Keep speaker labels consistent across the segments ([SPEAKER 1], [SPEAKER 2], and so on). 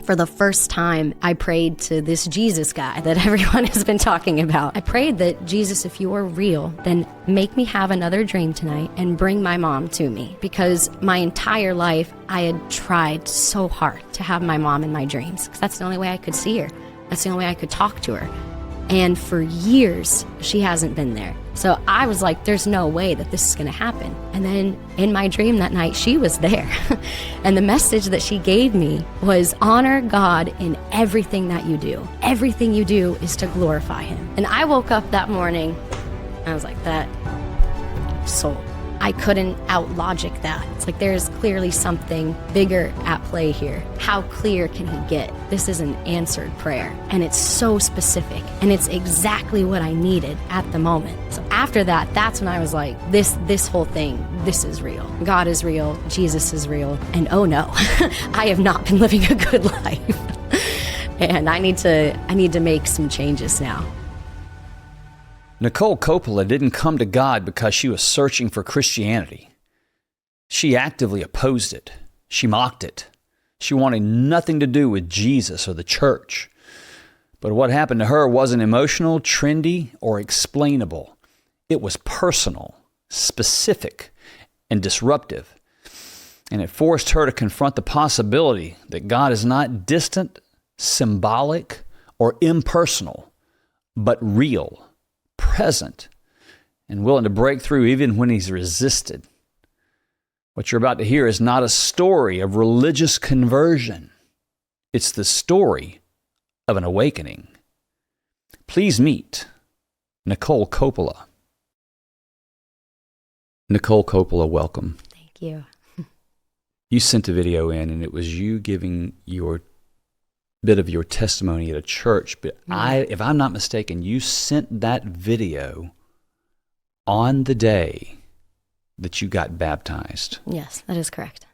[SPEAKER 1] For the first time, I prayed to this Jesus guy that everyone has been talking about. I prayed that, Jesus, if you are real, then make me have another dream tonight and bring my mom to me. Because my entire life, I had tried so hard to have my mom in my dreams, because that's the only way I could see her. That's the only way I could talk to her. And for years, she hasn't been there. So I was like, there's no way that this is going to happen. And then in my dream that night, she was there. And the message that she gave me was, honor God in everything that you do. Everything you do is to glorify him. And I woke up that morning, and I was like, that soul. I couldn't out-logic that. It's like there's clearly something bigger at play here. How clear can he get? This is an answered prayer, and it's so specific, and it's exactly what I needed at the moment. So after that, that's when I was like, this whole thing, this is real. God is real, Jesus is real, and oh no, I have not been living a good life. And I need to make some changes now.
[SPEAKER 2] Nicole Coppola didn't come to God because she was searching for Christianity. She actively opposed it. She mocked it. She wanted nothing to do with Jesus or the church. But what happened to her wasn't emotional, trendy, or explainable. It was personal, specific, and disruptive. And it forced her to confront the possibility that God is not distant, symbolic, or impersonal, but real, present, and willing to break through even when he's resisted. What you're about to hear is not a story of religious conversion. It's the story of an awakening. Please meet Nicole Coppola. Nicole Coppola, welcome.
[SPEAKER 1] Thank you.
[SPEAKER 2] You sent a video in, and it was you giving your bit of your testimony at a church, but if I'm not mistaken, you sent that video on the day that you got baptized.
[SPEAKER 1] Yes, that is correct.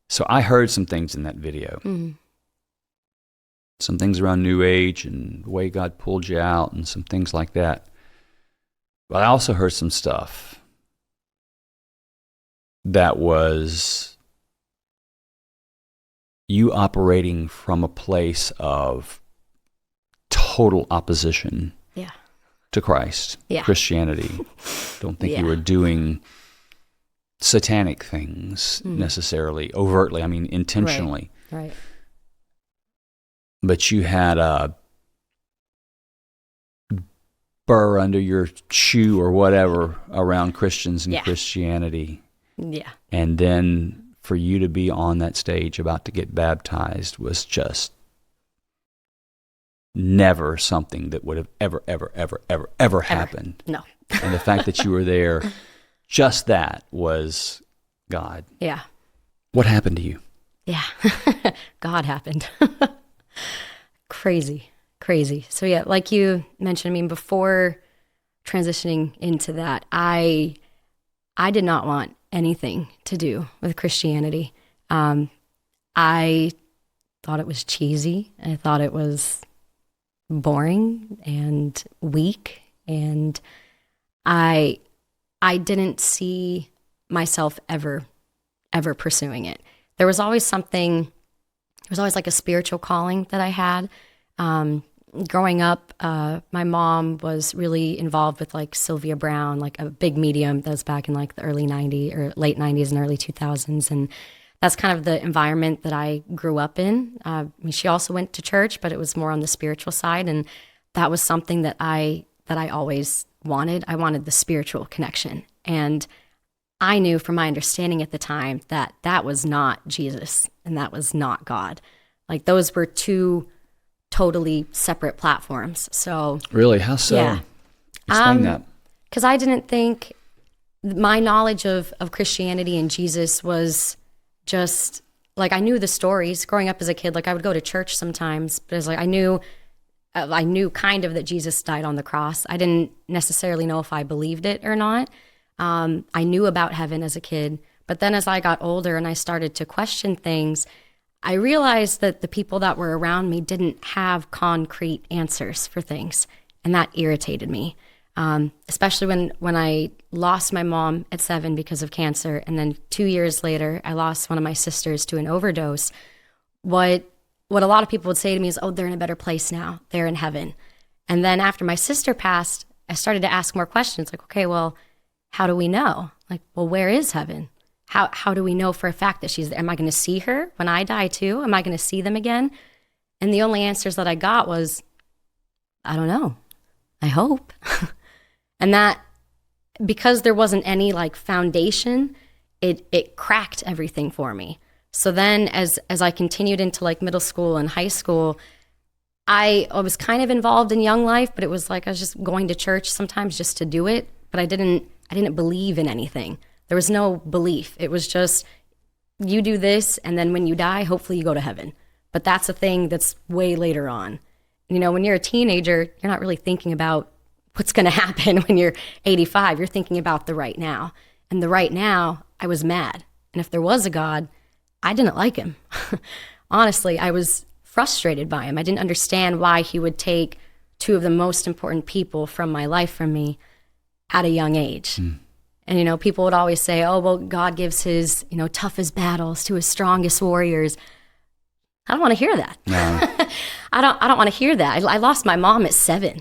[SPEAKER 2] So I heard some things in that video. Mm-hmm. Some things around New Age and the way God pulled you out and some things like that. But I also heard some stuff that was you operating from a place of total opposition to Christ, Christianity. Don't think you were doing satanic things necessarily, overtly, I mean intentionally.
[SPEAKER 1] Right.
[SPEAKER 2] But you had a burr under your shoe or whatever around Christians and Christianity.
[SPEAKER 1] Yeah.
[SPEAKER 2] And then for you to be on that stage about to get baptized was just never something that would have ever happened.
[SPEAKER 1] No.
[SPEAKER 2] And the fact that you were there, just that was God.
[SPEAKER 1] Yeah.
[SPEAKER 2] What happened to you?
[SPEAKER 1] Yeah. God happened. Crazy. So yeah, like you mentioned, I mean, before transitioning into that, I did not want anything to do with Christianity. I thought it was cheesy. I thought it was boring and weak, and I didn't see myself ever pursuing it. There was always like a spiritual calling that I had. Growing up, my mom was really involved with like Sylvia Brown, like a big medium that was back in like the early 90s or late 90s and early 2000s. And that's kind of the environment that I grew up in. I mean, she also went to church, but it was more on the spiritual side. And that was something that I always wanted. I wanted the spiritual connection. And I knew from my understanding at the time that that was not Jesus and that was not God. Like those were two totally separate platforms. So
[SPEAKER 2] really, how so?
[SPEAKER 1] Yeah.
[SPEAKER 2] Explain that.
[SPEAKER 1] Because I didn't think my knowledge of Christianity and Jesus was just like, I knew the stories growing up as a kid. Like I would go to church sometimes, but it's like I knew kind of that Jesus died on the cross. I didn't necessarily know if I believed it or not. I knew about heaven as a kid, but then as I got older and I started to question things, I realized that the people that were around me didn't have concrete answers for things, and that irritated me. Especially when I lost my mom at 7 because of cancer, and then 2 years later, I lost one of my sisters to an overdose. what a lot of people would say to me is, oh, they're in a better place now. They're in heaven. And then after my sister passed, I started to ask more questions like, okay, well, how do we know? Like, well, where is heaven? How do we know for a fact that she's there? Am I going to see her when I die too? Am I going to see them again? And the only answers that I got was, I don't know. I hope. And that, because there wasn't any like foundation, it cracked everything for me. So then as I continued into like middle school and high school, I was kind of involved in Young Life, but it was like I was just going to church sometimes just to do it, but I didn't believe in anything. There was no belief. It was just, you do this, and then when you die, hopefully you go to heaven. But that's a thing that's way later on. You know, when you're a teenager, you're not really thinking about what's going to happen when you're 85. You're thinking about the right now. And the right now, I was mad. And if there was a God, I didn't like him. Honestly, I was frustrated by him. I didn't understand why he would take two of the most important people from my life from me at a young age. And, you know, people would always say, oh, well, God gives his, you know, toughest battles to his strongest warriors. I don't want to hear that. No. I don't want to hear that. I lost my mom at 7.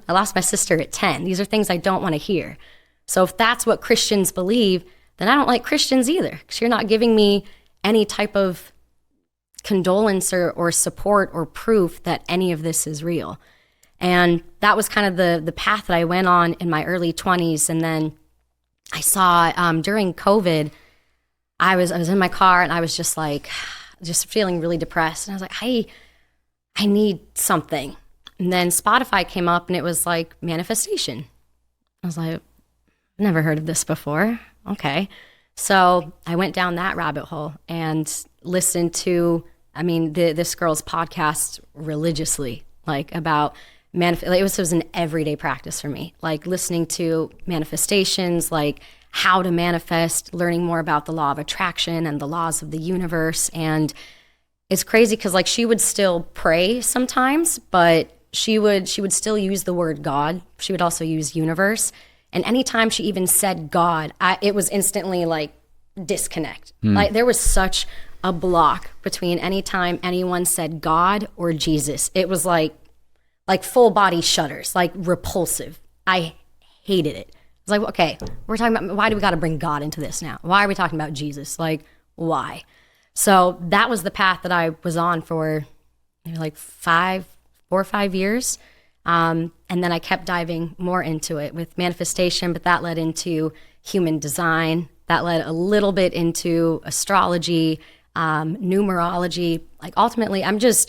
[SPEAKER 1] I lost my sister at 10. These are things I don't want to hear. So if that's what Christians believe, then I don't like Christians either, because you're not giving me any type of condolence or support or proof that any of this is real. And that was kind of the path that I went on in my early 20s. And then I saw during COVID, I was in my car and I was just feeling really depressed. And I was like, I need something. And then Spotify came up and it was like manifestation. I was like, never heard of this before. Okay. So I went down that rabbit hole and listened to, this girl's podcast religiously, like about it was an everyday practice for me, like listening to manifestations, like how to manifest, learning more about the law of attraction and the laws of the universe. And it's crazy because like she would still pray sometimes, but she would still use the word God. She would also use universe. And anytime she even said God, it was instantly like disconnect. Like there was such a block between any time anyone said God or Jesus. It was like full body shudders, like repulsive. I hated it. It's like, okay, we're talking about, why do we got to bring God into this now? Why are we talking about Jesus? Like, why? So that was the path that I was on for maybe like 4 or 5 years. And then I kept diving more into it with manifestation, but that led into human design. That led a little bit into astrology, numerology. Like ultimately, I was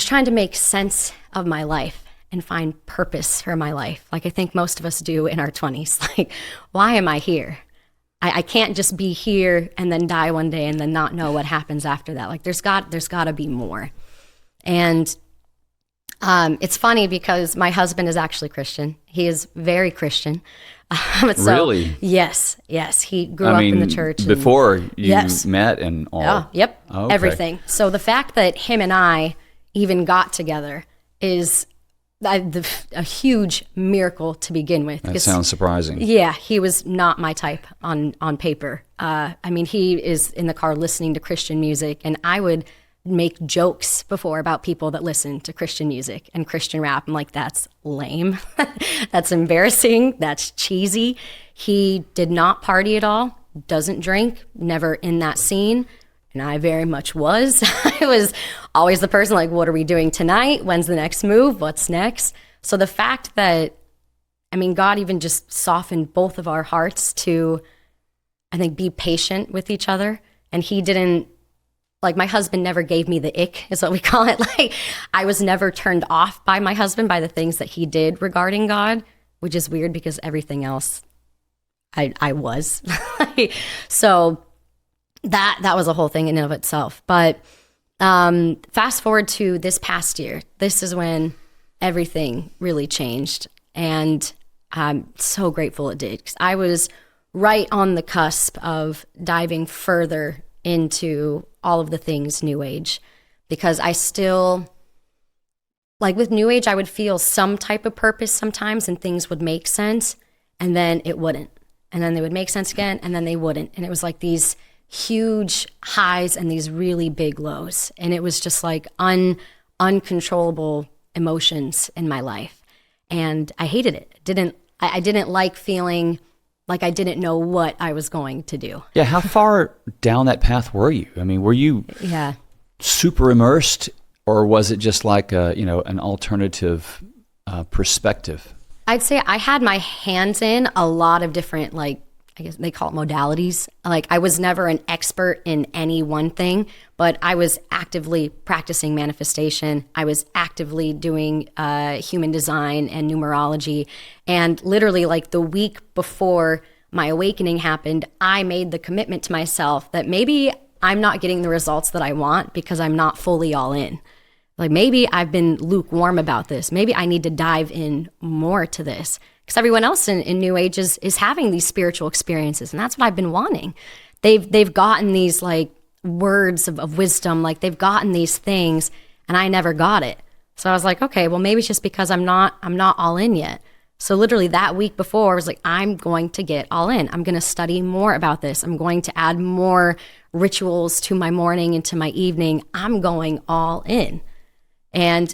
[SPEAKER 1] trying to make sense of my life and find purpose for my life. Like I think most of us do in our 20s. Like, why am I here? I can't just be here and then die one day and then not know what happens after that. Like there's got to be more. And it's funny because my husband is actually Christian. He is very Christian. So,
[SPEAKER 2] really?
[SPEAKER 1] Yes. He grew up in the church.
[SPEAKER 2] Before you met and all?
[SPEAKER 1] Oh, yep.
[SPEAKER 2] Oh, okay.
[SPEAKER 1] Everything. So the fact that him and I even got together is a huge miracle to begin with.
[SPEAKER 2] That sounds surprising.
[SPEAKER 1] Yeah, he was not my type on paper. He is in the car listening to Christian music, and I would make jokes before about people that listen to Christian music and Christian rap. I'm like, that's lame. That's embarrassing. That's cheesy. He did not party at all, doesn't drink, never in that scene. And I very much was. I was always the person like, what are we doing tonight? When's the next move? What's next? So the fact that, God even just softened both of our hearts to, I think, be patient with each other. And he didn't, like my husband never gave me the ick, is what we call it. Like I was never turned off by my husband by the things that he did regarding God, which is weird because everything else I was. So that was a whole thing in and of itself. But fast forward to this past year, this is when everything really changed. And I'm so grateful it did, because I was right on the cusp of diving further into all of the things New Age, because I still, like with New Age, I would feel some type of purpose sometimes and things would make sense and then it wouldn't. And then they would make sense again and then they wouldn't. And it was like these huge highs and these really big lows. And it was just like uncontrollable emotions in my life. And I hated it. I didn't like feeling like I didn't know what I was going to do.
[SPEAKER 2] Yeah, how far down that path were you? I mean, were you super immersed, or was it just like an alternative perspective?
[SPEAKER 1] I'd say I had my hands in a lot of different, like, I guess they call it modalities. Like, I was never an expert in any one thing, but I was actively practicing manifestation. I was actively doing human design and numerology. And literally, like, the week before my awakening happened, I made the commitment to myself that maybe I'm not getting the results that I want because I'm not fully all in. Like, maybe I've been lukewarm about this. Maybe I need to dive in more to this. Because everyone else in New Age is having these spiritual experiences, and that's what I've been wanting. They've gotten these like words of wisdom, like they've gotten these things, and I never got it. So I was like, okay, well maybe it's just because I'm not all in yet. So literally that week before, I was like, I'm going to get all in. I'm going to study more about this. I'm going to add more rituals to my morning and to my evening. I'm going all in. And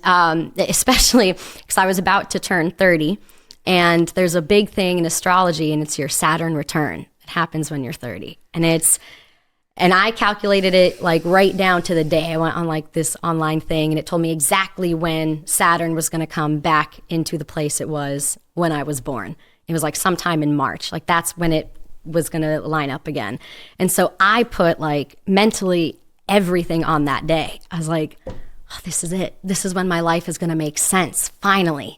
[SPEAKER 1] especially because I was about to turn 30. And there's a big thing in astrology, and it's your Saturn return. It happens when you're 30. And I calculated it like right down to the day. I went on like this online thing, and it told me exactly when Saturn was going to come back into the place it was when I was born. It was like sometime in March. Like that's when it was going to line up again. And so I put like mentally everything on that day. I was like, oh, this is it. This is when my life is going to make sense. Finally,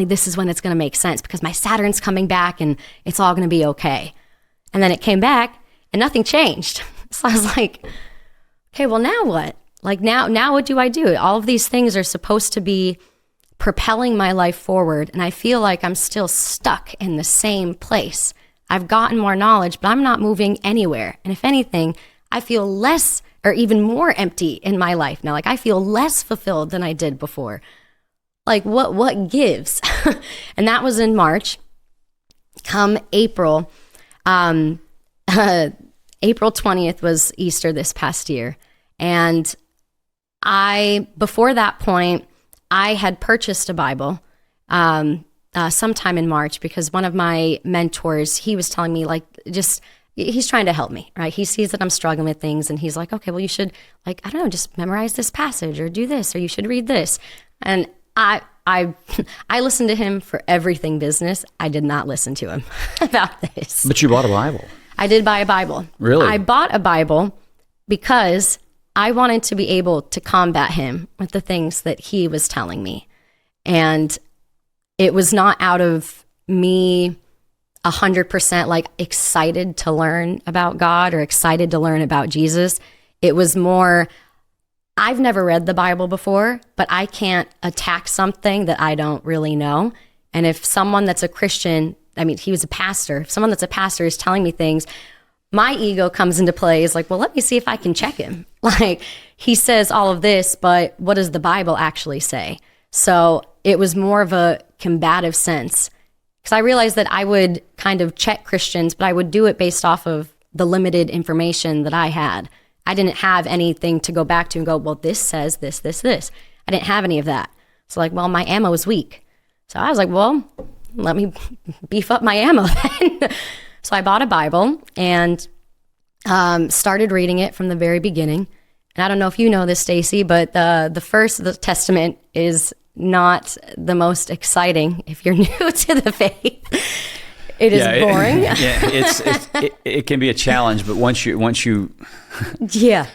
[SPEAKER 1] this is when it's going to make sense because my Saturn's coming back and it's all going to be okay. And then it came back and nothing changed. So I was like, okay, well, now what? Like now what do I do? All of these things are supposed to be propelling my life forward. And I feel like I'm still stuck in the same place. I've gotten more knowledge, but I'm not moving anywhere. And if anything, I feel less or even more empty in my life now. Like I feel less fulfilled than I did before. Like what gives? And that was in March. Come April, April 20th was Easter this past year. And before that point, I had purchased a Bible sometime in March because one of my mentors, he was telling me like, he's trying to help me, right? He sees that I'm struggling with things and he's like, okay, well you should like, I don't know, just memorize this passage or do this, or you should read this. And I listened to him for everything business. I did not listen to him about this.
[SPEAKER 2] But you bought a Bible.
[SPEAKER 1] I did buy a Bible.
[SPEAKER 2] Really?
[SPEAKER 1] I bought a Bible because I wanted to be able to combat him with the things that he was telling me. And it was not out of me 100% like excited to learn about God or excited to learn about Jesus. It was more, I've never read the Bible before, but I can't attack something that I don't really know. And if someone that's a Christian, I mean, he was a pastor. If someone that's a pastor is telling me things, my ego comes into play. Is like, well, let me see if I can check him. Like, he says all of this, but what does the Bible actually say? So it was more of a combative sense. Because I realized that I would kind of check Christians, but I would do it based off of the limited information that I had. I didn't have anything to go back to and go, well, this says this, this, this. I didn't have any of that. So like, well, my ammo is weak. So I was like, well, let me beef up my ammo then. So I bought a Bible and started reading it from the very beginning. And I don't know if you know this, Stacy, but the first Testament is not the most exciting if you're new to the faith. It is boring.
[SPEAKER 2] It can be a challenge, but once you
[SPEAKER 1] yeah,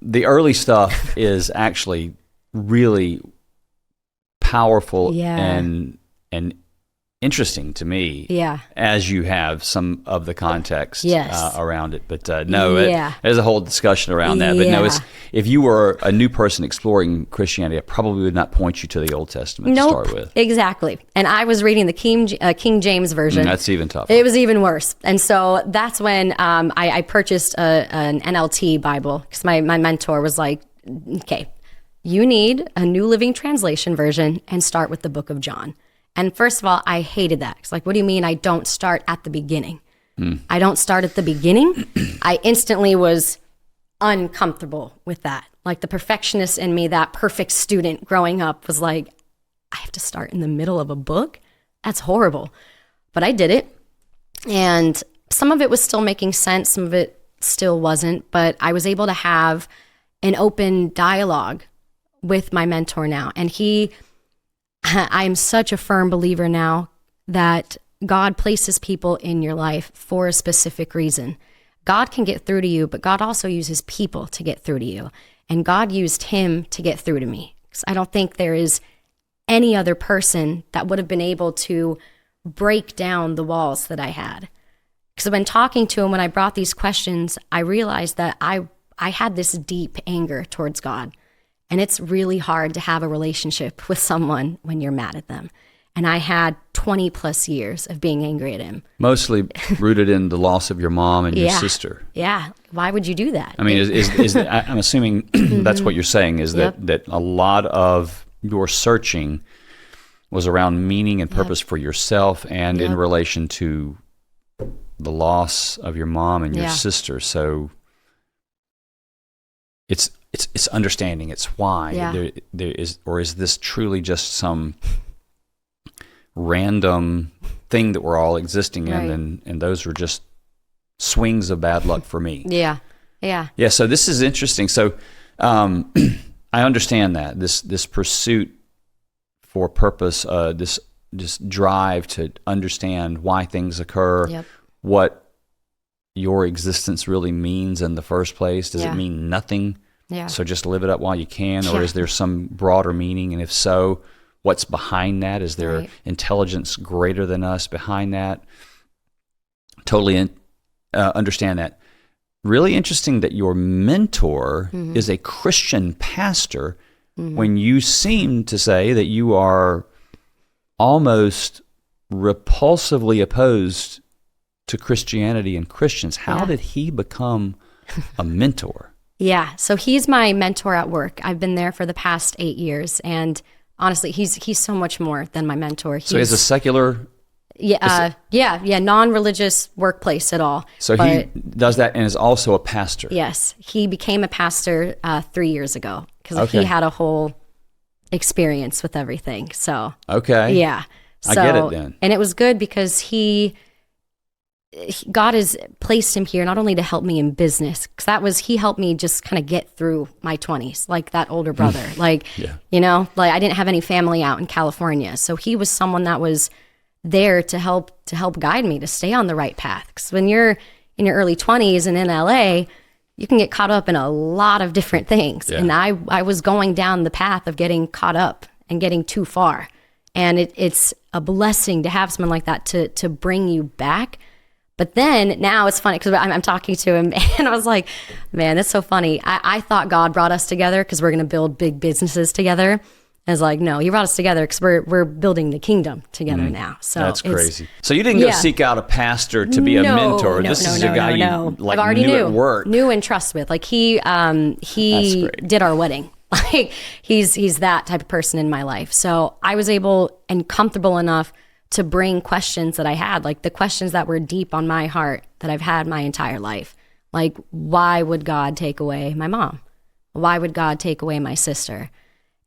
[SPEAKER 2] the early stuff is actually really powerful and interesting to me.
[SPEAKER 1] Yeah,
[SPEAKER 2] as you have some of the context around it, but there's a whole discussion around that. But no, if you were a new person exploring Christianity, I probably would not point you to the Old Testament to start with.
[SPEAKER 1] Exactly. And I was reading the King James version.
[SPEAKER 2] That's even tougher.
[SPEAKER 1] It was even worse. And so that's when I purchased an NLT Bible because my mentor was like, okay, you need a New Living Translation version and start with the book of John. And first of all, I hated that. It's like, what do you mean I don't start at the beginning? I don't start at the beginning. I instantly was uncomfortable with that. Like the perfectionist in me, that perfect student growing up was like, I have to start in the middle of a book? That's horrible. But I did it. And some of it was still making sense. Some of it still wasn't. But I was able to have an open dialogue with my mentor now. And I'm such a firm believer now that God places people in your life for a specific reason. God can get through to you, but God also uses people to get through to you. And God used him to get through to me. Because I don't think there is any other person that would have been able to break down the walls that I had. Because when talking to him, when I brought these questions, I realized that I had this deep anger towards God. And it's really hard to have a relationship with someone when you're mad at them. And I had 20 plus years of being angry at him.
[SPEAKER 2] Mostly rooted in the loss of your mom and your sister.
[SPEAKER 1] Yeah. Why would you do that?
[SPEAKER 2] I mean, I'm assuming that's what you're saying, is that a lot of your searching was around meaning and purpose for yourself and in relation to the loss of your mom and your sister. So it's understanding. It's why there is, or is this truly just some random thing that we're all existing in, and those are just swings of bad luck for me.
[SPEAKER 1] Yeah.
[SPEAKER 2] So this is interesting. So I understand that this pursuit for purpose, this drive to understand why things occur, what your existence really means in the first place. Does it mean nothing? Yeah. So just live it up while you can, or is there some broader meaning? And if so, what's behind that? Is there intelligence greater than us behind that? Totally understand that. Really interesting that your mentor is a Christian pastor when you seem to say that you are almost repulsively opposed to Christianity and Christians. How did he become a mentor? Yeah,
[SPEAKER 1] so he's my mentor at work. I've been there for the past 8 years, and honestly, he's so much more than my mentor.
[SPEAKER 2] So he's a secular...
[SPEAKER 1] non-religious workplace at all.
[SPEAKER 2] So he does that and is also a pastor.
[SPEAKER 1] Yes, he became a pastor 3 years ago because he had a whole experience with everything. So I get it then. And it was good because God has placed him here not only to help me in business, because he helped me just kind of get through my 20s, like that older brother. I didn't have any family out in California, so he was someone that was there to help guide me to stay on the right path. Because when you're in your early 20s and in LA, you can get caught up in a lot of different things. Yeah. And I was going down the path of getting caught up and getting too far. And it's a blessing to have someone like that to bring you back. But then now it's funny because I'm talking to him and I was like, man, that's so funny. I thought God brought us together because we're going to build big businesses together. And I was like, no, he brought us together because we're building the kingdom together now. So
[SPEAKER 2] that's crazy. So you didn't go seek out a pastor to be a mentor. This is a guy you like already knew at work.
[SPEAKER 1] Knew and trust with. Like he did our wedding. Like he's that type of person in my life. So I was able and comfortable enough to bring questions that I had, like the questions that were deep on my heart that I've had my entire life. Like, why would God take away my mom? Why would God take away my sister?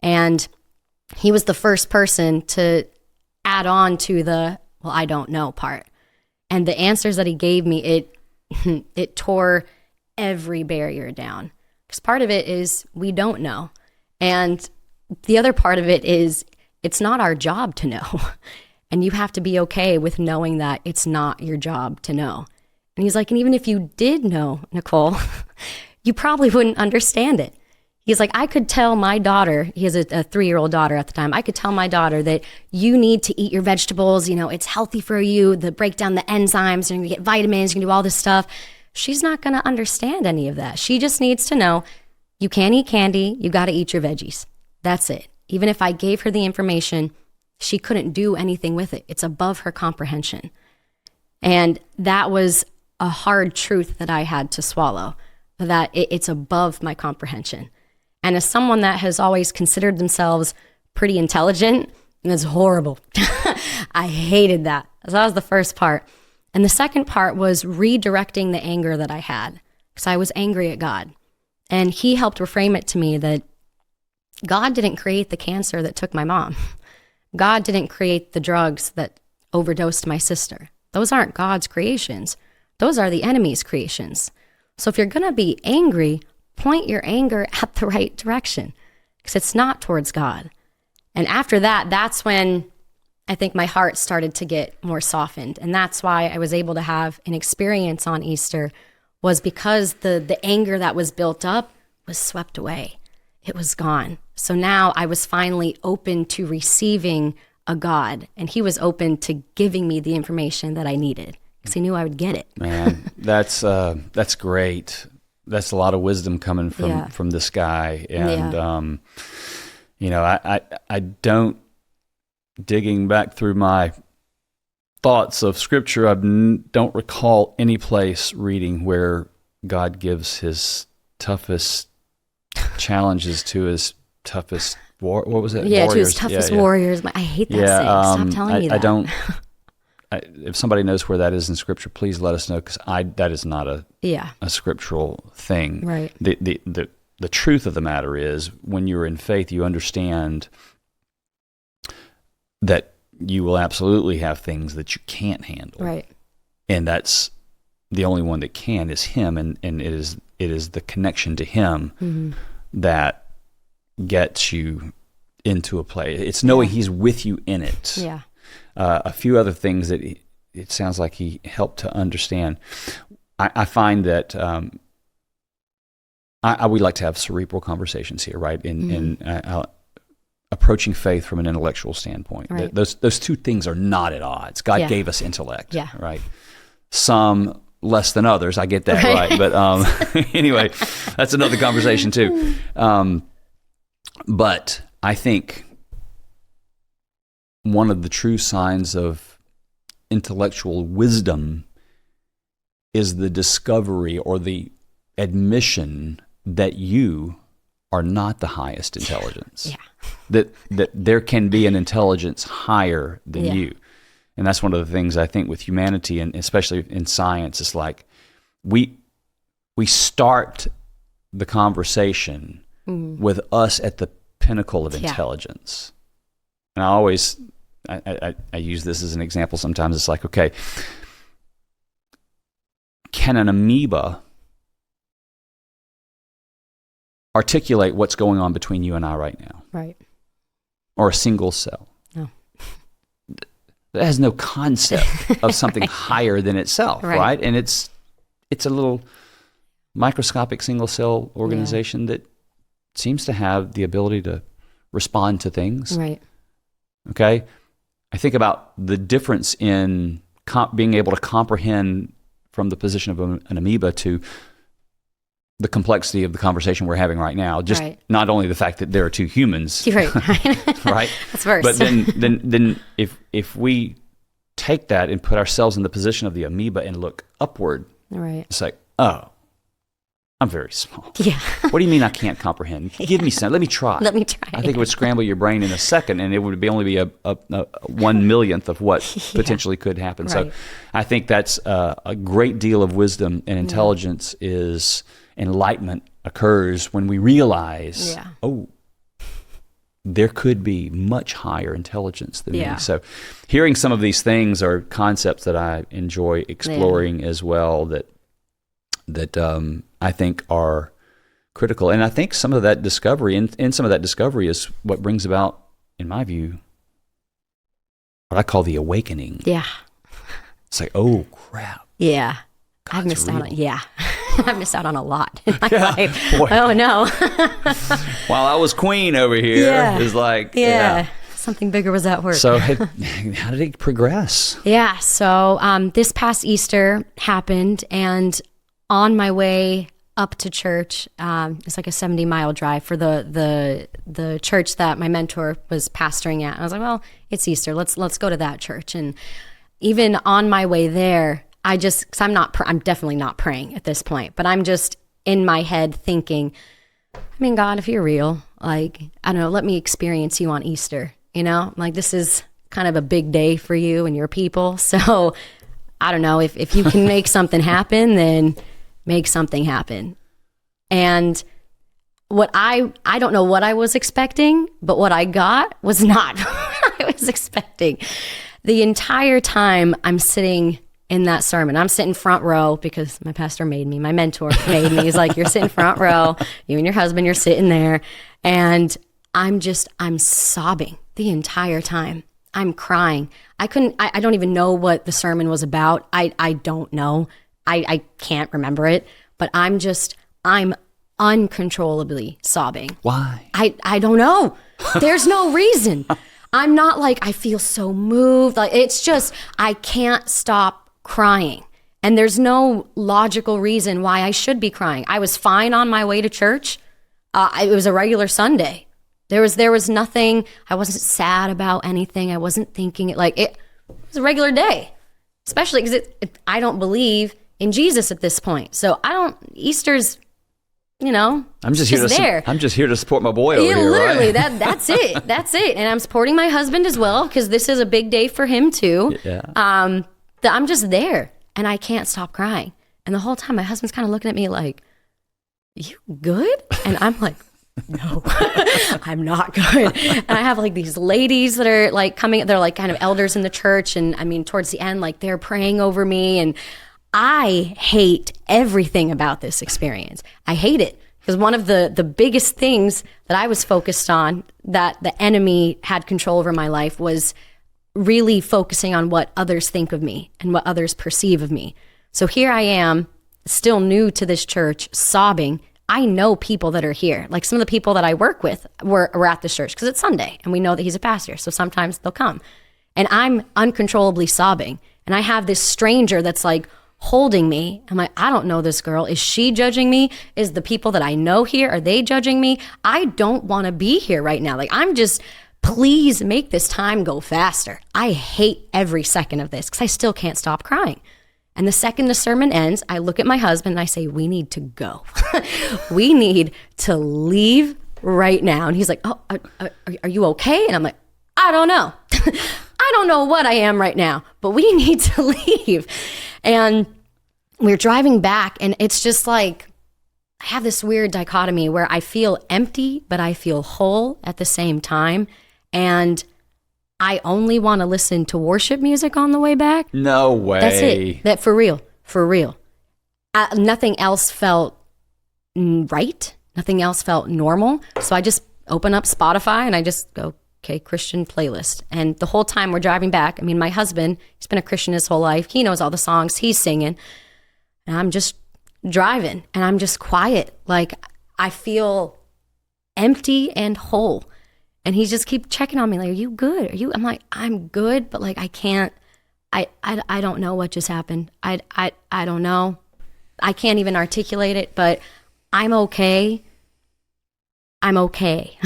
[SPEAKER 1] And he was the first person to add on to the, well, I don't know part. And the answers that he gave me, it tore every barrier down. Because part of it is we don't know. And the other part of it is it's not our job to know. And you have to be okay with knowing that it's not your job to know. And he's like, and even if you did know, Nicole, you probably wouldn't understand it. He's like, I could tell my daughter, he has a 3-year-old daughter at the time, I could tell my daughter that you need to eat your vegetables, it's healthy for you, break down the enzymes, and you get vitamins, you can do all this stuff. She's not going to understand any of that. She just needs to know you can't eat candy, you got to eat your veggies. That's it. Even if I gave her the information, she couldn't do anything with it. It's above her comprehension. And that was a hard truth that I had to swallow, that it's above my comprehension. And as someone that has always considered themselves pretty intelligent, it's horrible. I hated that. So that was the first part. And the second part was redirecting the anger that I had, because I was angry at God. And he helped reframe it to me that God didn't create the cancer that took my mom. God didn't create the drugs that overdosed my sister. Those aren't God's creations. Those are the enemy's creations. So if you're going to be angry, point your anger at the right direction, because it's not towards God. And after that, that's when I think my heart started to get more softened. And that's why I was able to have an experience on Easter, was because the anger that was built up was swept away. It was gone. So now I was finally open to receiving a God, and he was open to giving me the information that I needed, because he knew I would get it.
[SPEAKER 2] Man, that's great. That's a lot of wisdom coming from this guy. And, I don't, digging back through my thoughts of scripture, I don't recall any place reading where God gives his toughest challenges to his toughest what was it?
[SPEAKER 1] Yeah,
[SPEAKER 2] warriors.
[SPEAKER 1] to his toughest warriors. I hate that saying. Stop telling me that.
[SPEAKER 2] I don't. If somebody knows where that is in scripture, please let us know, because that is not a scriptural thing.
[SPEAKER 1] Right.
[SPEAKER 2] The truth of the matter is, when you're in faith, you understand that you will absolutely have things that you can't handle.
[SPEAKER 1] Right.
[SPEAKER 2] And that's the only one that can is him, and it is the connection to him that gets you into a place. It's knowing he's with you in it.
[SPEAKER 1] Yeah.
[SPEAKER 2] A few other things that it sounds like he helped to understand. I find that we like to have cerebral conversations here, right? In approaching faith from an intellectual standpoint.
[SPEAKER 1] Right.
[SPEAKER 2] Those two things are not at odds. God gave us intellect, right? Some less than others. I get that, right? But anyway, that's another conversation too. But I think one of the true signs of intellectual wisdom is the discovery or the admission that you are not the highest intelligence. That there can be an intelligence higher than you. And that's one of the things I think with humanity, and especially in science, is like we start the conversation with us at the pinnacle of intelligence. And I always I use this as an example sometimes. It's like, okay, can an amoeba articulate what's going on between you and I right now?
[SPEAKER 1] Right.
[SPEAKER 2] Or a single cell?
[SPEAKER 1] No.
[SPEAKER 2] It has no concept of something higher than itself, right? And it's a little microscopic single cell organization that seems to have the ability to respond to things.
[SPEAKER 1] Right.
[SPEAKER 2] Okay? I think about the difference in being able to comprehend from the position of an amoeba to the complexity of the conversation we're having right now. Just not only the fact that there are two humans,
[SPEAKER 1] right? That's first.
[SPEAKER 2] But then if we take that and put ourselves in the position of the amoeba and look upward, it's like, oh, I'm very small.
[SPEAKER 1] Yeah.
[SPEAKER 2] What do you mean I can't comprehend? Give me some. Let me try.
[SPEAKER 1] Let me try.
[SPEAKER 2] I think it would scramble your brain in a second, and it would only be a 1/1,000,000th of what potentially could happen. So I think that's a great deal of wisdom and intelligence is enlightenment occurs when we realize, oh, there could be much higher intelligence than me. So hearing some of these things are concepts that I enjoy exploring as well, that I think are critical. And I think some of that discovery, and some of that discovery is what brings about, in my view, what I call the awakening. Yeah. It's like, oh, crap.
[SPEAKER 1] Yeah.
[SPEAKER 2] God's
[SPEAKER 1] I've missed
[SPEAKER 2] real.
[SPEAKER 1] out on, I've missed out on a lot in my life. Boy. Oh, no.
[SPEAKER 2] While I was queen over here, it's like,
[SPEAKER 1] something bigger was at work.
[SPEAKER 2] So how did it progress?
[SPEAKER 1] Yeah. So this past Easter happened, and on my way up to church, it's like a 70-mile drive for the church that my mentor was pastoring at. And I was like, well, it's Easter. Let's go to that church. And even on my way there, because I'm definitely not praying at this point, but I'm just in my head thinking, I mean, God, if you're real, like, I don't know, let me experience you on Easter, like this is kind of a big day for you and your people. So I don't know, if you can make something happen, then make something happen. And what I don't know what I was expecting, but what I got was not what I was expecting. The entire time I'm sitting in that sermon, I'm sitting front row because my pastor made me, my mentor made me. He's like, you're sitting front row, you and your husband, you're sitting there. And I'm sobbing the entire time. I'm crying. I don't even know what the sermon was about. I don't know. I can't remember it, but I'm uncontrollably sobbing.
[SPEAKER 2] Why?
[SPEAKER 1] I don't know. There's no reason. I'm not like, I feel so moved. Like, it's just, I can't stop crying. And there's no logical reason why I should be crying. I was fine on my way to church. It was a regular Sunday. There was nothing, I wasn't sad about anything. I wasn't thinking it was a regular day, especially because I don't believe in Jesus at this point. So Easter's,
[SPEAKER 2] I'm just here
[SPEAKER 1] there.
[SPEAKER 2] I'm just here to support my boy over here,
[SPEAKER 1] literally,
[SPEAKER 2] right?
[SPEAKER 1] that's it. That's it. And I'm supporting my husband as well because this is a big day for him too.
[SPEAKER 2] Yeah.
[SPEAKER 1] I'm just there and I can't stop crying. And the whole time my husband's kind of looking at me like, you good? And I'm like, no, I'm not good. And I have like these ladies that are like coming, they're like kind of elders in the church. And I mean, towards the end, like they're praying over me. And I hate everything about this experience. I hate it because one of the biggest things that I was focused on that the enemy had control over my life was really focusing on what others think of me and what others perceive of me. So here I am, still new to this church, sobbing. I know people that are here. Like some of the people that I work with were at this church because it's Sunday and we know that he's a pastor. So sometimes they'll come. And I'm uncontrollably sobbing. And I have this stranger that's like holding me. I'm like, I don't know this girl. Is she judging me? Is the people that I know here, are they judging me? I don't want to be here right now. Like please make this time go faster. I hate every second of this because I still can't stop crying. And the second the sermon ends, I look at my husband and I say, we need to go. We need to leave right now. And he's like, oh, are you okay? And I'm like, I don't know. I don't know what I am right now, but we need to leave. And we're driving back and it's just like, I have this weird dichotomy where I feel empty, but I feel whole at the same time. And I only want to listen to worship music on the way back.
[SPEAKER 2] No way.
[SPEAKER 1] That's it. That for real. Nothing else felt right. Nothing else felt normal. So I just open up Spotify and I just go, okay, Christian playlist. And the whole time we're driving back, I mean, my husband, he's been a Christian his whole life. He knows all the songs. He's singing. And I'm just driving and I'm just quiet. Like I feel empty and whole. And he just keep checking on me like, are you good? I'm like, I'm good, but like I can't, I don't know what just happened. I don't know. I can't even articulate it, but I'm okay. I'm okay.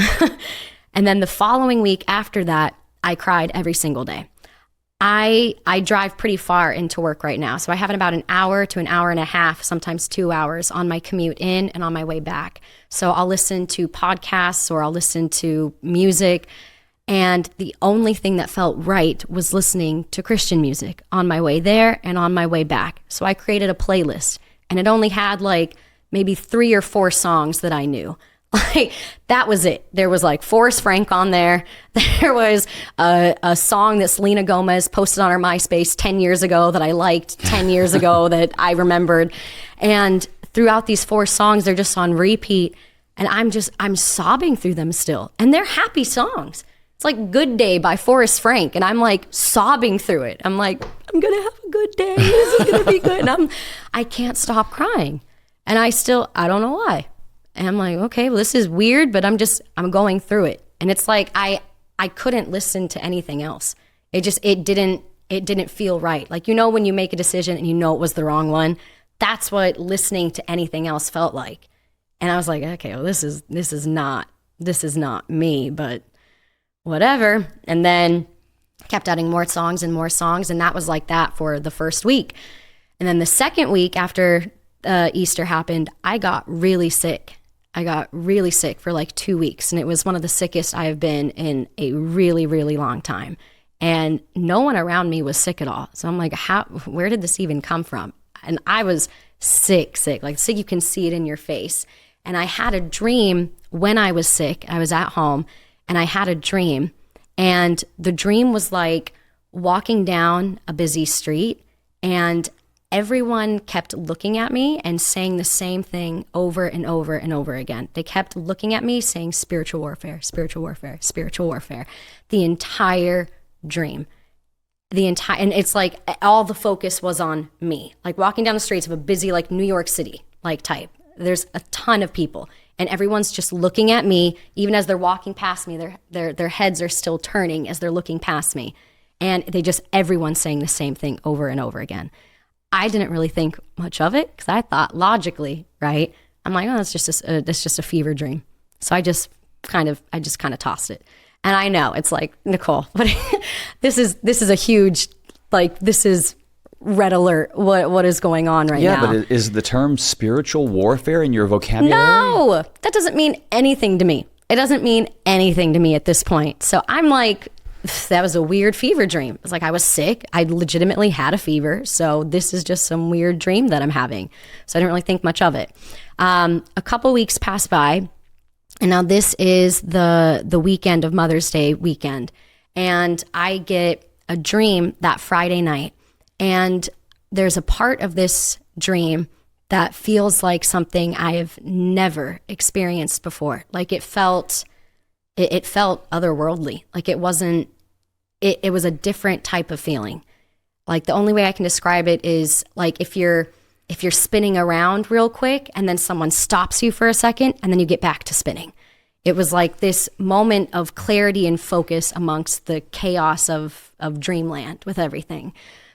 [SPEAKER 1] And then the following week after that, I cried every single day. I drive pretty far into work right now. So I have about an hour to an hour and a half, sometimes 2 hours on my commute in and on my way back. So I'll listen to podcasts or I'll listen to music. And the only thing that felt right was listening to Christian music on my way there and on my way back. So I created a playlist and it only had like maybe 3 or 4 songs that I knew. Like that was it. There was like Forrest Frank on there. There was a song that Selena Gomez posted on her MySpace 10 years ago that I liked 10 years ago that I remembered. And throughout these 4 songs, they're just on repeat. And I'm sobbing through them still. And they're happy songs. It's like Good Day by Forrest Frank. And I'm like sobbing through it. I'm like, I'm going to have a good day. This is going to be good. And I can't stop crying. And I don't know why. And I'm like, okay, well, this is weird, but I'm going through it. And it's like, I couldn't listen to anything else. It didn't feel right. Like, when you make a decision and it was the wrong one, that's what listening to anything else felt like. And I was like, okay, well, this is not me, but whatever. And then kept adding more songs. And that was like that for the first week. And then the second week after Easter happened, I got really sick. For like 2 weeks. And it was one of the sickest I have been in a really, really long time. and no one around me was sick at all. So I'm like, where did this even come from? And I was sick, like sick, you can see it in your face. And I had a dream when I was sick. I was at home and I had a dream, and the dream was like walking down a busy street, and everyone kept looking at me and saying the same thing over and over and over again. They kept looking at me saying spiritual warfare, spiritual warfare, spiritual warfare, the entire dream. And it's like all the focus was on me, like walking down the streets of a busy, like New York City, like type. There's a ton of people and everyone's just looking at me. Even as they're walking past me, their heads are still turning as they're looking past me. And everyone's saying the same thing over and over again. I didn't really think much of it because I thought logically, right? I'm like, oh, that's just a fever dream. So I just kind of tossed it. And I know it's like, Nicole, but this is a huge, like, this is red alert. What is going on right now?
[SPEAKER 2] Yeah, but is the term spiritual warfare in your vocabulary?
[SPEAKER 1] No, that doesn't mean anything to me. It doesn't mean anything to me at this point. So I'm like, that was a weird fever dream. It's like I was sick. I legitimately had a fever. So this is just some weird dream that I'm having. So I didn't really think much of it. A couple weeks passed by. And now this is the weekend of Mother's Day weekend. And I get a dream that Friday night. And there's a part of this dream that feels like something I have never experienced before. Like it felt otherworldly. Like it was a different type of feeling. Like the only way I can describe it is like if you're spinning around real quick and then someone stops you for a second and then you get back to spinning. It was like this moment of clarity and focus amongst the chaos of dreamland with everything.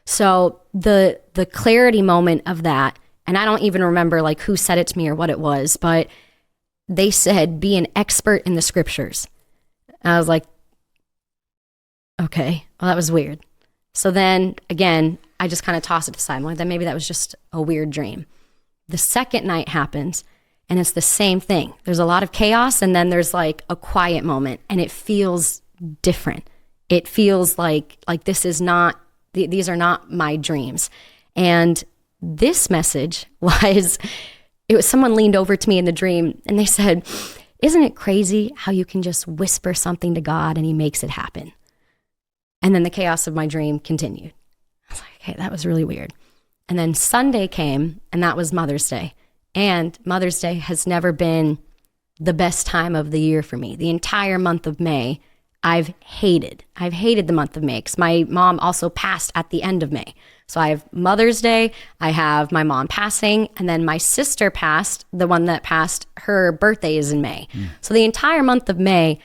[SPEAKER 1] So the clarity moment of that, and I don't even remember like who said it to me or what it was, but they said, be an expert in the scriptures. And I was like, okay, well, that was weird. So then again, I just kind of tossed it aside. I'm like, then maybe that was just a weird dream. The second night happens and it's the same thing. There's a lot of chaos and then there's like a quiet moment and it feels different. It feels like these are not my dreams. And this message it was someone leaned over to me in the dream and they said, isn't it crazy how you can just whisper something to God and he makes it happen? And then the chaos of my dream continued. I was like, okay, that was really weird. And then Sunday came and that was Mother's Day. And Mother's Day has never been the best time of the year for me. The entire month of May, I've hated the month of May because my mom also passed at the end of May. So I have Mother's Day, I have my mom passing, and then my sister passed, the one that passed, her birthday is in May. So the entire month of May,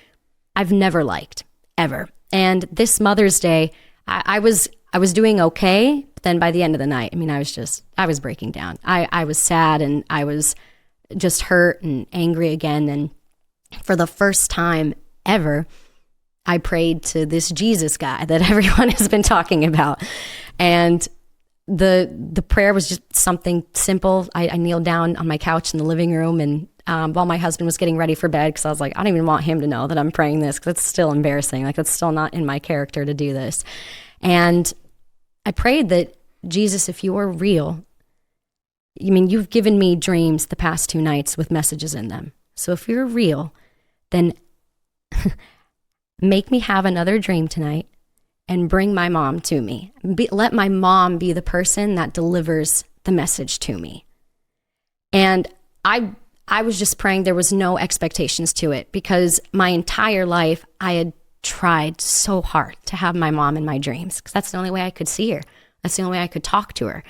[SPEAKER 1] I've never liked, ever. And this Mother's Day, I was doing okay, but then by the end of the night, I mean, I was breaking down. I was sad and I was just hurt and angry again. And for the first time ever, I prayed to this Jesus guy that everyone has been talking about. And the prayer was just something simple. I kneeled down on my couch in the living room and while my husband was getting ready for bed, because I was like, I don't even want him to know that I'm praying this because it's still embarrassing. Like it's still not in my character to do this. And I prayed that, Jesus, if you are real, I mean, you've given me dreams the past 2 nights with messages in them. So if you're real, then make me have another dream tonight and bring my mom to me. Let my mom be the person that delivers the message to me. And I was just praying there was no expectations to it because my entire life I had tried so hard to have my mom in my dreams because that's the only way I could see her. That's the only way I could talk to her.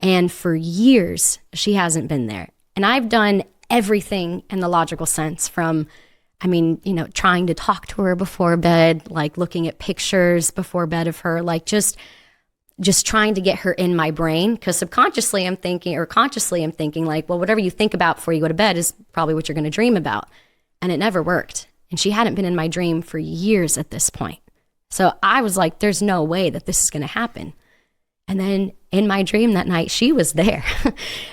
[SPEAKER 1] And for years, she hasn't been there. And I've done everything in the logical sense from, trying to talk to her before bed, like looking at pictures before bed of her, like just trying to get her in my brain. Because subconsciously I'm thinking, or consciously I'm thinking like, well, whatever you think about before you go to bed is probably what you're going to dream about. And it never worked. And she hadn't been in my dream for years at this point. So I was like, there's no way that this is going to happen. And then in my dream that night, she was there.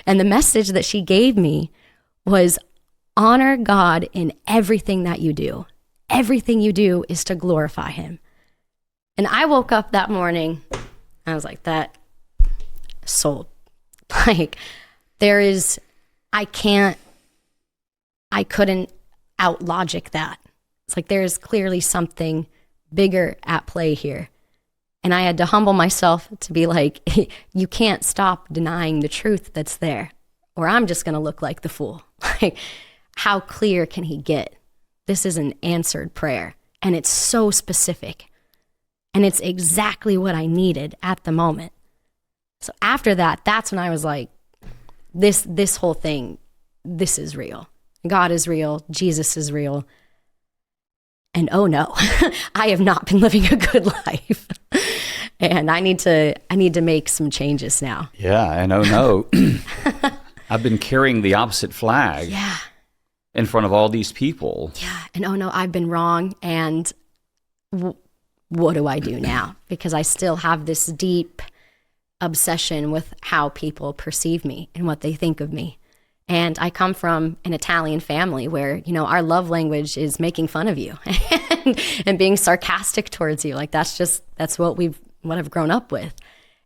[SPEAKER 1] And the message that she gave me was, honor God in everything that you do. Everything you do is to glorify him. And I woke up that morning, I was like, that sold. Like, I couldn't out logic that. It's like there's clearly something bigger at play here. And I had to humble myself to be like, you can't stop denying the truth that's there, or I'm just going to look like the fool. Like, how clear can he get? This is an answered prayer, and it's so specific, and it's exactly what I needed at the moment. So after that, that's when I was like, this whole thing, this is real. God is real. Jesus is real. And oh no, I have not been living a good life. And I need to make some changes now.
[SPEAKER 2] Yeah, and oh no, I've been carrying the opposite flag.
[SPEAKER 1] Yeah.
[SPEAKER 2] In front of all these people.
[SPEAKER 1] Yeah, and oh no, I've been wrong. And what do I do now? Because I still have this deep obsession with how people perceive me and what they think of me. And I come from an Italian family where, our love language is making fun of you and being sarcastic towards you. Like, that's what I've grown up with.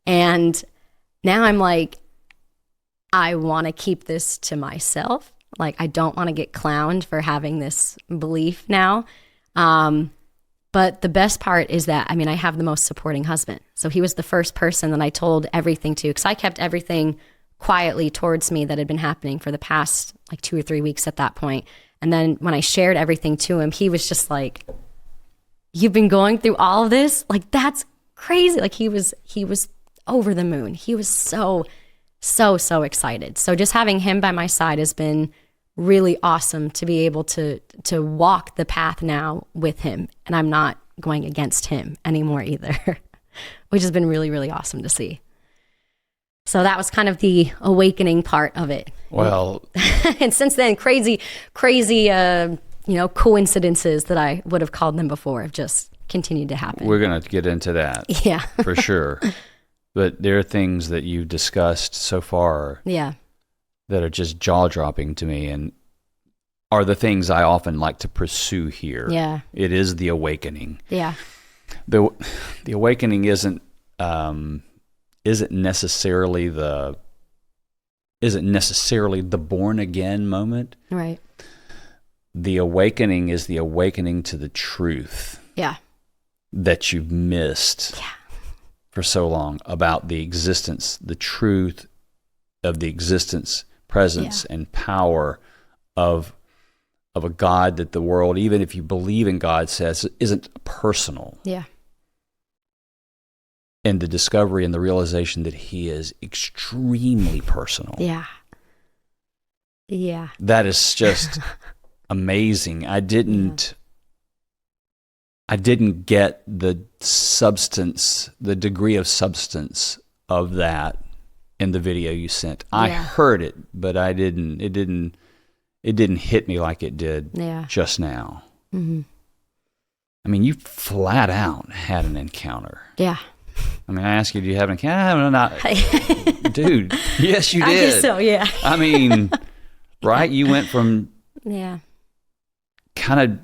[SPEAKER 1] And now I'm like, I want to keep this to myself. Like, I don't want to get clowned for having this belief now. But the best part is that, I have the most supporting husband. So he was the first person that I told everything to, because I kept everything quietly towards me that had been happening for the past 2 or 3 weeks at that point. And then when I shared everything to him, he was just like, you've been going through all of this? Like, that's crazy. Like, he was over the moon. He was so excited. So just having him by my side has been really awesome, to be able to walk the path now with him. And I'm not going against him anymore either, which has been really, really awesome to see. So that was kind of the awakening part of it.
[SPEAKER 2] Well,
[SPEAKER 1] and since then, crazy, coincidences that I would have called them before have just continued to happen.
[SPEAKER 2] We're going to get into that.
[SPEAKER 1] Yeah.
[SPEAKER 2] For sure. But there are things that you've discussed so far.
[SPEAKER 1] Yeah.
[SPEAKER 2] That are just jaw-dropping to me, and are the things I often like to pursue here.
[SPEAKER 1] Yeah.
[SPEAKER 2] It is the awakening.
[SPEAKER 1] Yeah.
[SPEAKER 2] The awakening isn't necessarily the born again moment.
[SPEAKER 1] Right.
[SPEAKER 2] The awakening is the awakening to the truth.
[SPEAKER 1] Yeah.
[SPEAKER 2] That you've missed.
[SPEAKER 1] Yeah.
[SPEAKER 2] For so long, about the existence, the truth of the existence, presence, and power of a God that the world, even if you believe in God, says isn't personal.
[SPEAKER 1] Yeah.
[SPEAKER 2] And the discovery and the realization that he is extremely personal.
[SPEAKER 1] Yeah. Yeah.
[SPEAKER 2] That is just amazing. I didn't get the substance, the degree of substance of that in the video you sent. I heard it, but it didn't hit me like it did just now. Mm-hmm. You flat out had an encounter.
[SPEAKER 1] Yeah.
[SPEAKER 2] I asked you, do you have an encounter? Dude, yes, you did.
[SPEAKER 1] I guess so, yeah.
[SPEAKER 2] Right? You went from kind of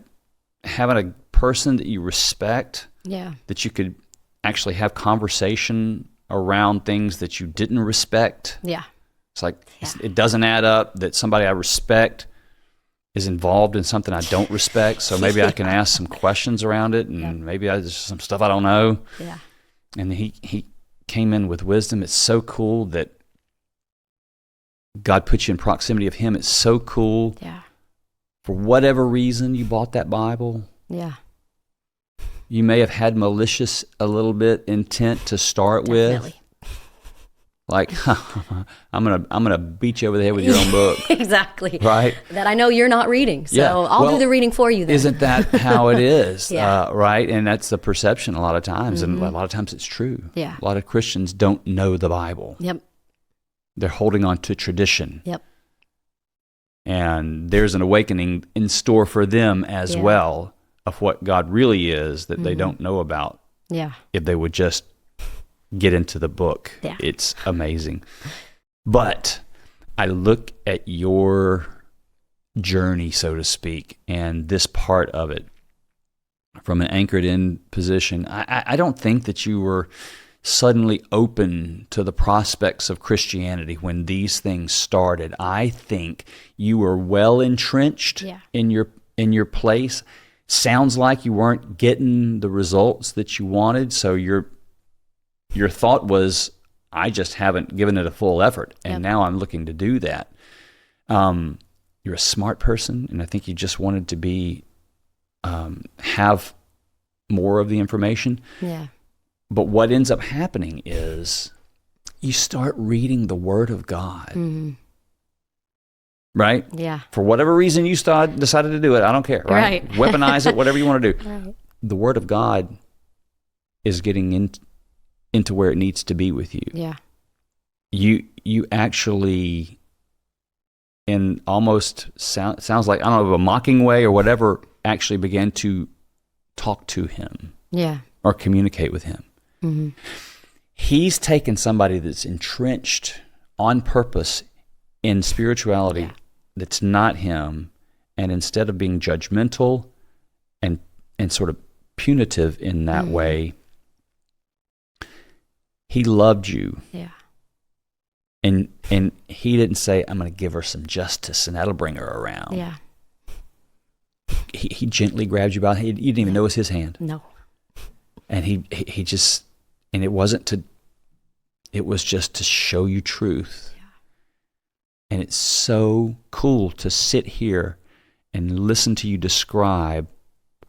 [SPEAKER 2] having a person that you respect, that you could actually have conversation around things that you didn't respect.
[SPEAKER 1] Yeah.
[SPEAKER 2] It's like, it doesn't add up that somebody I respect is involved in something I don't respect. So maybe I can ask some questions around it, and maybe there's some stuff I don't know.
[SPEAKER 1] Yeah.
[SPEAKER 2] And he came in with wisdom. It's so cool that God put you in proximity of him. It's so cool.
[SPEAKER 1] Yeah.
[SPEAKER 2] For whatever reason you bought that Bible.
[SPEAKER 1] Yeah.
[SPEAKER 2] You may have had malicious a little bit intent to start with. Like, I'm gonna beat you over the head with your own book.
[SPEAKER 1] Exactly.
[SPEAKER 2] Right?
[SPEAKER 1] That I know you're not reading. So I'll do the reading for you then.
[SPEAKER 2] Isn't that how it is?
[SPEAKER 1] Yeah.
[SPEAKER 2] Right? And that's the perception a lot of times. Mm-hmm. And a lot of times it's true.
[SPEAKER 1] Yeah.
[SPEAKER 2] A lot of Christians don't know the Bible.
[SPEAKER 1] Yep.
[SPEAKER 2] They're holding on to tradition.
[SPEAKER 1] Yep.
[SPEAKER 2] And there's an awakening in store for them as well of what God really is that they don't know about.
[SPEAKER 1] Yeah.
[SPEAKER 2] If they would just get into the book.
[SPEAKER 1] Yeah.
[SPEAKER 2] It's amazing. But I look at your journey, so to speak, and this part of it from an anchored in position. I don't think that you were suddenly open to the prospects of Christianity when these things started. I think you were well entrenched in your place. Sounds like you weren't getting the results that you wanted, so your thought was, I just haven't given it a full effort, and now I'm looking to do that. You're a smart person, and I think you just wanted to be have more of the information.
[SPEAKER 1] Yeah.
[SPEAKER 2] But what ends up happening is you start reading the Word of God.
[SPEAKER 1] Mm-hmm.
[SPEAKER 2] Right?
[SPEAKER 1] Yeah.
[SPEAKER 2] For whatever reason you decided to do it, I don't care, right? Weaponize it, whatever you want to do.
[SPEAKER 1] Right.
[SPEAKER 2] The Word of God is getting into where it needs to be with you.
[SPEAKER 1] Yeah.
[SPEAKER 2] You actually, in almost sounds like, I don't know, a mocking way or whatever, actually began to talk to him.
[SPEAKER 1] Yeah.
[SPEAKER 2] Or communicate with him.
[SPEAKER 1] Mm-hmm.
[SPEAKER 2] He's taken somebody that's entrenched on purpose in spirituality that's not him, and instead of being judgmental and sort of punitive in that way, he loved you.
[SPEAKER 1] Yeah.
[SPEAKER 2] And he didn't say, I'm going to give her some justice and that'll bring her around.
[SPEAKER 1] Yeah.
[SPEAKER 2] He gently grabbed you by the hand. You didn't even know it was his hand.
[SPEAKER 1] No.
[SPEAKER 2] And he just, and it was just to show you truth.
[SPEAKER 1] Yeah.
[SPEAKER 2] And it's so cool to sit here and listen to you describe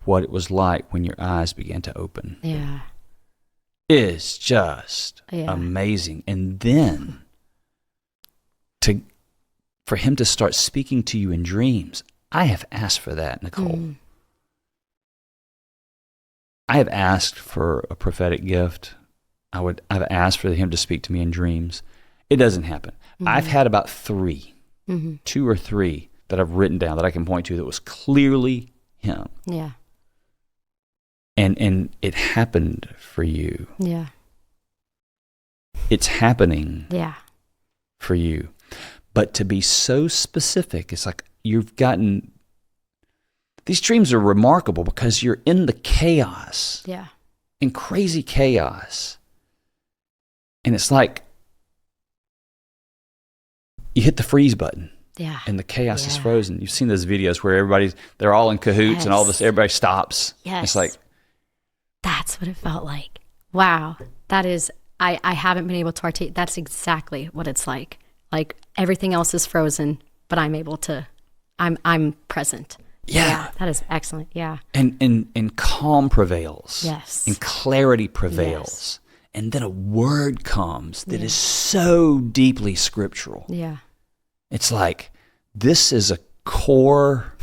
[SPEAKER 2] what it was like when your eyes began to open.
[SPEAKER 1] Yeah.
[SPEAKER 2] It's just amazing. And then for him to start speaking to you in dreams, I have asked for that, Nicole. I have asked for a prophetic gift. I've asked for him to speak to me in dreams. It doesn't happen. I've had about 3, 2 or 3 that I've written down that I can point to that was clearly him.
[SPEAKER 1] Yeah.
[SPEAKER 2] And it happened for you.
[SPEAKER 1] Yeah.
[SPEAKER 2] It's happening for you. But to be so specific, it's like you've gotten... These dreams are remarkable because you're in the chaos.
[SPEAKER 1] Yeah.
[SPEAKER 2] In crazy chaos. And it's like you hit the freeze button.
[SPEAKER 1] Yeah.
[SPEAKER 2] And the chaos is frozen. You've seen those videos where they're all in cahoots and all this, everybody stops.
[SPEAKER 1] Yes.
[SPEAKER 2] It's like...
[SPEAKER 1] That's what it felt like. Wow. That is, I haven't been able to articulate. That's exactly what it's like. Like everything else is frozen, but I'm able to, I'm present. Yeah. That is excellent. Yeah.
[SPEAKER 2] And calm prevails.
[SPEAKER 1] Yes.
[SPEAKER 2] And clarity prevails. Yes. And then a word comes that is so deeply scriptural.
[SPEAKER 1] Yeah.
[SPEAKER 2] It's like, this is a core,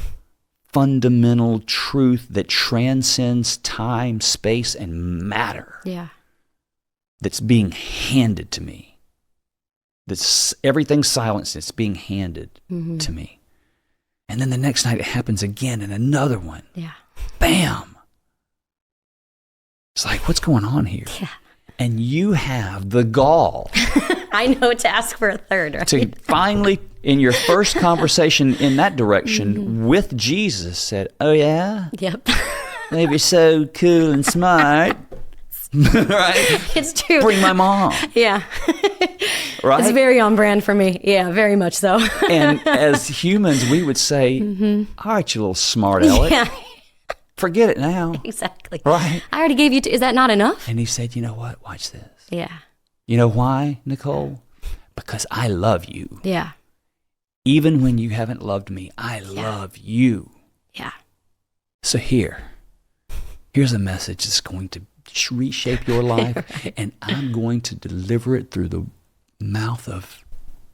[SPEAKER 2] fundamental truth that transcends time, space, and matter.
[SPEAKER 1] Yeah.
[SPEAKER 2] That's being handed to me. That's everything's silenced. It's being handed to me. And then the next night it happens again and another one.
[SPEAKER 1] Yeah.
[SPEAKER 2] Bam. It's like, what's going on here?
[SPEAKER 1] Yeah.
[SPEAKER 2] And you have the gall.
[SPEAKER 1] I know to ask for a third, right?
[SPEAKER 2] To finally, in your first conversation in that direction with Jesus, said, oh yeah?
[SPEAKER 1] Yep.
[SPEAKER 2] Maybe you're so cool and smart. Right?
[SPEAKER 1] It's true.
[SPEAKER 2] Bring my mom.
[SPEAKER 1] Yeah.
[SPEAKER 2] Right?
[SPEAKER 1] It's very on brand for me. Yeah, very much so.
[SPEAKER 2] And as humans, we would say, all right, you little smart aleck.
[SPEAKER 1] Yeah.
[SPEAKER 2] Forget it now.
[SPEAKER 1] Exactly.
[SPEAKER 2] Right?
[SPEAKER 1] I already gave you, is that not enough?
[SPEAKER 2] And he said, you know what? Watch this.
[SPEAKER 1] Yeah.
[SPEAKER 2] You know why, Nicole? Because I love you.
[SPEAKER 1] Yeah.
[SPEAKER 2] Even when you haven't loved me, I love you.
[SPEAKER 1] Yeah.
[SPEAKER 2] So here's a message that's going to reshape your life, right. And I'm going to deliver it through the mouth of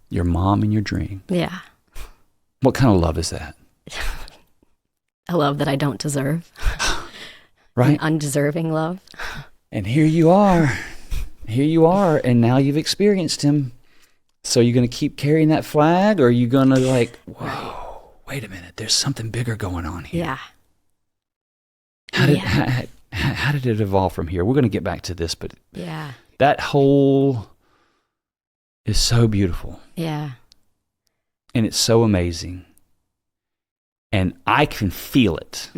[SPEAKER 2] your mom in your dream.
[SPEAKER 1] Yeah.
[SPEAKER 2] What kind of love is that?
[SPEAKER 1] A love that I don't deserve.
[SPEAKER 2] Right?
[SPEAKER 1] An undeserving love.
[SPEAKER 2] And here you are. Here you are, and now you've experienced him. So you're going to keep carrying that flag, or are you going to like, whoa, wait a minute, there's something bigger going on here.
[SPEAKER 1] Yeah.
[SPEAKER 2] How did it evolve from here? We're going to get back to this, but that whole is so beautiful.
[SPEAKER 1] Yeah.
[SPEAKER 2] And it's so amazing. And I can feel it.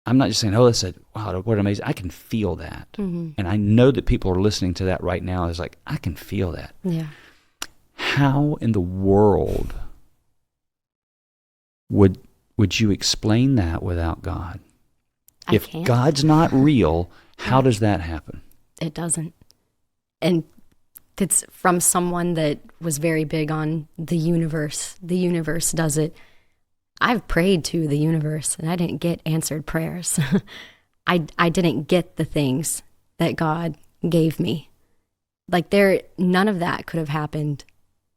[SPEAKER 2] I'm not just saying, oh, that's wow, what amazing. I can feel that. And I know that people are listening to that right now. It's like, I can feel that.
[SPEAKER 1] Yeah.
[SPEAKER 2] How in the world would you explain that without God? If God's not real, how does that happen?
[SPEAKER 1] It doesn't. And it's from someone that was very big on the universe. The universe does it. I've prayed to the universe and I didn't get answered prayers. I didn't get the things that God gave me. Like none of that could have happened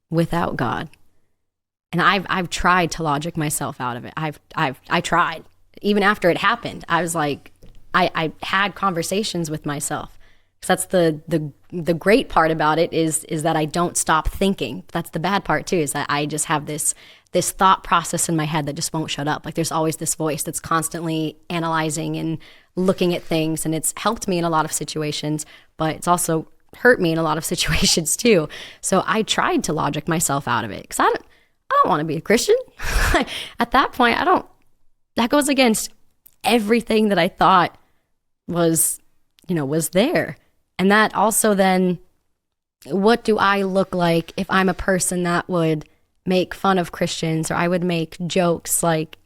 [SPEAKER 1] without God. And I've tried to logic myself out of it. I tried. Even after it happened, I was like, I had conversations with myself. Because that's the great part about it is that I don't stop thinking. That's the bad part too, is that I just have this thought process in my head that just won't shut up. Like there's always this voice that's constantly analyzing and looking at things, and it's helped me in a lot of situations, but it's also hurt me in a lot of situations too. So I tried to logic myself out of it because I don't want to be a Christian. At that point, that goes against everything that I thought was there. And that also then, what do I look like if I'm a person that would make fun of Christians, or I would make jokes, like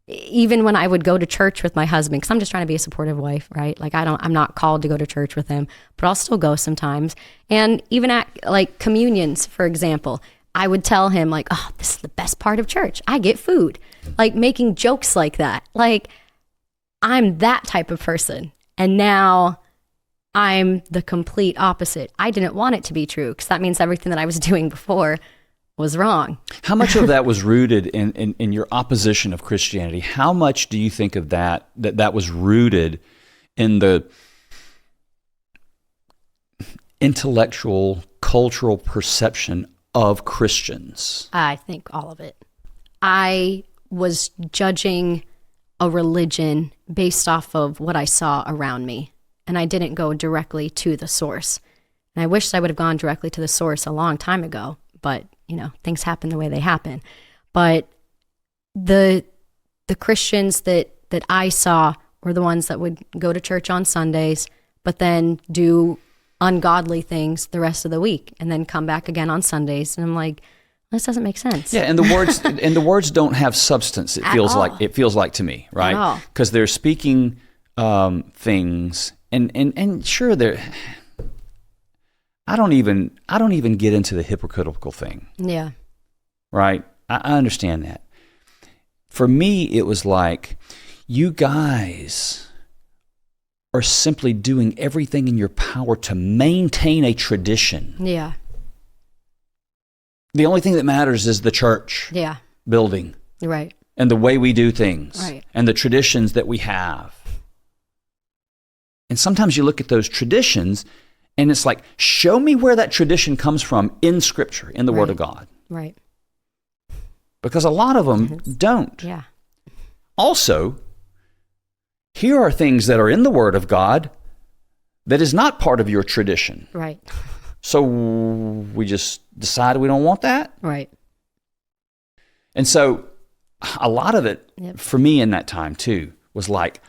[SPEAKER 1] even when I would go to church with my husband, because I'm just trying to be a supportive wife, right? Like I'm not called to go to church with him, but I'll still go sometimes. And even at like communions, for example, I would tell him like, oh, this is the best part of church. I get food. Like making jokes like that. Like I'm that type of person. And now I'm the complete opposite. I didn't want it to be true because that means everything that I was doing before was wrong.
[SPEAKER 2] How much of that was rooted in your opposition of Christianity? How much do you think of that was rooted in the intellectual, cultural perception of Christians?
[SPEAKER 1] I think all of it. I was judging a religion based off of what I saw around me, and I didn't go directly to the source. And I wish I would have gone directly to the source a long time ago, but things happen the way they happen. But the Christians that I saw were the ones that would go to church on Sundays, but then do ungodly things the rest of the week, and then come back again on Sundays. And I'm like, this doesn't make sense.
[SPEAKER 2] Yeah, and the words don't have substance. It feels like to me, right? Because they're speaking things, and sure, they're. I don't even get into the hypocritical thing.
[SPEAKER 1] Yeah.
[SPEAKER 2] Right? I understand that. For me, it was like, you guys are simply doing everything in your power to maintain a tradition.
[SPEAKER 1] Yeah.
[SPEAKER 2] The only thing that matters is the church building.
[SPEAKER 1] Right.
[SPEAKER 2] And the way we do things.
[SPEAKER 1] Right.
[SPEAKER 2] And the traditions that we have. And sometimes you look at those traditions and it's like, show me where that tradition comes from in Scripture, in the Word of God.
[SPEAKER 1] Right.
[SPEAKER 2] Because a lot of them don't.
[SPEAKER 1] Yeah.
[SPEAKER 2] Also, here are things that are in the Word of God that is not part of your tradition.
[SPEAKER 1] Right.
[SPEAKER 2] So we just decided we don't want that?
[SPEAKER 1] Right.
[SPEAKER 2] And so a lot of it, for me in that time too, was like,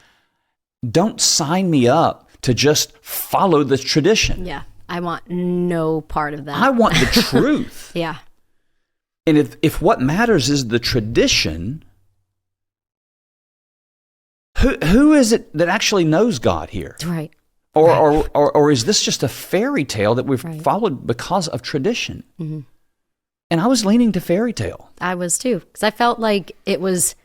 [SPEAKER 2] don't sign me up to just follow the tradition.
[SPEAKER 1] Yeah. I want no part of that.
[SPEAKER 2] I want the truth.
[SPEAKER 1] Yeah.
[SPEAKER 2] And if what matters is the tradition, who is it that actually knows God here?
[SPEAKER 1] Right.
[SPEAKER 2] Or is this just a fairy tale that we've followed because of tradition? Mm-hmm. And I was leaning to fairy tale.
[SPEAKER 1] I was too, because I felt like it was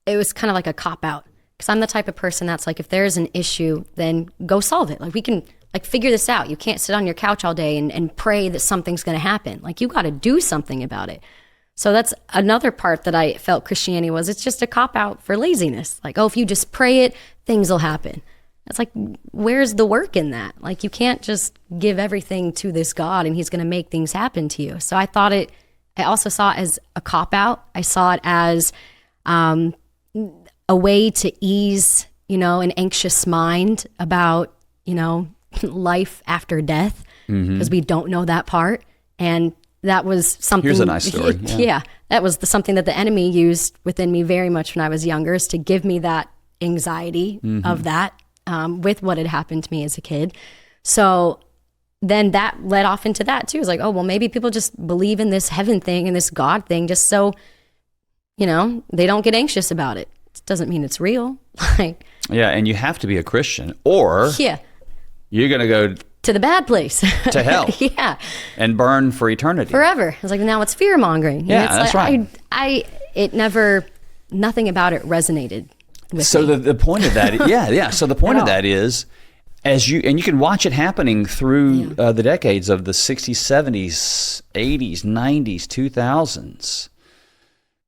[SPEAKER 1] kind of like a cop-out. Because I'm the type of person that's like, if there's an issue, then go solve it. Like we can figure this out. You can't sit on your couch all day and pray that something's going to happen. Like you got to do something about it. So that's another part that I felt Christianity was. It's just a cop-out for laziness. Like, oh, if you just pray it, things will happen. It's like, where's the work in that? Like you can't just give everything to this God and he's going to make things happen to you. So I also saw it as a cop-out. I saw it as a way to ease, an anxious mind about, life after death, because we don't know that part. And that was something.
[SPEAKER 2] Here's a nice story.
[SPEAKER 1] Yeah. That was something that the enemy used within me very much when I was younger, is to give me that anxiety of that with what had happened to me as a kid. So then that led off into that too. It's like, oh, well, maybe people just believe in this heaven thing and this God thing just so, they don't get anxious about it. It doesn't mean it's real. Like,
[SPEAKER 2] yeah, and you have to be a Christian, or you're going to go
[SPEAKER 1] to the bad place,
[SPEAKER 2] to hell, and burn for eternity,
[SPEAKER 1] forever. It's like, now it's fear mongering.
[SPEAKER 2] Yeah, that's right.
[SPEAKER 1] Nothing about it resonated with
[SPEAKER 2] so
[SPEAKER 1] me.
[SPEAKER 2] the point of that, So the point of that is, you can watch it happening through the decades of the 60s, 70s, 80s, 90s, 2000s.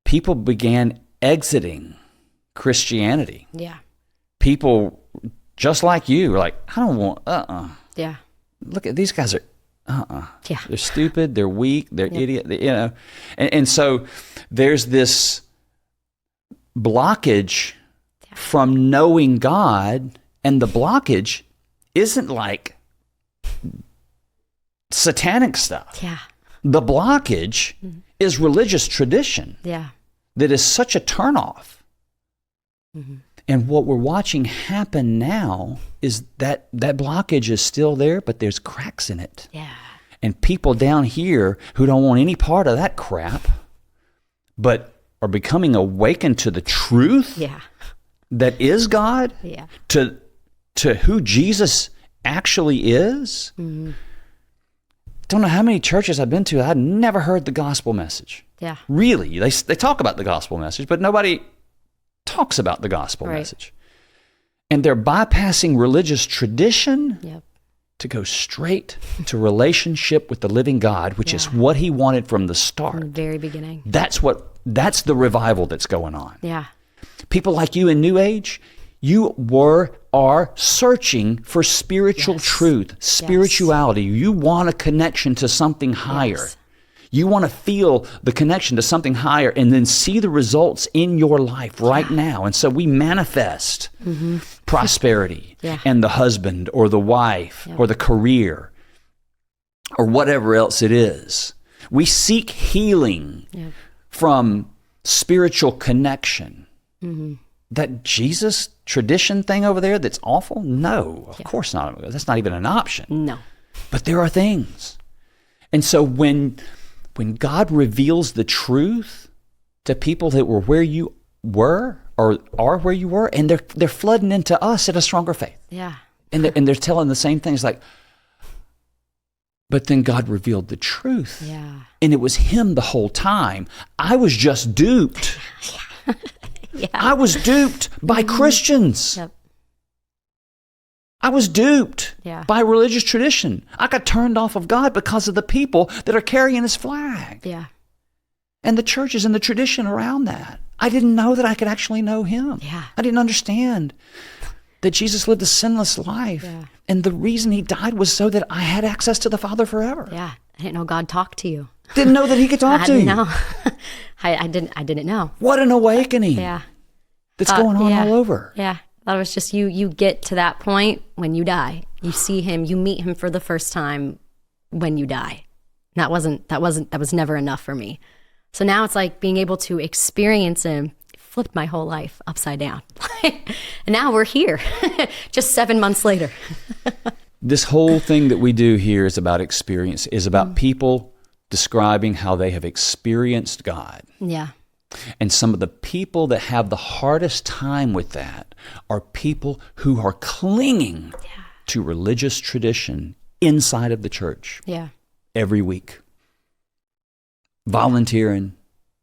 [SPEAKER 2] People began exiting Christianity.
[SPEAKER 1] Yeah.
[SPEAKER 2] People just like you were like, I don't want,
[SPEAKER 1] Yeah.
[SPEAKER 2] Look at these guys are,
[SPEAKER 1] Yeah.
[SPEAKER 2] They're stupid, they're weak, they're idiot, And so there's this blockage from knowing God, and the blockage isn't like satanic stuff.
[SPEAKER 1] Yeah.
[SPEAKER 2] The blockage is religious tradition.
[SPEAKER 1] Yeah.
[SPEAKER 2] That is such a turnoff.
[SPEAKER 1] Mm-hmm.
[SPEAKER 2] And what we're watching happen now is that blockage is still there, but there's cracks in it.
[SPEAKER 1] Yeah.
[SPEAKER 2] And people down here who don't want any part of that crap, but are becoming awakened to the truth that is God, to who Jesus actually is. Mm-hmm. Don't know how many churches I've been to, I'd never heard the gospel message.
[SPEAKER 1] Yeah.
[SPEAKER 2] Really. They talk about the gospel message, but nobody talks about the gospel message. And they're bypassing religious tradition to go straight to relationship with the living God, which is what he wanted from the start.
[SPEAKER 1] From the very beginning.
[SPEAKER 2] That's the revival that's going on.
[SPEAKER 1] Yeah.
[SPEAKER 2] People like you in New Age, you are searching for spiritual truth, spirituality. You want a connection to something higher.
[SPEAKER 1] Yes.
[SPEAKER 2] You want to feel the connection to something higher and then see the results in your life right now. And so we manifest prosperity and the husband or the wife or the career or whatever else it is. We seek healing from spiritual connection. That Jesus tradition thing over there that's awful? No, of course not. That's not even an option.
[SPEAKER 1] No.
[SPEAKER 2] But there are things. And so when God reveals the truth to people that were where you were or are where you were, and they're flooding into us at a stronger faith.
[SPEAKER 1] Yeah.
[SPEAKER 2] And they're telling the same things like, but then God revealed the truth.
[SPEAKER 1] Yeah.
[SPEAKER 2] And it was him the whole time. I was just duped. I was duped by Christians.
[SPEAKER 1] Yep.
[SPEAKER 2] I was duped by religious tradition. I got turned off of God because of the people that are carrying his flag.
[SPEAKER 1] Yeah.
[SPEAKER 2] And the churches and the tradition around that. I didn't know that I could actually know him.
[SPEAKER 1] Yeah.
[SPEAKER 2] I didn't understand that Jesus lived a sinless life. Yeah. And the reason he died was so that I had access to the Father forever.
[SPEAKER 1] Yeah. I didn't know God talked to you.
[SPEAKER 2] Didn't know that he could talk to you.
[SPEAKER 1] No. I didn't know.
[SPEAKER 2] What an awakening.
[SPEAKER 1] Yeah.
[SPEAKER 2] That's going on all over.
[SPEAKER 1] Yeah. Thought it was just you get to that point when you die. You see him, you meet him for the first time when you die. That was never enough for me. So now it's like being able to experience him flipped my whole life upside down. And now we're here, just 7 months later.
[SPEAKER 2] This whole thing that we do here is about experience, is about people describing how they have experienced God.
[SPEAKER 1] Yeah.
[SPEAKER 2] And some of the people that have the hardest time with that are people who are clinging to religious tradition inside of the church every week. Volunteering,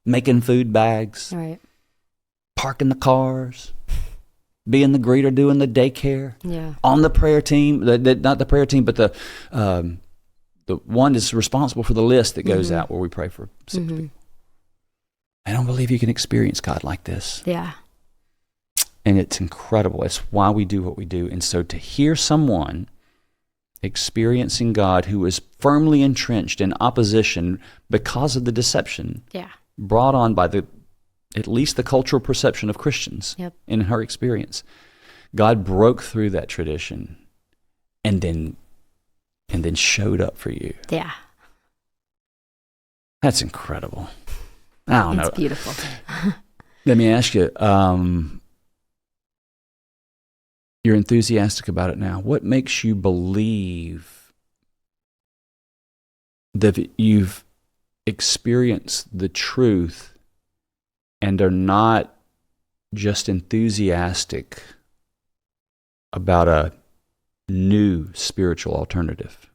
[SPEAKER 2] making food bags, parking the cars, being the greeter, doing the daycare, on the prayer team, not the prayer team, but the one that's responsible for the list that goes out where we pray for sick people. I don't believe you can experience God like this.
[SPEAKER 1] Yeah.
[SPEAKER 2] And it's incredible. It's why we do what we do. And so to hear someone experiencing God who is firmly entrenched in opposition because of the deception brought on by at least the cultural perception of Christians in her experience, God broke through that tradition and then showed up for you.
[SPEAKER 1] Yeah.
[SPEAKER 2] That's incredible. I don't know.
[SPEAKER 1] It's beautiful.
[SPEAKER 2] Let me ask you, you're enthusiastic about it now. What makes you believe that you've experienced the truth and are not just enthusiastic about a new spiritual alternative?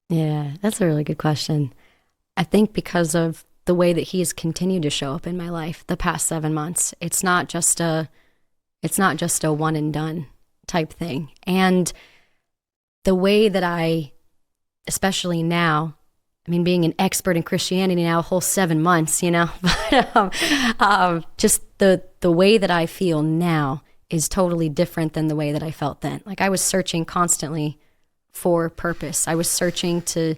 [SPEAKER 1] Yeah, that's a really good question. I think because of the way that he's continued to show up in my life the past 7 months, it's not just a one and done type thing. And the way that I, especially now, I mean, being an expert in Christianity now, a whole 7 months, but just the way that I feel now is totally different than the way that I felt then. Like, I was searching constantly for purpose. I was searching to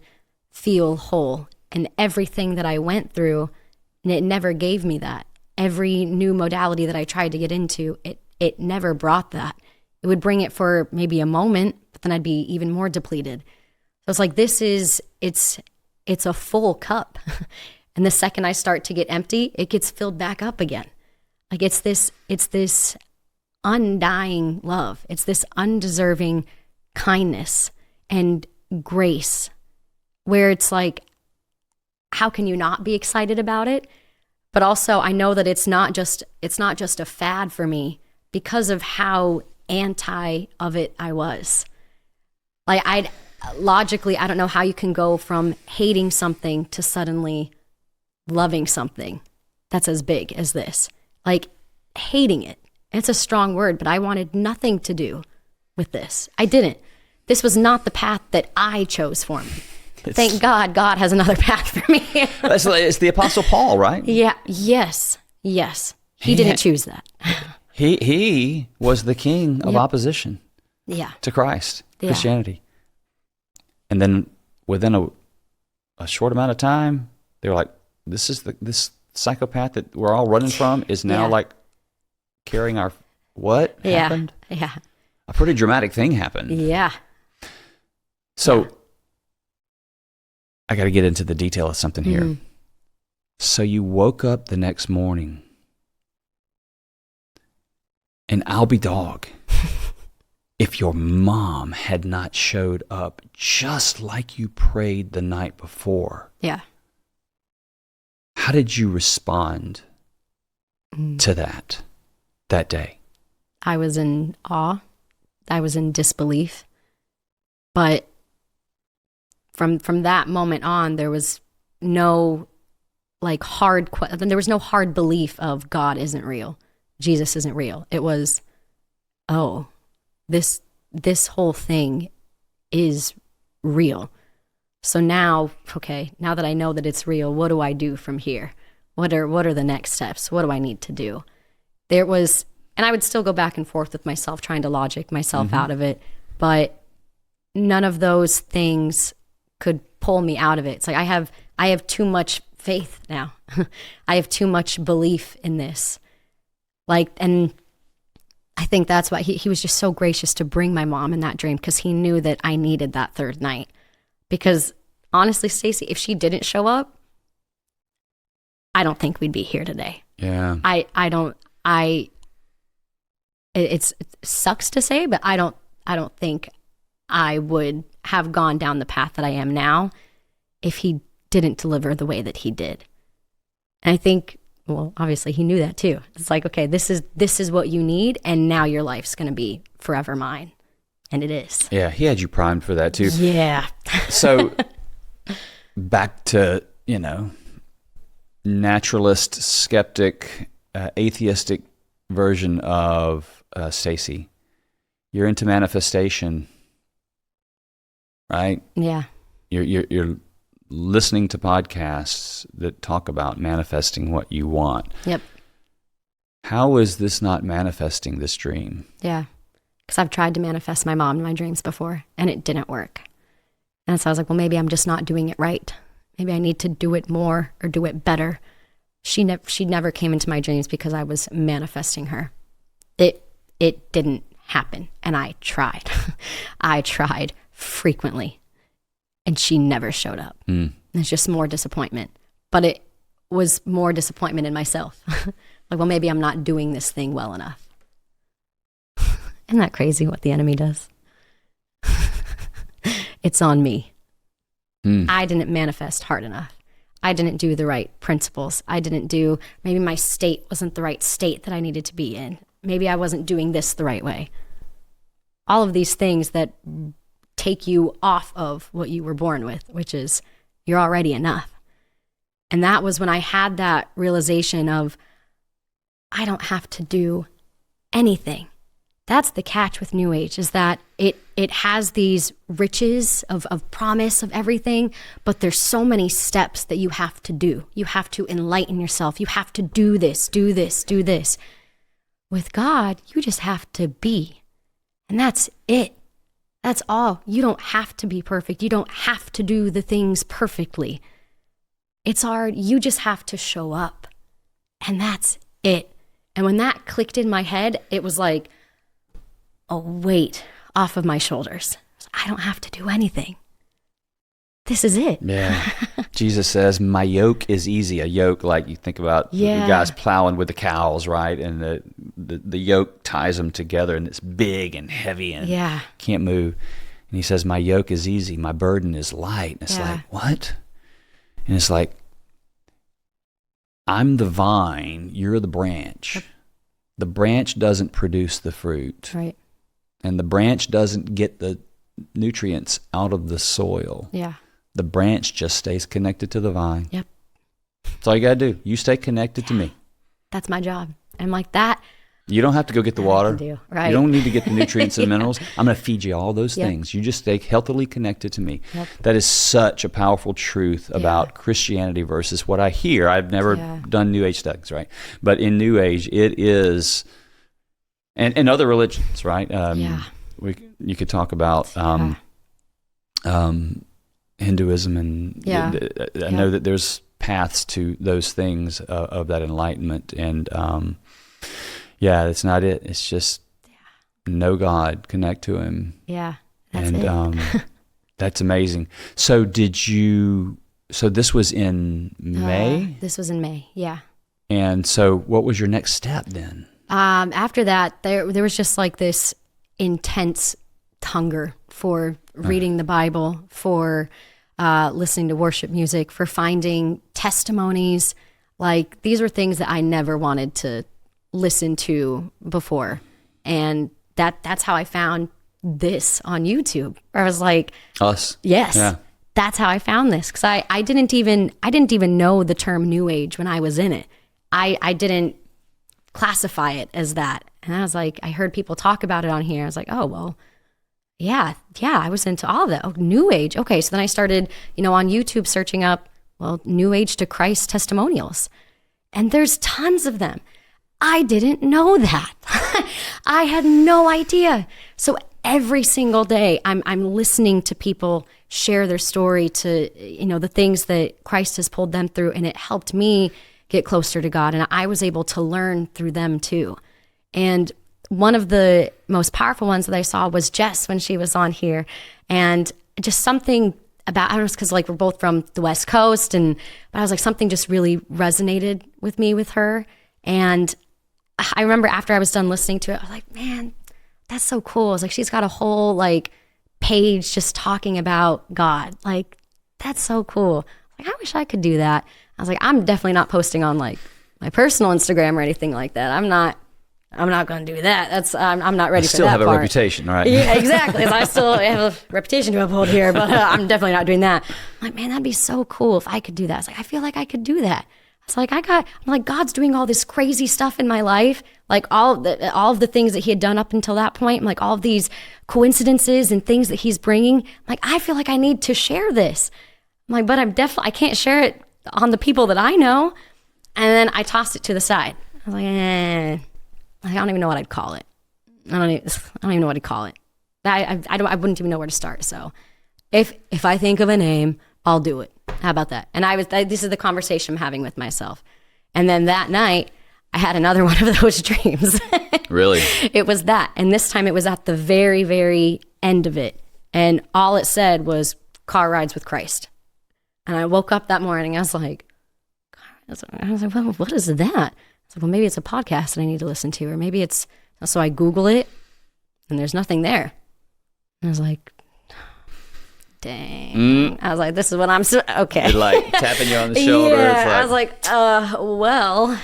[SPEAKER 1] feel whole, and everything that I went through, and it never gave me that. Every new modality that I tried to get into, it never brought that. It would bring it for maybe a moment, but then I'd be even more depleted. So it's like, it's a full cup. And the second I start to get empty, it gets filled back up again. Like, it's this undying love. It's this undeserving kindness and grace, where it's like, how can you not be excited about it? But also, I know that it's not just a fad for me because of how anti of it I was. Like, logically, I don't know how you can go from hating something to suddenly loving something that's as big as this. Like, hating it. It's a strong word, but I wanted nothing to do with this. I didn't. This was not the path that I chose for me. Thank God, God has another path for me.
[SPEAKER 2] It's the Apostle Paul, right?
[SPEAKER 1] Yeah. Yes. He didn't choose that.
[SPEAKER 2] He was the king of opposition.
[SPEAKER 1] Yeah.
[SPEAKER 2] To Christ,
[SPEAKER 1] Yeah.
[SPEAKER 2] Christianity. And then within a short amount of time, they were like, this psychopath that we're all running from is now like carrying our, what happened?
[SPEAKER 1] Yeah.
[SPEAKER 2] A pretty dramatic thing happened.
[SPEAKER 1] Yeah.
[SPEAKER 2] So I got to get into the detail of something here.
[SPEAKER 1] Mm-hmm.
[SPEAKER 2] So you woke up the next morning, and I'll be dog if your mom had not showed up just like you prayed the night before.
[SPEAKER 1] Yeah.
[SPEAKER 2] How did you respond to that day?
[SPEAKER 1] I was in awe. I was in disbelief. But from that moment on, there was no there was no hard belief of God isn't real. Jesus isn't real. It was, oh, this whole thing is real. So now that I know that it's real, what do I do from here? What are the next steps? What do I need to do? And I would still go back and forth with myself, trying to logic myself out of it, but none of those things could pull me out of it. It's like I have too much faith now. I have too much belief in this. And I think that's why he was just so gracious to bring my mom in that dream, because he knew that I needed that third night. Because honestly, Stacey, if she didn't show up, I don't think we'd be here today.
[SPEAKER 2] Yeah.
[SPEAKER 1] It sucks to say, but I don't think I would have gone down the path that I am now if he didn't deliver the way that he did. And I think, well, obviously he knew that too. It's like, okay, this is what you need, and now your life's going to be forever mine. And it is.
[SPEAKER 2] Yeah, he had you primed for that too.
[SPEAKER 1] Yeah.
[SPEAKER 2] So back to, naturalist, skeptic, atheistic version of Stacey. You're into manifestation, right?
[SPEAKER 1] Yeah.
[SPEAKER 2] You're listening to podcasts that talk about manifesting what you want.
[SPEAKER 1] Yep.
[SPEAKER 2] How is this not manifesting this dream?
[SPEAKER 1] Yeah. Because I've tried to manifest my mom in my dreams before, and it didn't work. And so I was like, well, maybe I'm just not doing it right. Maybe I need to do it more or do it better. She never came into my dreams because I was manifesting her. It didn't happen, and I tried. I tried frequently, and she never showed up. It's just more disappointment. But it was more disappointment in myself. Like, well, maybe I'm not doing this thing well enough. Isn't that crazy what the enemy does? It's on me. I didn't manifest hard enough. I didn't do the right principles. Maybe my state wasn't the right state that I needed to be in. Maybe I wasn't doing this the right way. All of these things that take you off of what you were born with, which is you're already enough. And that was when I had that realization of, I don't have to do anything. That's the catch with New Age, is that it has these riches of promise of everything, but there's so many steps that you have to do. You have to enlighten yourself. You have to do this, do this, do this. With God, you just have to be. And that's it. That's all. You don't have to be perfect. You don't have to do the things perfectly. It's hard. You just have to show up. And that's it. And when that clicked in my head, it was like a weight off of my shoulders. I don't have to do anything. This is it.
[SPEAKER 2] Yeah. Jesus says, my yoke is easy. A yoke, like you think about the guys plowing with the cows, right? And the yoke ties them together, and it's big and heavy and can't move. And he says, my yoke is easy. My burden is light. And it's like, what? And it's like, I'm the vine, you're the branch. The branch doesn't produce the fruit.
[SPEAKER 1] Right.
[SPEAKER 2] And the branch doesn't get the nutrients out of the soil.
[SPEAKER 1] Yeah.
[SPEAKER 2] The branch just stays connected to the vine.
[SPEAKER 1] Yep.
[SPEAKER 2] That's all you got to do. You stay connected to me.
[SPEAKER 1] That's my job. And I'm like that.
[SPEAKER 2] You don't have to go get the water.
[SPEAKER 1] Right.
[SPEAKER 2] You don't need to get the nutrients and minerals. I'm going to feed you all those things. You just stay healthily connected to me.
[SPEAKER 1] Yep.
[SPEAKER 2] That is such a powerful truth about Christianity versus what I hear. I've never done New Age studies, right? But in New Age, it is, and other religions, right? You could talk about Hinduism, and I know that there's paths to those things of that enlightenment, and it's not it. It's just know God, connect to Him.
[SPEAKER 1] Yeah, that's it.
[SPEAKER 2] That's amazing. So so this was in May?
[SPEAKER 1] This was in May, yeah.
[SPEAKER 2] And so what was your next step then?
[SPEAKER 1] After that, there was just like this intense hunger for reading the Bible, for listening to worship music, for finding testimonies. Like, these were things that I never wanted to listen to before. And that's how I found this on YouTube. Where I was like,
[SPEAKER 2] us.
[SPEAKER 1] Yes.
[SPEAKER 2] Yeah.
[SPEAKER 1] That's how I found this. Cause I didn't even know the term New Age when I was in it. I didn't classify it as that. And I was like, I heard people talk about it on here. I was like, oh, well, yeah, I was into all of that. Oh, New Age. Okay. So then I started, on YouTube searching up, New Age to Christ testimonials. And there's tons of them. I didn't know that. I had no idea. So every single day I'm listening to people share their story, to, the things that Christ has pulled them through. And it helped me get closer to God. And I was able to learn through them too. And one of the most powerful ones that I saw was Jess when she was on here. And just something about, I don't know, because like we're both from the West Coast, but I was like, something just really resonated with me with her. And I remember after I was done listening to it, I was like, man, that's so cool. I was like, she's got a whole like page just talking about God. Like, that's so cool. Like, I wish I could do that. I was like, I'm definitely not posting on like my personal Instagram or anything like that. I'm not going to do that. I'm not ready for that part.
[SPEAKER 2] Still have a reputation, right?
[SPEAKER 1] Yeah, exactly. I still have a reputation to uphold here, but I'm definitely not doing that. I'm like, man, that'd be so cool if I could do that. I was like, I feel like I could do that. It's like, I'm like, God's doing all this crazy stuff in my life. Like all of the things that he had done up until that point. I'm like, all of these coincidences and things that he's bringing. I'm like, I feel like I need to share this. I'm like, but I can't share it on the people that I know. And then I tossed it to the side. I was like, I don't even know what I'd call it. I don't even know what to call it. I wouldn't even know where to start. So if I think of a name, I'll do it. How about that? And this is the conversation I'm having with myself. And then that night I had another one of those dreams.
[SPEAKER 2] Really?
[SPEAKER 1] It was that. And this time it was at the very, very end of it. And all it said was car rides with Christ. And I woke up that morning. I was like, well, what is that? I was like, well, maybe it's a podcast that I need to listen to, or maybe it's, so I Google it, and there's nothing there. And I was like, dang. I was like, this is what I'm okay.
[SPEAKER 2] They're like tapping you on the shoulder.
[SPEAKER 1] Yeah,
[SPEAKER 2] It's like,
[SPEAKER 1] I was like,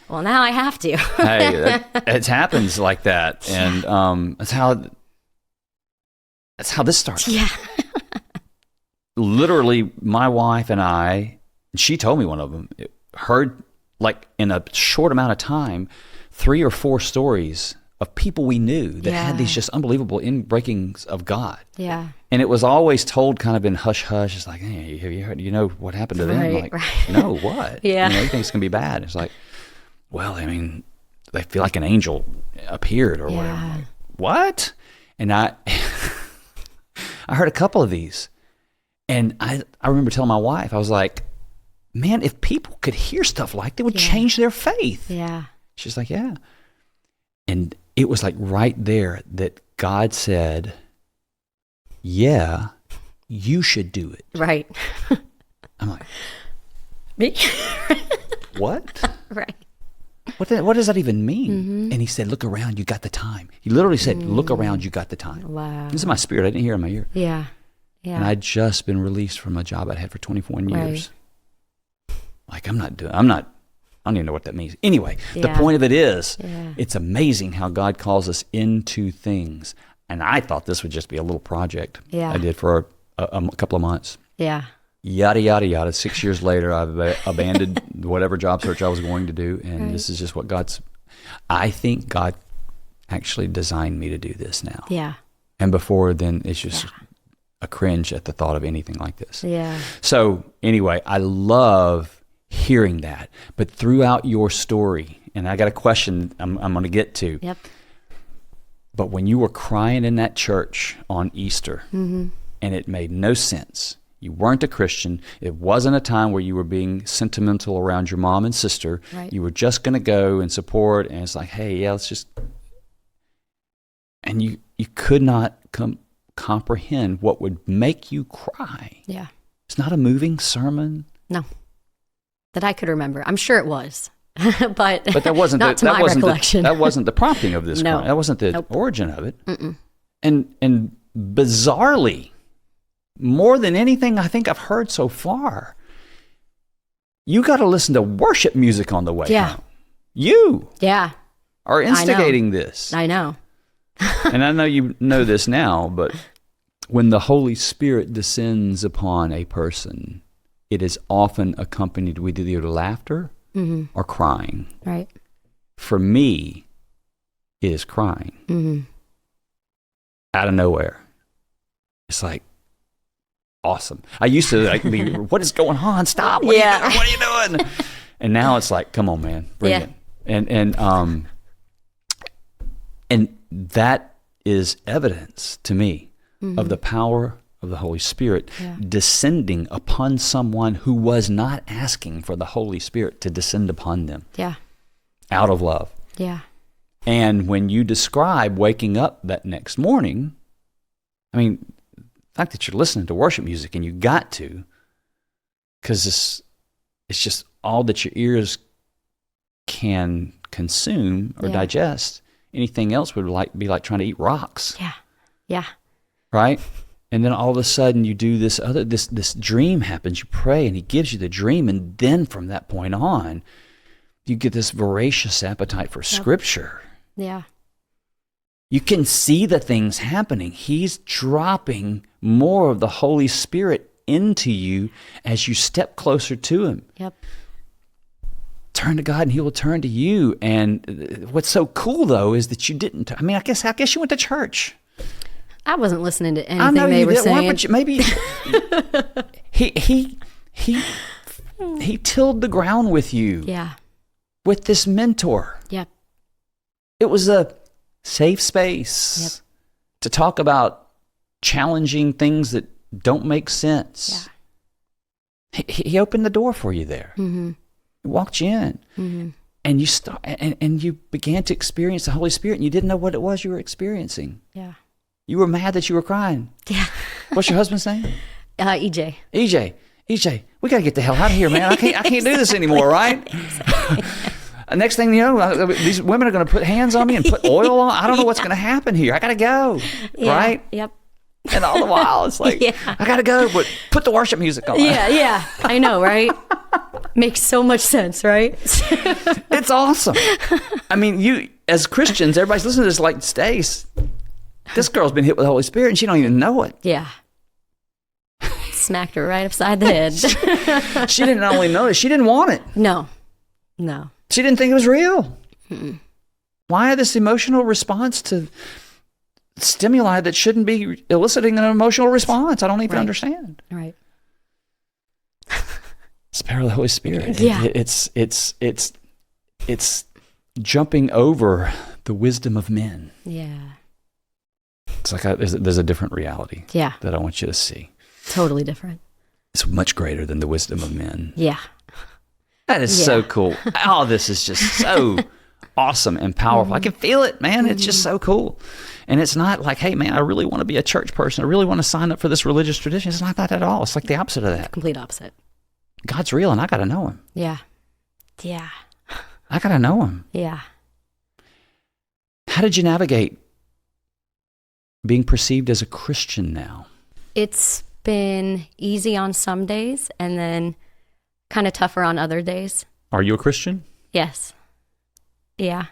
[SPEAKER 1] well, now I have to.
[SPEAKER 2] hey, it happens like that. And that's how this started.
[SPEAKER 1] Yeah.
[SPEAKER 2] Literally, my wife and I, she told me one of them, heard like in a short amount of time, 3 or 4 stories of people we knew that had these just unbelievable inbreakings of God.
[SPEAKER 1] Yeah.
[SPEAKER 2] And it was always told kind of in hush hush. It's like, hey, have you heard, you know what happened to them? I'm like, no, what?
[SPEAKER 1] Yeah.
[SPEAKER 2] You know, you think it's going to be bad. It's like, well, I mean, they feel like an angel appeared or whatever. I'm like, what? And I heard a couple of these. And I remember telling my wife, I was like, man, if people could hear stuff like that, it would change their faith.
[SPEAKER 1] Yeah.
[SPEAKER 2] She's like, yeah. And it was like right there that God said, yeah, you should do it.
[SPEAKER 1] Right.
[SPEAKER 2] I'm like,
[SPEAKER 1] me?
[SPEAKER 2] what?
[SPEAKER 1] Right.
[SPEAKER 2] What does that even mean?
[SPEAKER 1] Mm-hmm.
[SPEAKER 2] And he said, look around, you got the time. He literally said, look around, you got the time.
[SPEAKER 1] Wow.
[SPEAKER 2] This is my spirit. I didn't hear it in my ear.
[SPEAKER 1] Yeah. Yeah.
[SPEAKER 2] And I'd just been released from a job I'd had for 21 years. Like, I don't even know what that means. Anyway, the point of it is, it's amazing how God calls us into things. And I thought this would just be a little project I did for a couple of months.
[SPEAKER 1] Yeah.
[SPEAKER 2] Yada, yada, yada. 6 years later, I've abandoned whatever job search I was going to do. And this is just what I think God actually designed me to do this now.
[SPEAKER 1] Yeah.
[SPEAKER 2] And before then, it's just a cringe at the thought of anything like this.
[SPEAKER 1] Yeah.
[SPEAKER 2] So anyway, I love hearing that. But throughout your story, and I got a question I'm going to get to.
[SPEAKER 1] Yep.
[SPEAKER 2] But when you were crying in that church on Easter, and it made no sense, you weren't a Christian, it wasn't a time where you were being sentimental around your mom and sister, you were just going to go and support, and it's like, hey, yeah, let's just... And you could not comprehend what would make you cry.
[SPEAKER 1] Yeah.
[SPEAKER 2] It's not a moving sermon.
[SPEAKER 1] No. That I could remember. I'm sure it was. but
[SPEAKER 2] that wasn't
[SPEAKER 1] not to my recollection.
[SPEAKER 2] That wasn't the prompting of this
[SPEAKER 1] No.
[SPEAKER 2] cry. That wasn't the origin of it. And bizarrely, more than anything I think I've heard so far, you got to listen to worship music on the way home. You are instigating this.
[SPEAKER 1] I know.
[SPEAKER 2] And I know you know this now, but when the Holy Spirit descends upon a person, it is often accompanied with either laughter or crying.
[SPEAKER 1] Right.
[SPEAKER 2] For me, it is crying. Out of nowhere. It's like, awesome. I used to like be, what is going on? Stop. What are you doing? And now it's like, come on, man, bring it. And that is evidence to me of the power of the Holy Spirit descending upon someone who was not asking for the Holy Spirit to descend upon them.
[SPEAKER 1] Yeah.
[SPEAKER 2] Out of love.
[SPEAKER 1] Yeah.
[SPEAKER 2] And when you describe waking up that next morning, I mean, the fact that you're listening to worship music, and you got to, because it's just all that your ears can consume or digest. Anything else would be like trying to eat rocks.
[SPEAKER 1] Yeah. Yeah.
[SPEAKER 2] Right? And then all of a sudden you do this dream happens. You pray and he gives you the dream. And then from that point on, you get this voracious appetite for Scripture.
[SPEAKER 1] Yeah.
[SPEAKER 2] You can see the things happening. He's dropping more of the Holy Spirit into you as you step closer to him.
[SPEAKER 1] Yep.
[SPEAKER 2] Turn to God and he will turn to you. And what's so cool though is that you didn't. I mean, I guess you went to church.
[SPEAKER 1] I wasn't listening to anything they were saying.
[SPEAKER 2] But maybe he tilled the ground with you.
[SPEAKER 1] Yeah.
[SPEAKER 2] With this mentor.
[SPEAKER 1] Yep.
[SPEAKER 2] It was a safe space to talk about challenging things that don't make sense. Yeah. He opened the door for you there. He walked you in. And you and you began to experience the Holy Spirit, and you didn't know what it was you were experiencing.
[SPEAKER 1] Yeah.
[SPEAKER 2] You were mad that you were crying.
[SPEAKER 1] Yeah.
[SPEAKER 2] What's your husband's name?
[SPEAKER 1] EJ.
[SPEAKER 2] EJ, we got to get the hell out of here, man. I can't do this anymore, right? Next thing you know, these women are going to put hands on me and put oil on. I don't know what's going to happen here. I got to go, right?
[SPEAKER 1] Yep.
[SPEAKER 2] And all the while, it's like, I got to go, but put the worship music on.
[SPEAKER 1] Yeah. I know, right? Makes so much sense, right?
[SPEAKER 2] It's awesome. I mean, you, as Christians, everybody's listening to this like, Stace, this girl's been hit with the Holy Spirit and she don't even know it.
[SPEAKER 1] Yeah. Smacked her right upside the head.
[SPEAKER 2] She didn't only know it, she didn't want it.
[SPEAKER 1] No.
[SPEAKER 2] She didn't think it was real. Mm-mm. Why this emotional response to stimuli that shouldn't be eliciting an emotional response? I don't even understand.
[SPEAKER 1] Right.
[SPEAKER 2] It's the power of the Holy Spirit.
[SPEAKER 1] Yeah.
[SPEAKER 2] It's jumping over the wisdom of men.
[SPEAKER 1] Yeah.
[SPEAKER 2] It's like there's a different reality.
[SPEAKER 1] Yeah.
[SPEAKER 2] That I want you to see.
[SPEAKER 1] Totally different.
[SPEAKER 2] It's much greater than the wisdom of men.
[SPEAKER 1] Yeah.
[SPEAKER 2] That is so cool. All this is just so awesome and powerful. I can feel it, man. It's just so cool. And it's not like, hey, man, I really want to be a church person. I really want to sign up for this religious tradition. It's not that at all. It's like the opposite of that.
[SPEAKER 1] Complete opposite.
[SPEAKER 2] God's real, and I got to know him.
[SPEAKER 1] Yeah.
[SPEAKER 2] I got to know him.
[SPEAKER 1] Yeah.
[SPEAKER 2] How did you navigate being perceived as a Christian now?
[SPEAKER 1] It's been easy on some days and then kind of tougher on other days.
[SPEAKER 2] Are you a Christian?
[SPEAKER 1] Yes. Yeah.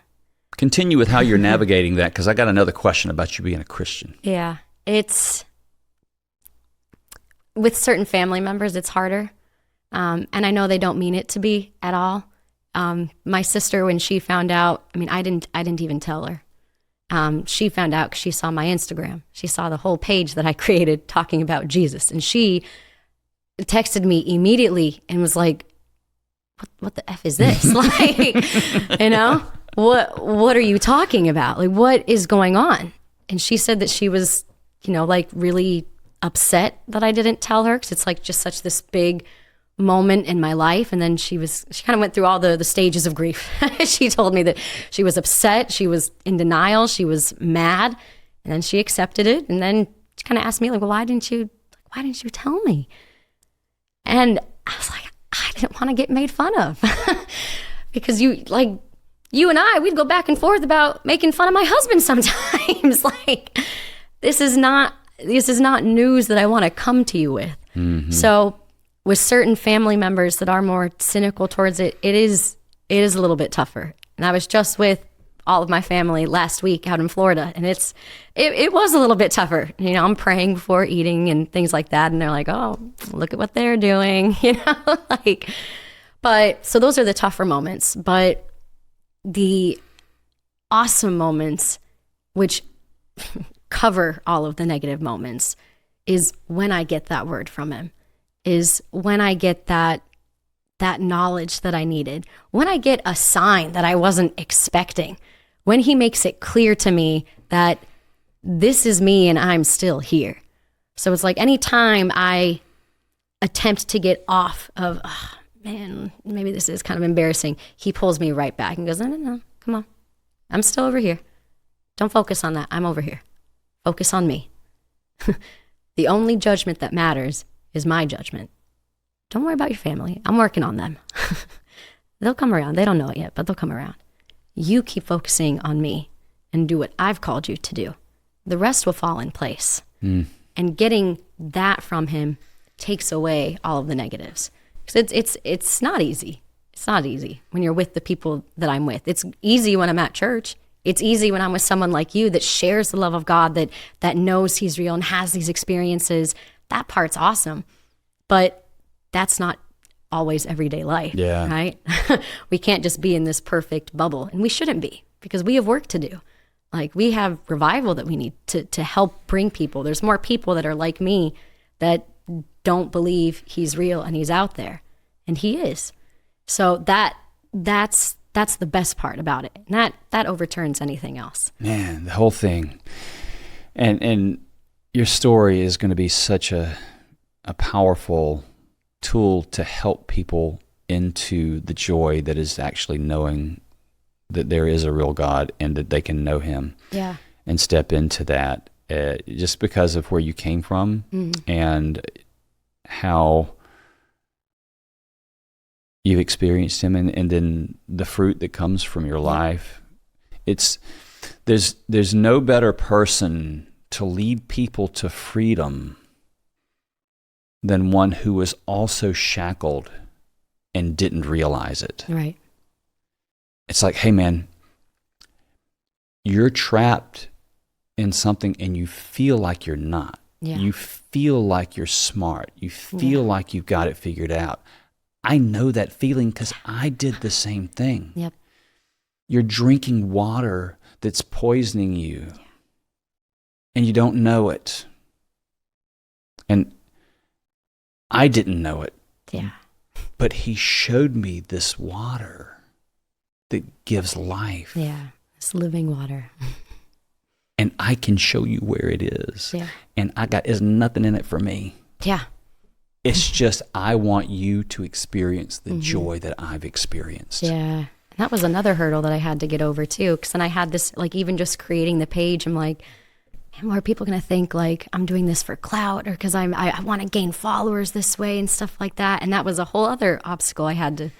[SPEAKER 2] Continue with how you're navigating that, because I got another question about you being a Christian.
[SPEAKER 1] Yeah. It's, with certain family members, it's harder. And I know they don't mean it to be at all. My sister, when she found out, I mean, I didn't even tell her. She found out because she saw my Instagram. She saw the whole page that I created talking about Jesus. And she texted me immediately and was like, what the F is this? Like, you know, what are you talking about? Like, what is going on? And she said that she was, you know, like really upset that I didn't tell her, because it's like just such this big moment in my life. And then she kind of went through all the stages of grief. She told me that she was upset, she was in denial, she was mad, and then she accepted it. And then she kind of asked me, like, well, why didn't you tell me? And I was like, I didn't want to get made fun of. Because you and I, we'd go back and forth about making fun of my husband sometimes. Like, this is not news that I want to come to you with. Mm-hmm. So with certain family members that are more cynical towards it, it is a little bit tougher. And I was just with all of my family last week out in Florida, and it was a little bit tougher. You know, I'm praying before eating and things like that, and they're like, "Oh, look at what they're doing," you know, like. But so those are the tougher moments. But the awesome moments, which cover all of the negative moments, is when I get that word from him. Is when I get that knowledge that I needed, when I get a sign that I wasn't expecting, when he makes it clear to me that this is me and I'm still here. So it's like anytime I attempt to get off of, oh, man, maybe this is kind of embarrassing, he pulls me right back and goes, no, come on. I'm still over here. Don't focus on that. I'm over here. Focus on me. The only judgment that matters is my judgment. Don't worry about your family. I'm working on them. They'll come around. They don't know it yet, but they'll come around. You keep focusing on me and do what I've called you to do. The rest will fall in place. Mm. And getting that from him takes away all of the negatives. Because it's not easy. It's not easy when you're with the people that I'm with. It's easy when I'm at church. It's easy when I'm with someone like you that shares the love of God, that knows he's real and has these experiences. That part's awesome. But that's not always everyday life, right? We can't just be in this perfect bubble, and we shouldn't be, because we have work to do. Like, we have revival that we need to help bring people. There's more people that are like me that don't believe he's real and he's out there, and he is. So that's the best part about it. And that overturns anything else. Man, the whole thing. And your story is going to be such a powerful tool to help people into the joy that is actually knowing that there is a real God and that they can know him. Yeah. And step into that just because of where you came from. Mm-hmm. And how
[SPEAKER 2] you've experienced him, and then the fruit that comes from your life. There's no better person to lead people to freedom than one who was also shackled and didn't realize it.
[SPEAKER 1] Right.
[SPEAKER 2] It's like, hey man, you're trapped in something and you feel like you're not.
[SPEAKER 1] Yeah.
[SPEAKER 2] You feel like you're smart. You feel like you've got it figured out. I know that feeling because I did the same thing.
[SPEAKER 1] Yep.
[SPEAKER 2] You're drinking water that's poisoning you, and you don't know it. And I didn't know it.
[SPEAKER 1] Yeah.
[SPEAKER 2] But he showed me this water that gives life.
[SPEAKER 1] Yeah. It's living water.
[SPEAKER 2] And I can show you where it is.
[SPEAKER 1] Yeah.
[SPEAKER 2] And there's nothing in it for me.
[SPEAKER 1] Yeah.
[SPEAKER 2] It's just, I want you to experience the joy that I've experienced.
[SPEAKER 1] Yeah. And that was another hurdle that I had to get over too. Because then I had this, like, even just creating the page, I'm like, man, are people going to think like I'm doing this for clout, or because I want to gain followers this way and stuff like that. And that was a whole other obstacle I had to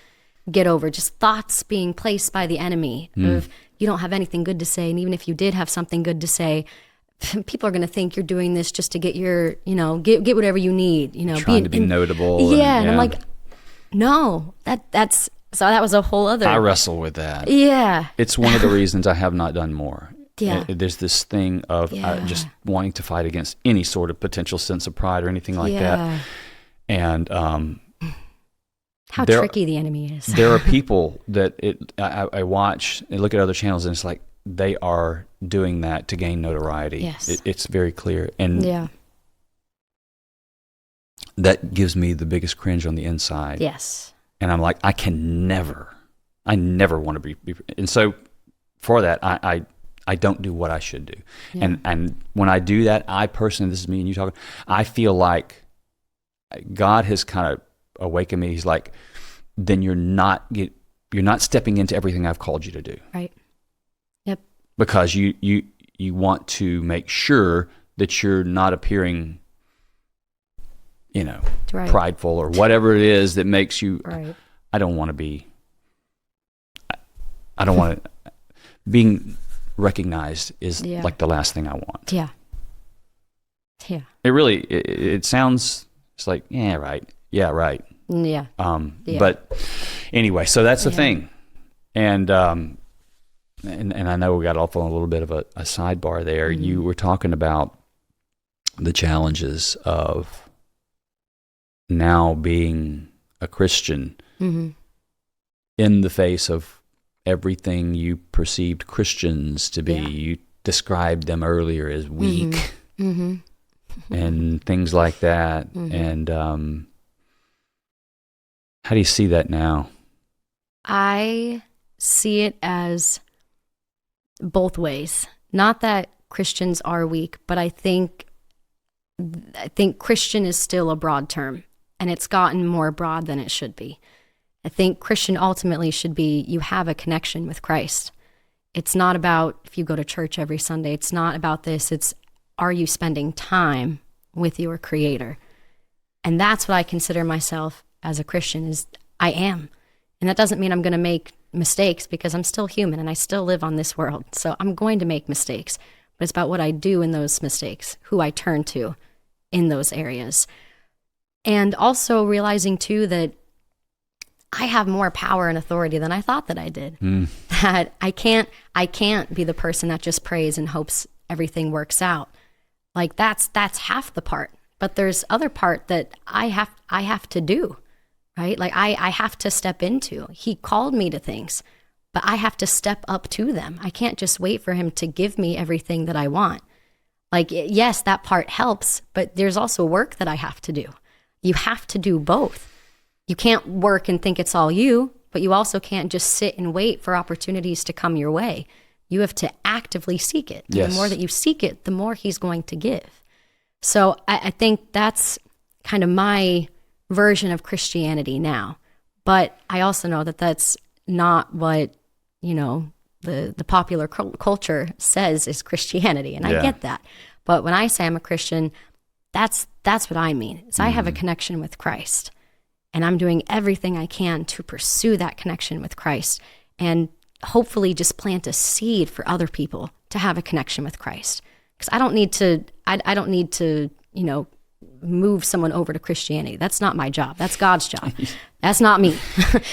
[SPEAKER 1] get over. Just thoughts being placed by the enemy of, you don't have anything good to say. And even if you did have something good to say, people are going to think you're doing this just to get your, get whatever you need,
[SPEAKER 2] Trying to be notable.
[SPEAKER 1] Yeah. And I'm like, no, so that was a whole other.
[SPEAKER 2] I wrestle with that.
[SPEAKER 1] Yeah.
[SPEAKER 2] It's one of the reasons I have not done more.
[SPEAKER 1] Yeah.
[SPEAKER 2] There's this thing of just wanting to fight against any sort of potential sense of pride or anything like that. And
[SPEAKER 1] how tricky the enemy is.
[SPEAKER 2] There are people that I watch and look at other channels, and it's like they are doing that to gain notoriety.
[SPEAKER 1] Yes.
[SPEAKER 2] It's very clear. And that gives me the biggest cringe on the inside.
[SPEAKER 1] Yes.
[SPEAKER 2] And I'm like, I never want to be. And so for that, I don't do what I should do. Yeah. And when I do that, I personally, this is me and you talking, I feel like God has kind of awakened me. He's like, then you're not stepping into everything I've called you to do.
[SPEAKER 1] Right. Yep.
[SPEAKER 2] Because you want to make sure that you're not appearing, prideful or whatever it is that makes you, I don't want to be, I don't want to, being recognized is like the last thing I want.
[SPEAKER 1] Yeah. Yeah.
[SPEAKER 2] It really, it sounds, it's like, yeah, right. Yeah, right.
[SPEAKER 1] Yeah.
[SPEAKER 2] But anyway, so that's the thing. And I know we got off on a little bit of a sidebar there. Mm-hmm. You were talking about the challenges of now being a Christian in the face of everything you perceived Christians to be. You described them earlier as weak and things like that. And how do you see that now?
[SPEAKER 1] I see it as both ways. Not that Christians are weak, but I think Christian is still a broad term, and it's gotten more broad than it should be. I think Christian ultimately should be, you have a connection with Christ. It's not about if you go to church every Sunday. It's not about this. It's, are you spending time with your Creator? And that's what I consider myself as a Christian, is I am. And that doesn't mean I'm going to make mistakes, because I'm still human and I still live on this world. So I'm going to make mistakes, but it's about what I do in those mistakes, who I turn to in those areas. And also realizing too that I have more power and authority than I thought that I did. That I can't be the person that just prays and hopes everything works out. Like that's half the part, but there's other part that I have to do, right? Like I have to step into. He called me to things, but I have to step up to them. I can't just wait for him to give me everything that I want. Like, yes, that part helps, but there's also work that I have to do. You have to do both. You can't work and think it's all you, but you also can't just sit and wait for opportunities to come your way. You have to actively seek it.
[SPEAKER 2] Yes.
[SPEAKER 1] The more that you seek it, the more he's going to give. So I think that's kind of my version of Christianity now. But I also know that that's not what, the popular culture says is Christianity. And I get that. But when I say I'm a Christian, that's what I mean. Is I have a connection with Christ. And I'm doing everything I can to pursue that connection with Christ and hopefully just plant a seed for other people to have a connection with Christ. Because I don't need to, move someone over to Christianity. That's not my job. That's God's job. That's not me.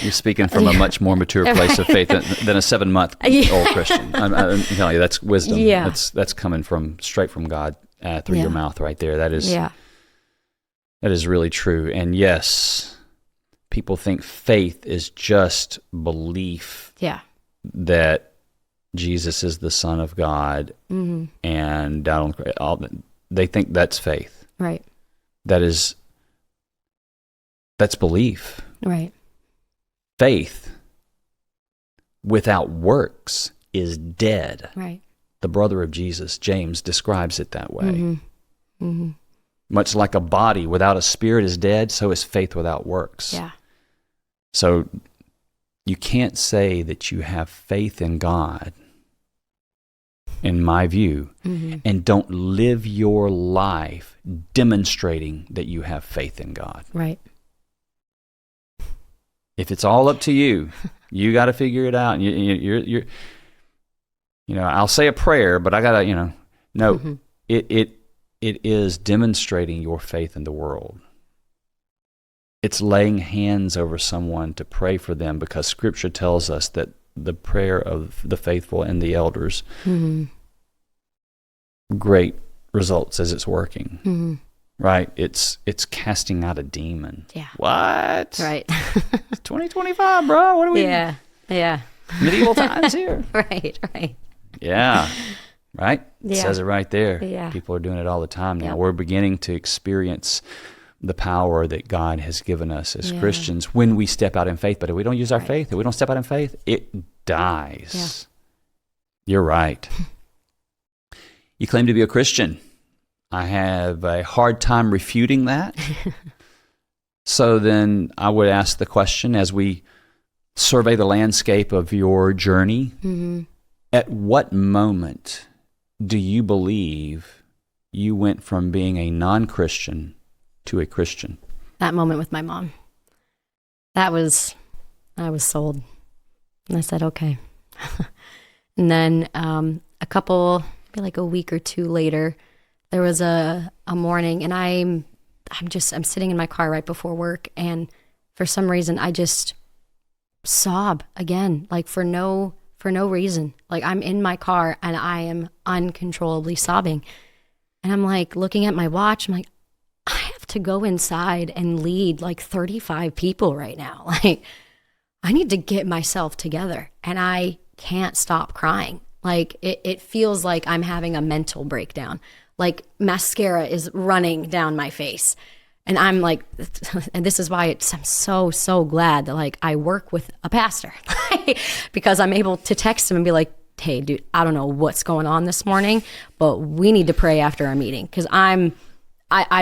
[SPEAKER 2] You're speaking from a much more mature place of faith than a 7-month-old Christian. I'm telling you, that's wisdom.
[SPEAKER 1] Yeah.
[SPEAKER 2] That's coming straight from God through your mouth right there. That is really true. And yes, people think faith is just belief that Jesus is the Son of God, and they think that's faith.
[SPEAKER 1] Right.
[SPEAKER 2] That's belief.
[SPEAKER 1] Right.
[SPEAKER 2] Faith without works is dead.
[SPEAKER 1] Right.
[SPEAKER 2] The brother of Jesus, James, describes it that way. Much like a body without a spirit is dead, so is faith without works.
[SPEAKER 1] Yeah.
[SPEAKER 2] So you can't say that you have faith in God, in my view, and don't live your life demonstrating that you have faith in God.
[SPEAKER 1] Right.
[SPEAKER 2] If it's all up to you, you got to figure it out. You're I'll say a prayer, but I got to, no, it is demonstrating your faith in the world. It's laying hands over someone to pray for them, because Scripture tells us that the prayer of the faithful and the elders, great results as it's working. Right? It's casting out a demon.
[SPEAKER 1] Yeah.
[SPEAKER 2] What?
[SPEAKER 1] Right.
[SPEAKER 2] It's 2025, bro. What are we?
[SPEAKER 1] Yeah.
[SPEAKER 2] Medieval times here.
[SPEAKER 1] Right.
[SPEAKER 2] Yeah. Right? It
[SPEAKER 1] Yeah.
[SPEAKER 2] says it right there.
[SPEAKER 1] Yeah.
[SPEAKER 2] People are doing it all the time now.
[SPEAKER 1] Yep.
[SPEAKER 2] We're beginning to experience the power that God has given us as Christians when we step out in faith. But if we don't use our faith, if we don't step out in faith, it dies. Yeah. You're right. You claim to be a Christian. I have a hard time refuting that. So then I would ask the question, as we survey the landscape of your journey, at what moment do you believe you went from being a non-Christian to a Christian?
[SPEAKER 1] That moment with my mom. I was sold. And I said, okay. And then maybe like a week or two later, there was a morning, and I'm sitting in my car right before work, and for some reason I just sob again, like for no reason. Like I'm in my car and I am uncontrollably sobbing. And I'm like looking at my watch, I'm like, I have to go inside and lead like 35 people right now. Like I need to get myself together, and I can't stop crying. Like it feels like I'm having a mental breakdown. Like mascara is running down my face. And I'm like, and this is why I'm so glad that like I work with a pastor, because I'm able to text him and be like, hey dude, I don't know what's going on this morning, but we need to pray after our meeting, because I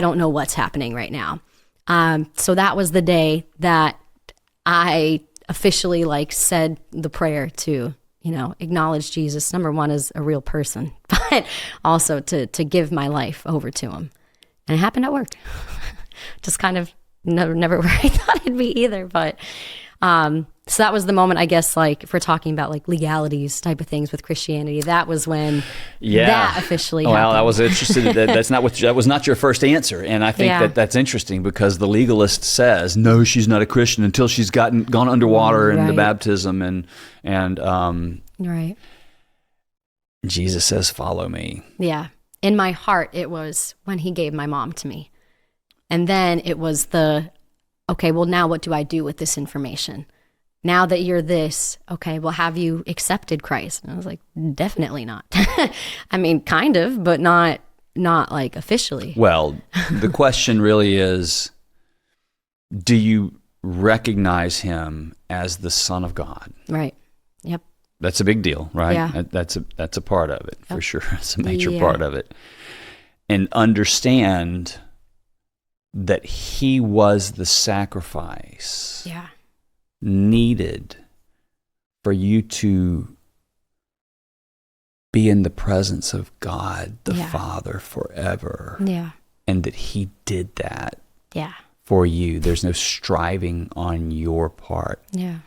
[SPEAKER 1] don't know what's happening right now. So that was the day that I officially like said the prayer to, acknowledge Jesus, number one, as a real person, but also to give my life over to him. And it happened at work. Just kind of never where I thought it'd be either. But so that was the moment, I guess, like if we're talking about like legalities type of things with Christianity, that was when that officially happened.
[SPEAKER 2] Well, I was interested. That was not your first answer, and I think that's interesting, because the legalist says no, she's not a Christian until she's gone underwater in the baptism, and
[SPEAKER 1] right.
[SPEAKER 2] Jesus says, "Follow me."
[SPEAKER 1] Yeah, in my heart, it was when he gave my mom to me. And then it was okay, well, now what do I do with this information? Now that you're this, okay, well, have you accepted Christ? And I was like, definitely not. I mean, kind of, but not like officially.
[SPEAKER 2] Well, the question really is, do you recognize him as the Son of God?
[SPEAKER 1] Right. Yep.
[SPEAKER 2] That's a big deal, right?
[SPEAKER 1] Yeah.
[SPEAKER 2] That's a part of it, for sure. It's a major part of it. And understand that he was the sacrifice needed for you to be in the presence of God the Father forever.
[SPEAKER 1] Yeah.
[SPEAKER 2] And that he did that for you. There's no striving on your part.
[SPEAKER 1] Yeah.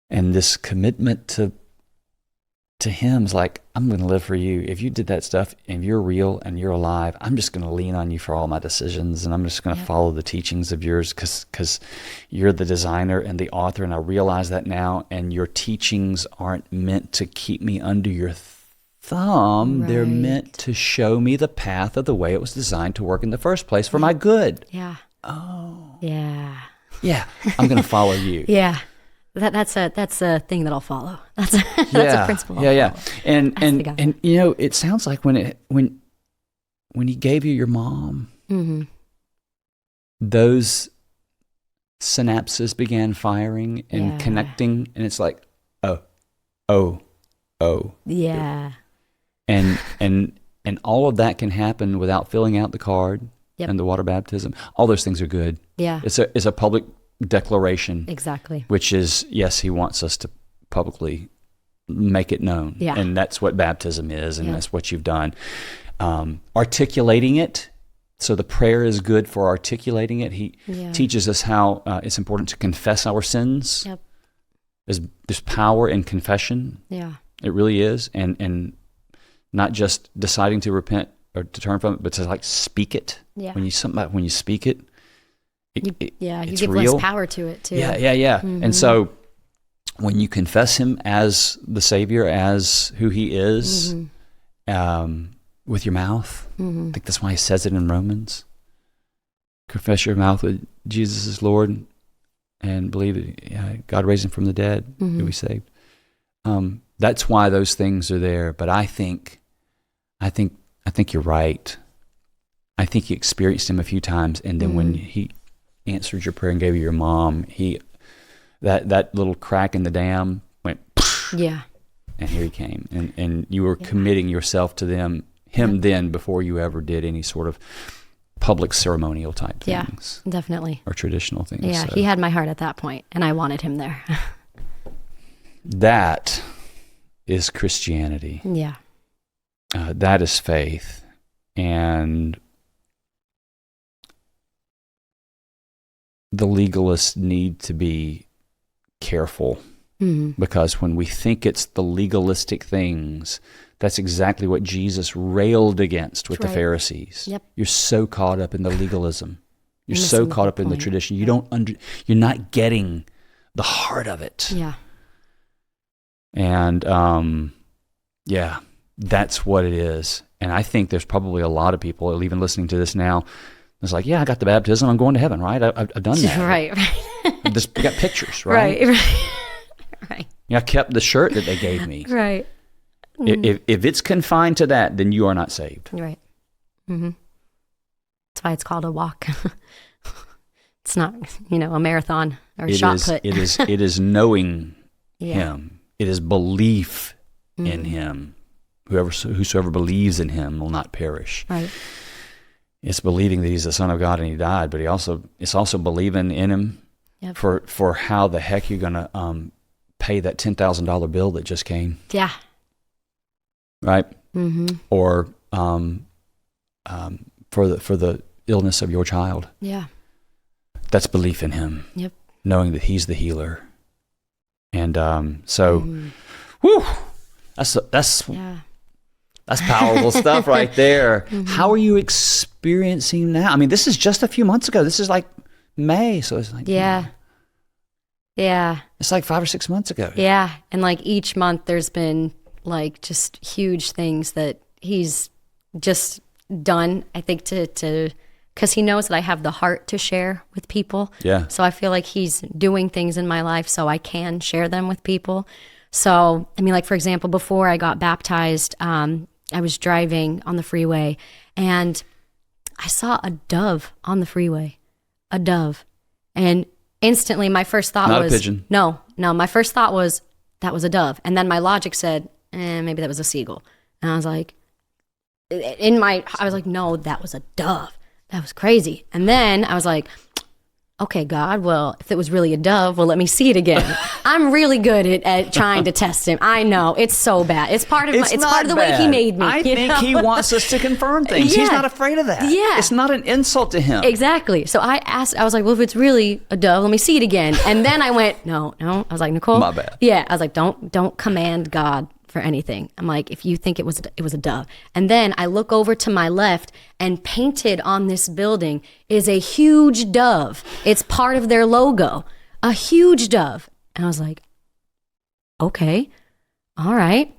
[SPEAKER 2] And this commitment to him is like, I'm going to live for you. If you did that stuff and you're real and you're alive, I'm just going to lean on you for all my decisions, and I'm just going to follow the teachings of yours because you're the designer and the author, and I realize that now, and your teachings aren't meant to keep me under your thumb. Right. They're meant to show me the path of the way it was designed to work in the first place for my good.
[SPEAKER 1] Yeah.
[SPEAKER 2] Oh.
[SPEAKER 1] Yeah.
[SPEAKER 2] Yeah. I'm going to follow you.
[SPEAKER 1] Yeah. That's a thing that I'll follow. That's a principle.
[SPEAKER 2] Yeah. And you know, it sounds like when he gave you your mom, mm-hmm. those synapses began firing and connecting, and it's like, oh.
[SPEAKER 1] Yeah.
[SPEAKER 2] And all of that can happen without filling out the card and the water baptism. All those things are good.
[SPEAKER 1] Yeah.
[SPEAKER 2] It's a public declaration.
[SPEAKER 1] Exactly.
[SPEAKER 2] Which is, yes, he wants us to publicly make it known.
[SPEAKER 1] Yeah.
[SPEAKER 2] And that's what baptism is, and that's what you've done. Articulating it. So the prayer is good for articulating it. He teaches us how it's important to confess our sins.
[SPEAKER 1] Yep.
[SPEAKER 2] There's power in confession.
[SPEAKER 1] Yeah.
[SPEAKER 2] It really is. And not just deciding to repent or to turn from it, but to like speak it.
[SPEAKER 1] Yeah.
[SPEAKER 2] When you speak it,
[SPEAKER 1] you
[SPEAKER 2] it's
[SPEAKER 1] give
[SPEAKER 2] real.
[SPEAKER 1] less power to it too.
[SPEAKER 2] Yeah.
[SPEAKER 1] Mm-hmm.
[SPEAKER 2] And so when you confess him as the Savior, as who he is, with your mouth, I think that's why he says it in Romans. Confess your mouth with Jesus is Lord and believe that God raised him from the dead, you'll be saved. That's why those things are there. But I think you're right. I think you experienced him a few times, and then when he answered your prayer and gave you your mom, that little crack in the dam went,
[SPEAKER 1] yeah,
[SPEAKER 2] and here he came, and you were committing yourself to him then before you ever did any sort of public ceremonial type things.
[SPEAKER 1] Yeah, definitely.
[SPEAKER 2] Or traditional things.
[SPEAKER 1] Yeah,
[SPEAKER 2] so.
[SPEAKER 1] He had my heart at that point, and I wanted him there.
[SPEAKER 2] That is Christianity.
[SPEAKER 1] Yeah.
[SPEAKER 2] That is faith. And the legalists need to be careful, because when we think it's the legalistic things, that's exactly what Jesus railed against with the Pharisees.
[SPEAKER 1] Yep.
[SPEAKER 2] You're so caught up in the legalism. You're so caught up in the tradition. You're not getting the heart of it.
[SPEAKER 1] Yeah.
[SPEAKER 2] And that's what it is. And I think there's probably a lot of people, even listening to this now, it's like, I got the baptism, I'm going to heaven, right? I've done that.
[SPEAKER 1] Right.
[SPEAKER 2] I got pictures, right?
[SPEAKER 1] Right.
[SPEAKER 2] I kept the shirt that they gave me.
[SPEAKER 1] Right.
[SPEAKER 2] If it's confined to that, then you are not saved.
[SPEAKER 1] Right. That's why it's called a walk. It's not, a marathon or a shot put.
[SPEAKER 2] It is knowing him. It is belief in him. Whosoever believes in him will not perish.
[SPEAKER 1] Right.
[SPEAKER 2] It's believing that he's the Son of God and he died, but it's also believing in him for how the heck you're going to pay that $10,000 bill that just came.
[SPEAKER 1] Yeah.
[SPEAKER 2] Right? Mm-hmm. Or for the illness of your child.
[SPEAKER 1] Yeah.
[SPEAKER 2] That's belief in him.
[SPEAKER 1] Yep.
[SPEAKER 2] Knowing that he's the healer. And whew, that's powerful stuff right there. How are you experiencing now? I mean, this is just a few months ago. This is like May, so it's like
[SPEAKER 1] yeah.
[SPEAKER 2] It's like 5 or 6 months ago.
[SPEAKER 1] Yeah, and like each month, there's been like just huge things that he's just done. I think to because he knows that I have the heart to share with people.
[SPEAKER 2] Yeah.
[SPEAKER 1] So I feel like he's doing things in my life so I can share them with people. So, I mean, like, for example, before I got baptized, I was driving on the freeway and I saw a dove on the freeway, a dove. And instantly my first thought
[SPEAKER 2] Not
[SPEAKER 1] was,
[SPEAKER 2] a pigeon.
[SPEAKER 1] No, my first thought was that was a dove. And then my logic said, maybe that was a seagull. And I was like, no, that was a dove. That was crazy. And then I was like, okay, God, well, if it was really a dove, well, let me see it again. I'm really good at trying to test him. I know it's so bad. It's part of the way he made me.
[SPEAKER 2] I think he wants us to confirm things.
[SPEAKER 1] Yeah.
[SPEAKER 2] He's not afraid of that.
[SPEAKER 1] Yeah.
[SPEAKER 2] It's not an insult to him.
[SPEAKER 1] Exactly. So I was like, well, if it's really a dove, let me see it again. And then I went, no. I was like, Nicole.
[SPEAKER 2] My bad.
[SPEAKER 1] Yeah. I was like, don't command God for anything. I'm like, if you think it was a dove. And then I look over to my left, and painted on this building is a huge dove. It's part of their logo, a huge dove. And I was like, okay, all right.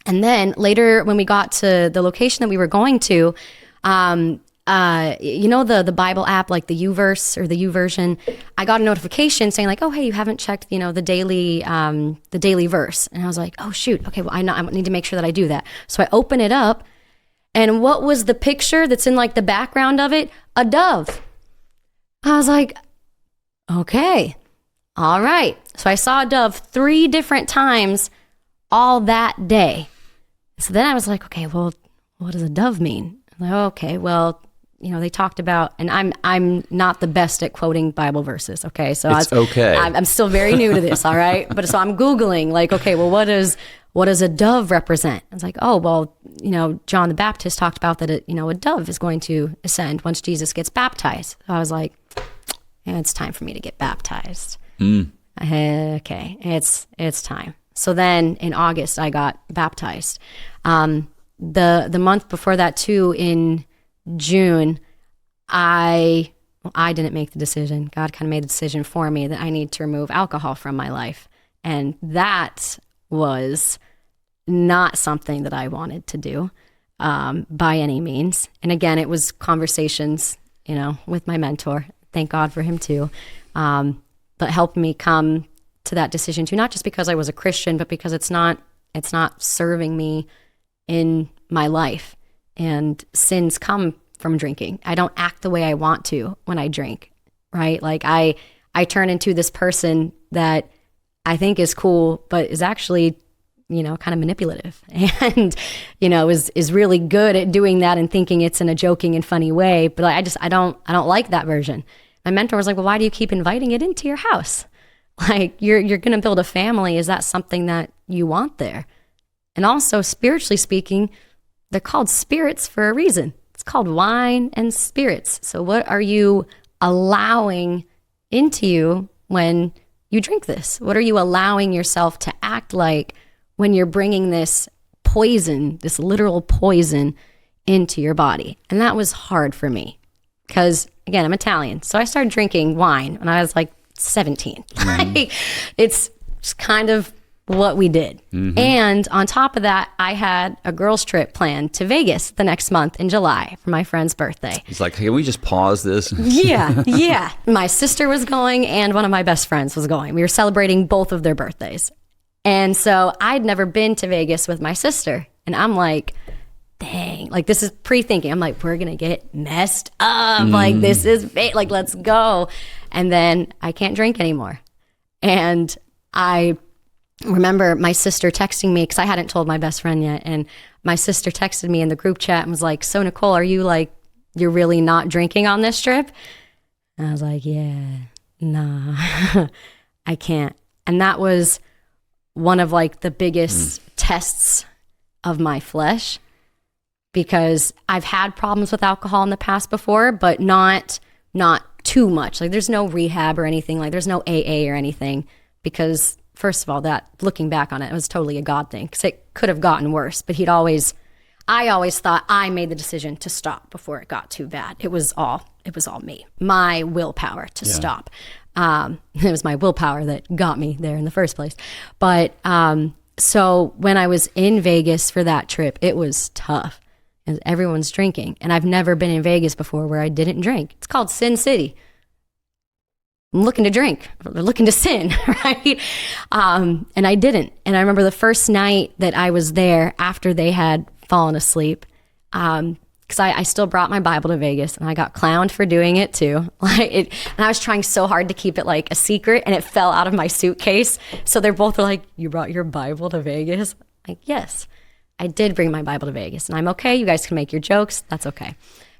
[SPEAKER 1] And then later when we got to the location that we were going to, you know, the Bible app, like the YouVerse or the YouVersion, I got a notification saying like, oh, hey, you haven't checked, you know, the daily verse. And I was like, oh shoot. Okay. Well, I need to make sure that I do that. So I open it up, and what was the picture that's in like the background of it? A dove. I was like, okay, all right. So I saw a dove 3 different times all that day. So then I was like, okay, well, what does a dove mean? I'm like, okay, well, you know, they talked about, and I'm not the best at quoting Bible verses. Okay. So I'm still very new to this. All right. But so I'm Googling like, okay, well, what does a dove represent? I was like, oh, well, you know, John the Baptist talked about that, a dove is going to ascend once Jesus gets baptized. So I was like, yeah, it's time for me to get baptized. Okay. It's time. So then in August, I got baptized. The month before that too, in June, I didn't make the decision. God kind of made the decision for me that I need to remove alcohol from my life. And that was not something that I wanted to do by any means. And again, it was conversations, you know, with my mentor. Thank God for him too. But helped me come to that decision too, not just because I was a Christian, but because it's not serving me in my life. And sins come from drinking. I don't act the way I want to when I drink, right? Like I turn into this person that I think is cool, but is actually, you know, kind of manipulative and, you know, is really good at doing that and thinking it's in a joking and funny way. But I don't like that version. My mentor was like, well, why do you keep inviting it into your house? Like you're going to build a family. Is that something that you want there? And also spiritually speaking, they're called spirits for a reason. It's called wine and spirits. So what are you allowing into you when you drink this? What are you allowing yourself to act like when you're bringing this poison, this literal poison, into your body? And that was hard for me because, again, I'm Italian. So I started drinking wine when I was like 17. Like, it's just kind of what we did. And on top of that, I had a girls trip planned to Vegas the next month in July for my friend's birthday.
[SPEAKER 2] He's like, hey, can we just pause this?
[SPEAKER 1] Yeah. My sister was going and one of my best friends was going. We were celebrating both of their birthdays. And so I'd never been to Vegas with my sister. And I'm like, dang, like this is pre-thinking. I'm like, we're going to get messed up. Like this is like, let's go. And then I can't drink anymore. And I remember my sister texting me because I hadn't told my best friend yet. And my sister texted me in the group chat and was like, so Nicole, are you like, you're really not drinking on this trip? And I was like, yeah, nah, I can't. And that was one of like the biggest tests of my flesh because I've had problems with alcohol in the past before, but not too much. Like there's no rehab or anything. Like there's no AA or anything because first of all, that looking back on it, it was totally a God thing because it could have gotten worse. But I always thought I made the decision to stop before it got too bad. It was all me, my willpower to stop. It was my willpower that got me there in the first place. But so when I was in Vegas for that trip, it was tough. And everyone's drinking, and I've never been in Vegas before where I didn't drink. It's called Sin City. I'm looking to drink, they're looking to sin, right? And I didn't. And I remember the first night that I was there after they had fallen asleep, because I still brought my Bible to Vegas, and I got clowned for doing it too. And I was trying so hard to keep it like a secret, and it fell out of my suitcase. So they're both like, "You brought your Bible to Vegas?" I'm like, yes, I did bring my Bible to Vegas, and I'm okay. You guys can make your jokes. That's okay.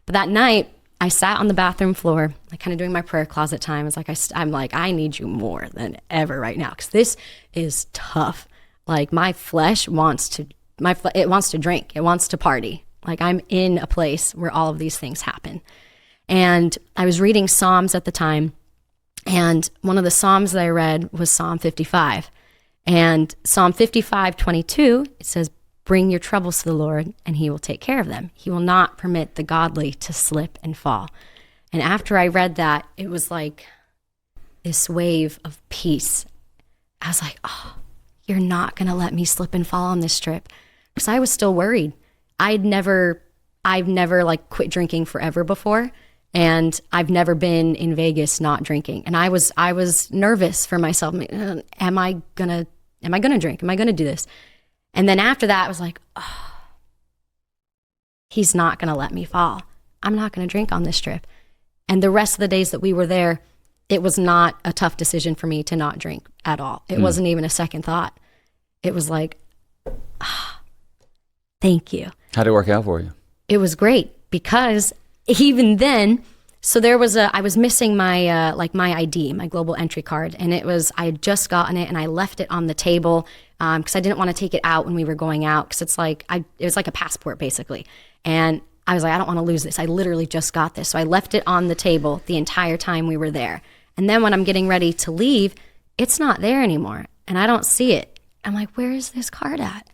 [SPEAKER 1] But that night, I sat on the bathroom floor, like kind of doing my prayer closet time. It's like I'm like, I need you more than ever right now, because this is tough. Like my flesh wants to drink, it wants to party. Like I'm in a place where all of these things happen. And I was reading Psalms at the time, and one of the Psalms that I read was Psalm 55. And Psalm 55:22, it says, bring your troubles to the Lord, and he will take care of them. He will not permit the godly to slip and fall. And after I read that, it was like this wave of peace. I was like, oh, you're not going to let me slip and fall on this trip. Because I was still worried. I've never like quit drinking forever before. And I've never been in Vegas not drinking. And I was nervous for myself. Am I gonna drink? Am I gonna do this? And then after that, I was like, oh, he's not gonna let me fall. I'm not gonna drink on this trip. And the rest of the days that we were there, it was not a tough decision for me to not drink at all. It wasn't even a second thought. It was like, thank you.
[SPEAKER 2] How'd it work out for you?
[SPEAKER 1] It was great, because even then, so I was missing my my ID, my global entry card, and I had just gotten it, and I left it on the table because I didn't want to take it out when we were going out, because it was like a passport basically, and I was like, I don't want to lose this. I literally just got this, so I left it on the table the entire time we were there. And then when I'm getting ready to leave, it's not there anymore, and I don't see it. I'm like, where is this card at?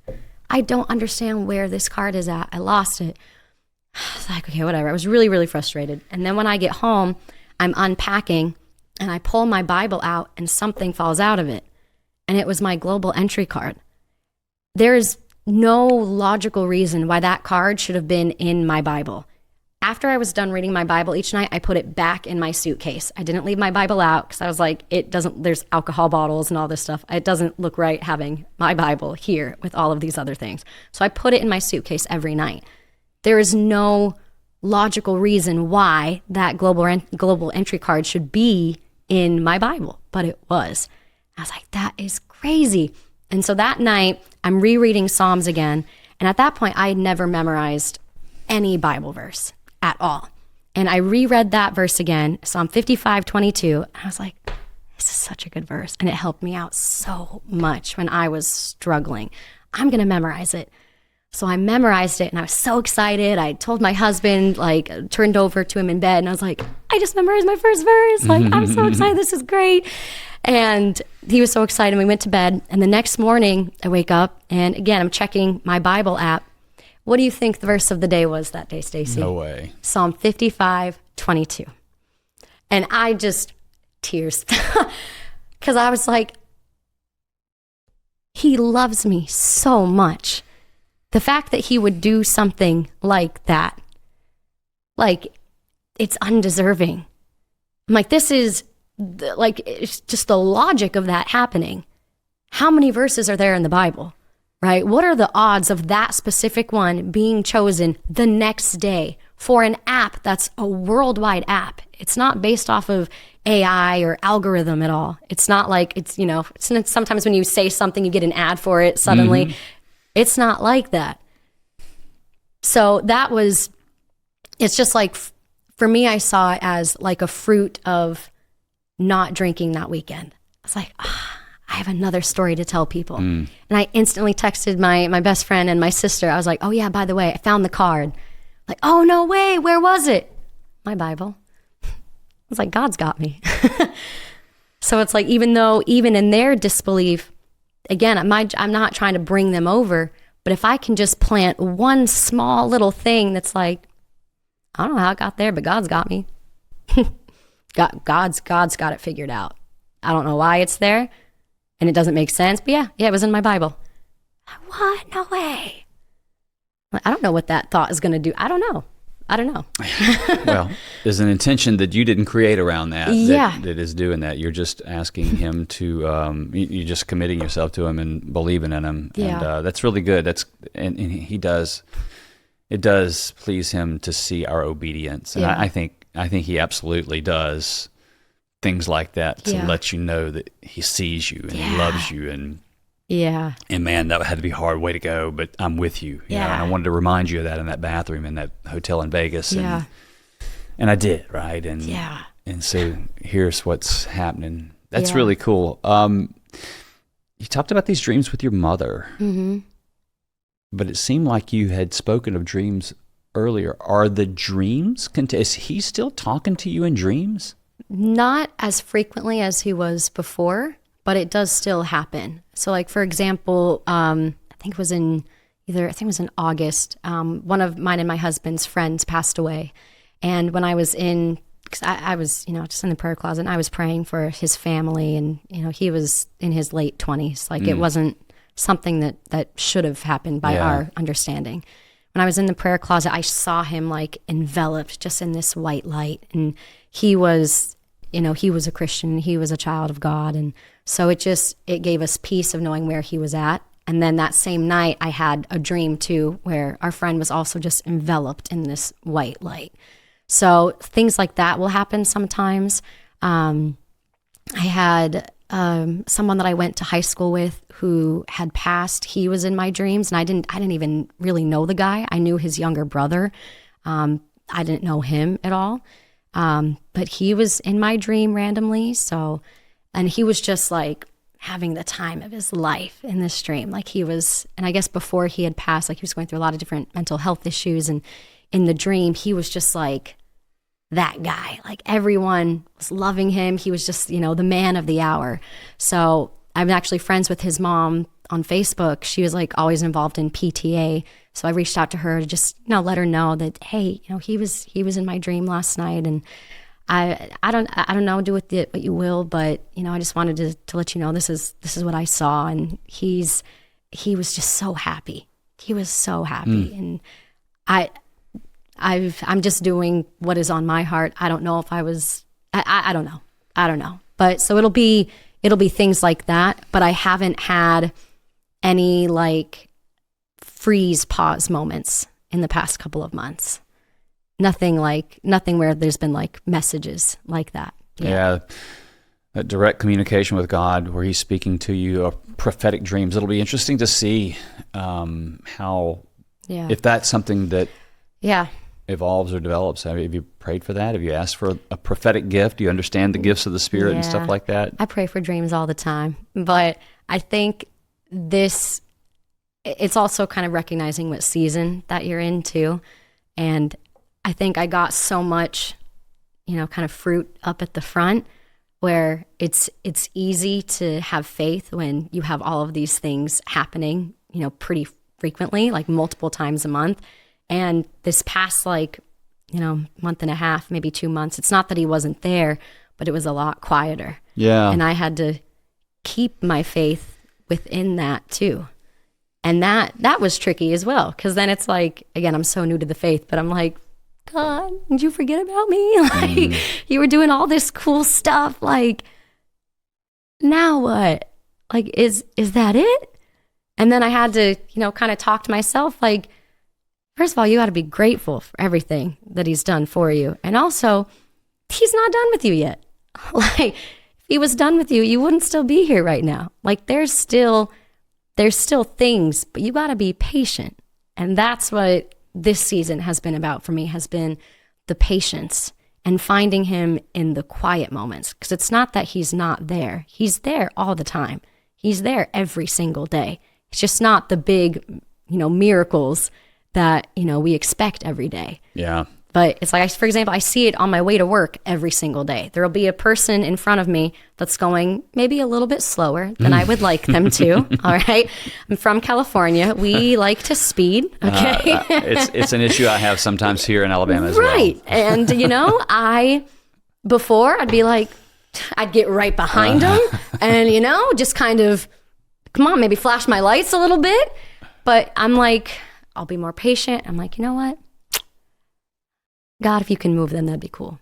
[SPEAKER 1] I don't understand where this card is at. I lost it. I was like, okay, whatever. I was really, really frustrated. And then when I get home, I'm unpacking and I pull my Bible out and something falls out of it. And it was my global entry card. There is no logical reason why that card should have been in my Bible. After I was done reading my Bible each night, I put it back in my suitcase. I didn't leave my Bible out because I was like, there's alcohol bottles and all this stuff. It doesn't look right having my Bible here with all of these other things. So I put it in my suitcase every night. There is no logical reason why that global entry card should be in my Bible, but it was. I was like, that is crazy. And so that night, I'm rereading Psalms again. And at that point, I had never memorized any Bible verse at all. And I reread that verse again, Psalm 55:22. And I was like, this is such a good verse. And it helped me out so much when I was struggling. I'm going to memorize it. So I memorized it and I was so excited. I told my husband, turned over to him in bed, and I was like, I just memorized my first verse. I'm so excited. This is great. And he was so excited. We went to bed. And the next morning I wake up and again, I'm checking my Bible app. What do you think the verse of the day was that day, Stacy?
[SPEAKER 2] No way.
[SPEAKER 1] Psalm 55:22. And I just, tears. Because I was like, he loves me so much. The fact that he would do something like that, it's undeserving. I'm like, it's just the logic of that happening. How many verses are there in the Bible, right? What are the odds of that specific one being chosen the next day for an app that's a worldwide app? It's not based off of AI or algorithm at all. It's not like it's sometimes when you say something, you get an ad for it suddenly. Mm-hmm. It's not like that. So it's just like, for me, I saw it as like a fruit of not drinking that weekend. I was like, I have another story to tell people. And I instantly texted my best friend and my sister. I was like, oh yeah, by the way, I found the card. Like, oh no way, where was it? My Bible. I was like, God's got me. So it's like, even in their disbelief, again, I'm not trying to bring them over, but if I can just plant one small little thing that's like, I don't know how it got there, but God's got me. God's got it figured out. I don't know why it's there, and it doesn't make sense, but yeah, it was in my Bible. What? No way. I don't know what that thought is going to do. I don't know.
[SPEAKER 2] Well, there's an intention that you didn't create around that.
[SPEAKER 1] Yeah.
[SPEAKER 2] That is doing that. You're just asking him to, you're just committing yourself to him and believing in him.
[SPEAKER 1] Yeah.
[SPEAKER 2] And that's really good. And he does, it does please him to see our obedience. And
[SPEAKER 1] Yeah.
[SPEAKER 2] I think he absolutely does things like that to let you know that he sees you and he loves you. And man, that had to be a hard way to go, but I'm with you. You know, and I wanted to remind you of that in that bathroom in that hotel in Vegas. And I did, right? And
[SPEAKER 1] Yeah.
[SPEAKER 2] And so here's what's happening. That's
[SPEAKER 1] Yeah.
[SPEAKER 2] really cool. You talked about these dreams with your mother, but it seemed like you had spoken of dreams earlier. Are the dreams, is he still talking to you in dreams?
[SPEAKER 1] Not as frequently as he was before, but it does still happen. So like, for example, I think it was in August, one of mine and my husband's friends passed away. And when I was because I was, just in the prayer closet, and I was praying for his family, and, he was in his late 20s. Like, it wasn't something that should have happened by our understanding. When I was in the prayer closet, I saw him like enveloped just in this white light. And he was, he was a Christian, he was a child of God. And so it gave us peace of knowing where he was at. And then that same night, I had a dream too, where our friend was also just enveloped in this white light. So things like that will happen sometimes. I had someone that I went to high school with who had passed. He was in my dreams, and I didn't even really know the guy. I knew his younger brother. I didn't know him at all. But he was in my dream randomly. So, and he was just like having the time of his life in this dream. Like he was, and I guess before he had passed, like he was going through a lot of different mental health issues, and in the dream, he was just like that guy. Like everyone was loving him. He was just, the man of the hour. So I'm actually friends with his mom on Facebook. She was like always involved in PTA. So I reached out to her to just, let her know that, hey, he was in my dream last night. And I don't know, do with it what you will, but, I just wanted to let you know, this is what I saw. And he was just so happy. He was so happy. And I'm just doing what is on my heart. I don't know if I was, I don't know. But so it'll be things like that, but I haven't had any like freeze pause moments in the past couple of months. Nothing where there's been like messages like that.
[SPEAKER 2] Yeah. That direct communication with God where he's speaking to you, or prophetic dreams. It'll be interesting to see how, if that's something that evolves or develops. Have you prayed for that? Have you asked for a prophetic gift? Do you understand the gifts of the Spirit and stuff like that?
[SPEAKER 1] I pray for dreams all the time, but I think it's also kind of recognizing what season that you're in too. And I think I got so much, kind of fruit up at the front where it's easy to have faith when you have all of these things happening, pretty frequently, like multiple times a month. And this past month and a half, maybe 2 months, it's not that he wasn't there, but it was a lot quieter.
[SPEAKER 2] Yeah.
[SPEAKER 1] And I had to keep my faith within that too. And that was tricky as well. Cause then it's like, again, I'm so new to the faith, but I'm like, God, did you forget about me? Like you were doing all this cool stuff. Like now what? Like, is that it? And then I had to, kind of talk to myself like, first of all, you got to be grateful for everything that he's done for you. And also, he's not done with you yet. Like, if he was done with you, you wouldn't still be here right now. Like, there's still things, but you got to be patient. And that's what this season has been about for me, has been the patience and finding him in the quiet moments. Because it's not that he's not there. He's there all the time. He's there every single day. It's just not the big, miracles that, we expect every day.
[SPEAKER 2] Yeah.
[SPEAKER 1] But it's like, for example, I see it on my way to work every single day. There'll be a person in front of me that's going maybe a little bit slower than I would like them to. All right. I'm from California. We like to speed. Okay.
[SPEAKER 2] It's an issue I have sometimes here in Alabama as well.
[SPEAKER 1] Right. And, before I'd be like, I'd get right behind them and, just kind of, come on, maybe flash my lights a little bit. But I'm like, I'll be more patient. I'm like, you know what? God, if you can move them, that'd be cool.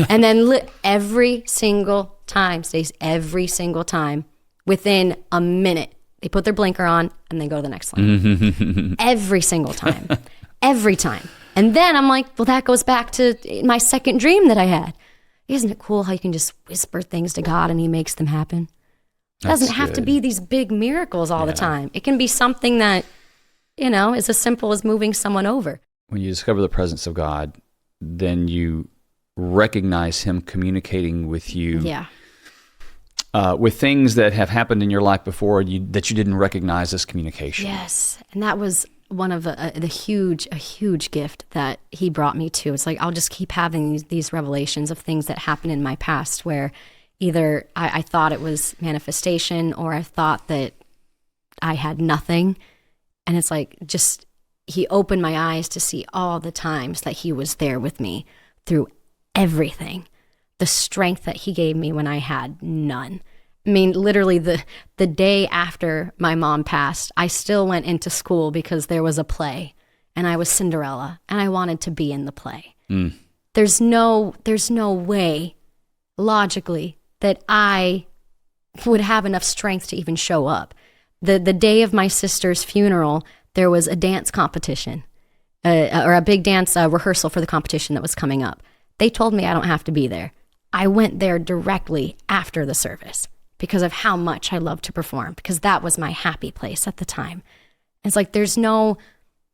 [SPEAKER 1] And then every single time, Stace, every single time, within a minute, they put their blinker on and they go to the next line. Every single time. Every time. And then I'm like, well, that goes back to my second dream that I had. Isn't it cool how you can just whisper things to God and he makes them happen? It doesn't have to be these big miracles all the time. It can be something that, is as simple as moving someone over.
[SPEAKER 2] When you discover the presence of God, then you recognize him communicating with you.
[SPEAKER 1] Yeah.
[SPEAKER 2] With things that have happened in your life before that you didn't recognize as communication.
[SPEAKER 1] Yes. And that was one of a huge gift that he brought me to. It's like, I'll just keep having these revelations of things that happened in my past where either I thought it was manifestation or I thought that I had nothing. And it's like, just, he opened my eyes to see all the times that he was there with me through everything. The strength that he gave me when I had none. I mean, literally the day after my mom passed, I still went into school because there was a play and I was Cinderella and I wanted to be in the play. There's no way logically that I would have enough strength to even show up. The day of my sister's funeral, there was a dance competition or a big dance rehearsal for the competition that was coming up. They told me I don't have to be there. I went there directly after the service because of how much I love to perform, because that was my happy place at the time. It's like, there's no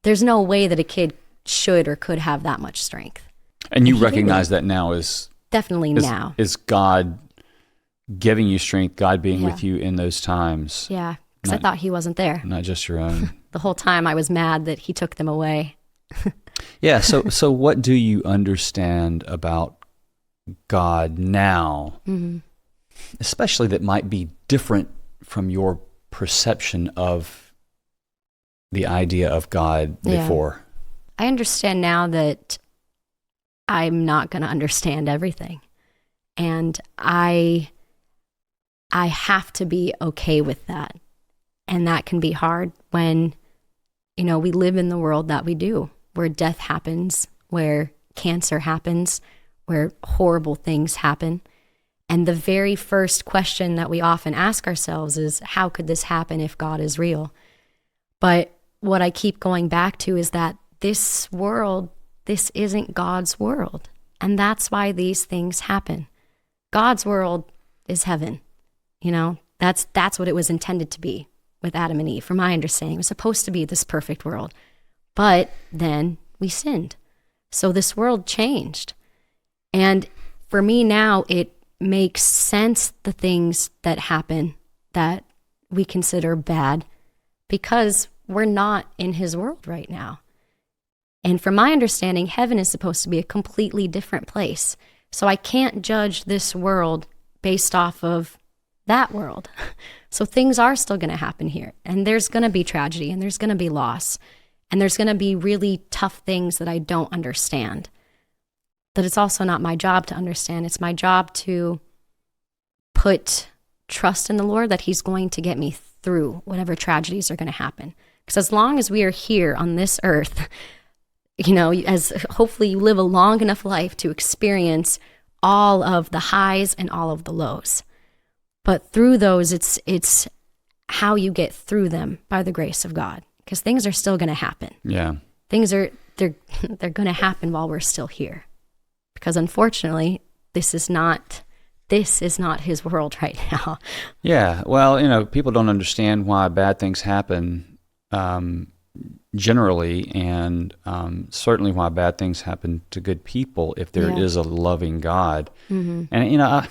[SPEAKER 1] way that a kid should or could have that much strength.
[SPEAKER 2] And you recognize that now is
[SPEAKER 1] now.
[SPEAKER 2] Is God giving you strength, God being with you in those times.
[SPEAKER 1] Yeah, because I thought he wasn't there.
[SPEAKER 2] Not just your own.
[SPEAKER 1] The whole time I was mad that he took them away.
[SPEAKER 2] Yeah, so what do you understand about God now, especially that might be different from your perception of the idea of God before?
[SPEAKER 1] I understand now that I'm not going to understand everything. And I have to be okay with that. And that can be hard when, we live in the world that we do, where death happens, where cancer happens, where horrible things happen. And the very first question that we often ask ourselves is, how could this happen if God is real? But what I keep going back to is that this world, this isn't God's world. And that's why these things happen. God's world is heaven. That's what it was intended to be with Adam and Eve. From my understanding, it was supposed to be this perfect world. But then we sinned. So this world changed. And for me now, it makes sense, the things that happen that we consider bad, because we're not in his world right now. And from my understanding, heaven is supposed to be a completely different place. So I can't judge this world based off of that world. So things are still going to happen here. And there's going to be tragedy, and there's going to be loss. And there's going to be really tough things that I don't understand. But it's also not my job to understand. It's my job to put trust in the Lord that he's going to get me through whatever tragedies are going to happen. Because as long as we are here on this earth, as hopefully you live a long enough life to experience all of the highs and all of the lows. But through those, it's how you get through them by the grace of God. Because things are still going to happen. Yeah. They're going to happen while we're still here. Because unfortunately, this is not his world right now.
[SPEAKER 2] Yeah. Well, people don't understand why bad things happen generally, and certainly why bad things happen to good people if there is a loving God. Mm-hmm. And,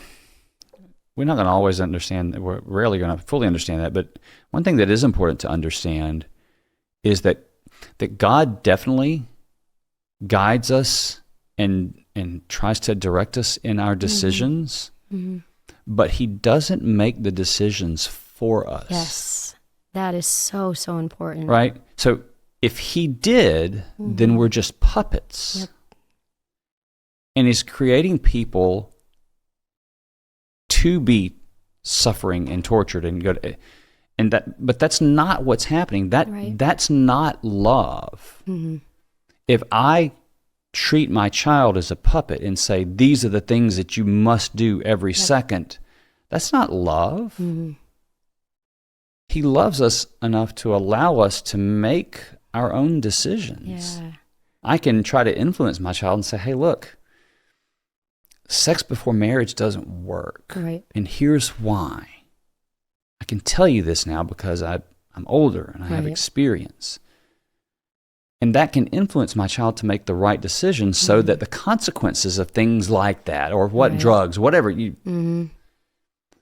[SPEAKER 2] we're not going to always understand, we're rarely going to fully understand that, but one thing that is important to understand is that God definitely guides us and tries to direct us in our decisions, but he doesn't make the decisions for us.
[SPEAKER 1] Yes, that is so, so important.
[SPEAKER 2] Right? So if he did, then we're just puppets. Yep. And he's creating people to be suffering and tortured and good. But that's not what's happening. That's not love. Mm-hmm. If I treat my child as a puppet and say, these are the things that you must do every second, that's not love. Mm-hmm. He loves us enough to allow us to make our own decisions. Yeah. I can try to influence my child and say, hey, look, sex before marriage doesn't work. Right. And here's why. I can tell you this now because I'm older and I have experience. And that can influence my child to make the right decision so that the consequences of things like that, or what drugs, whatever,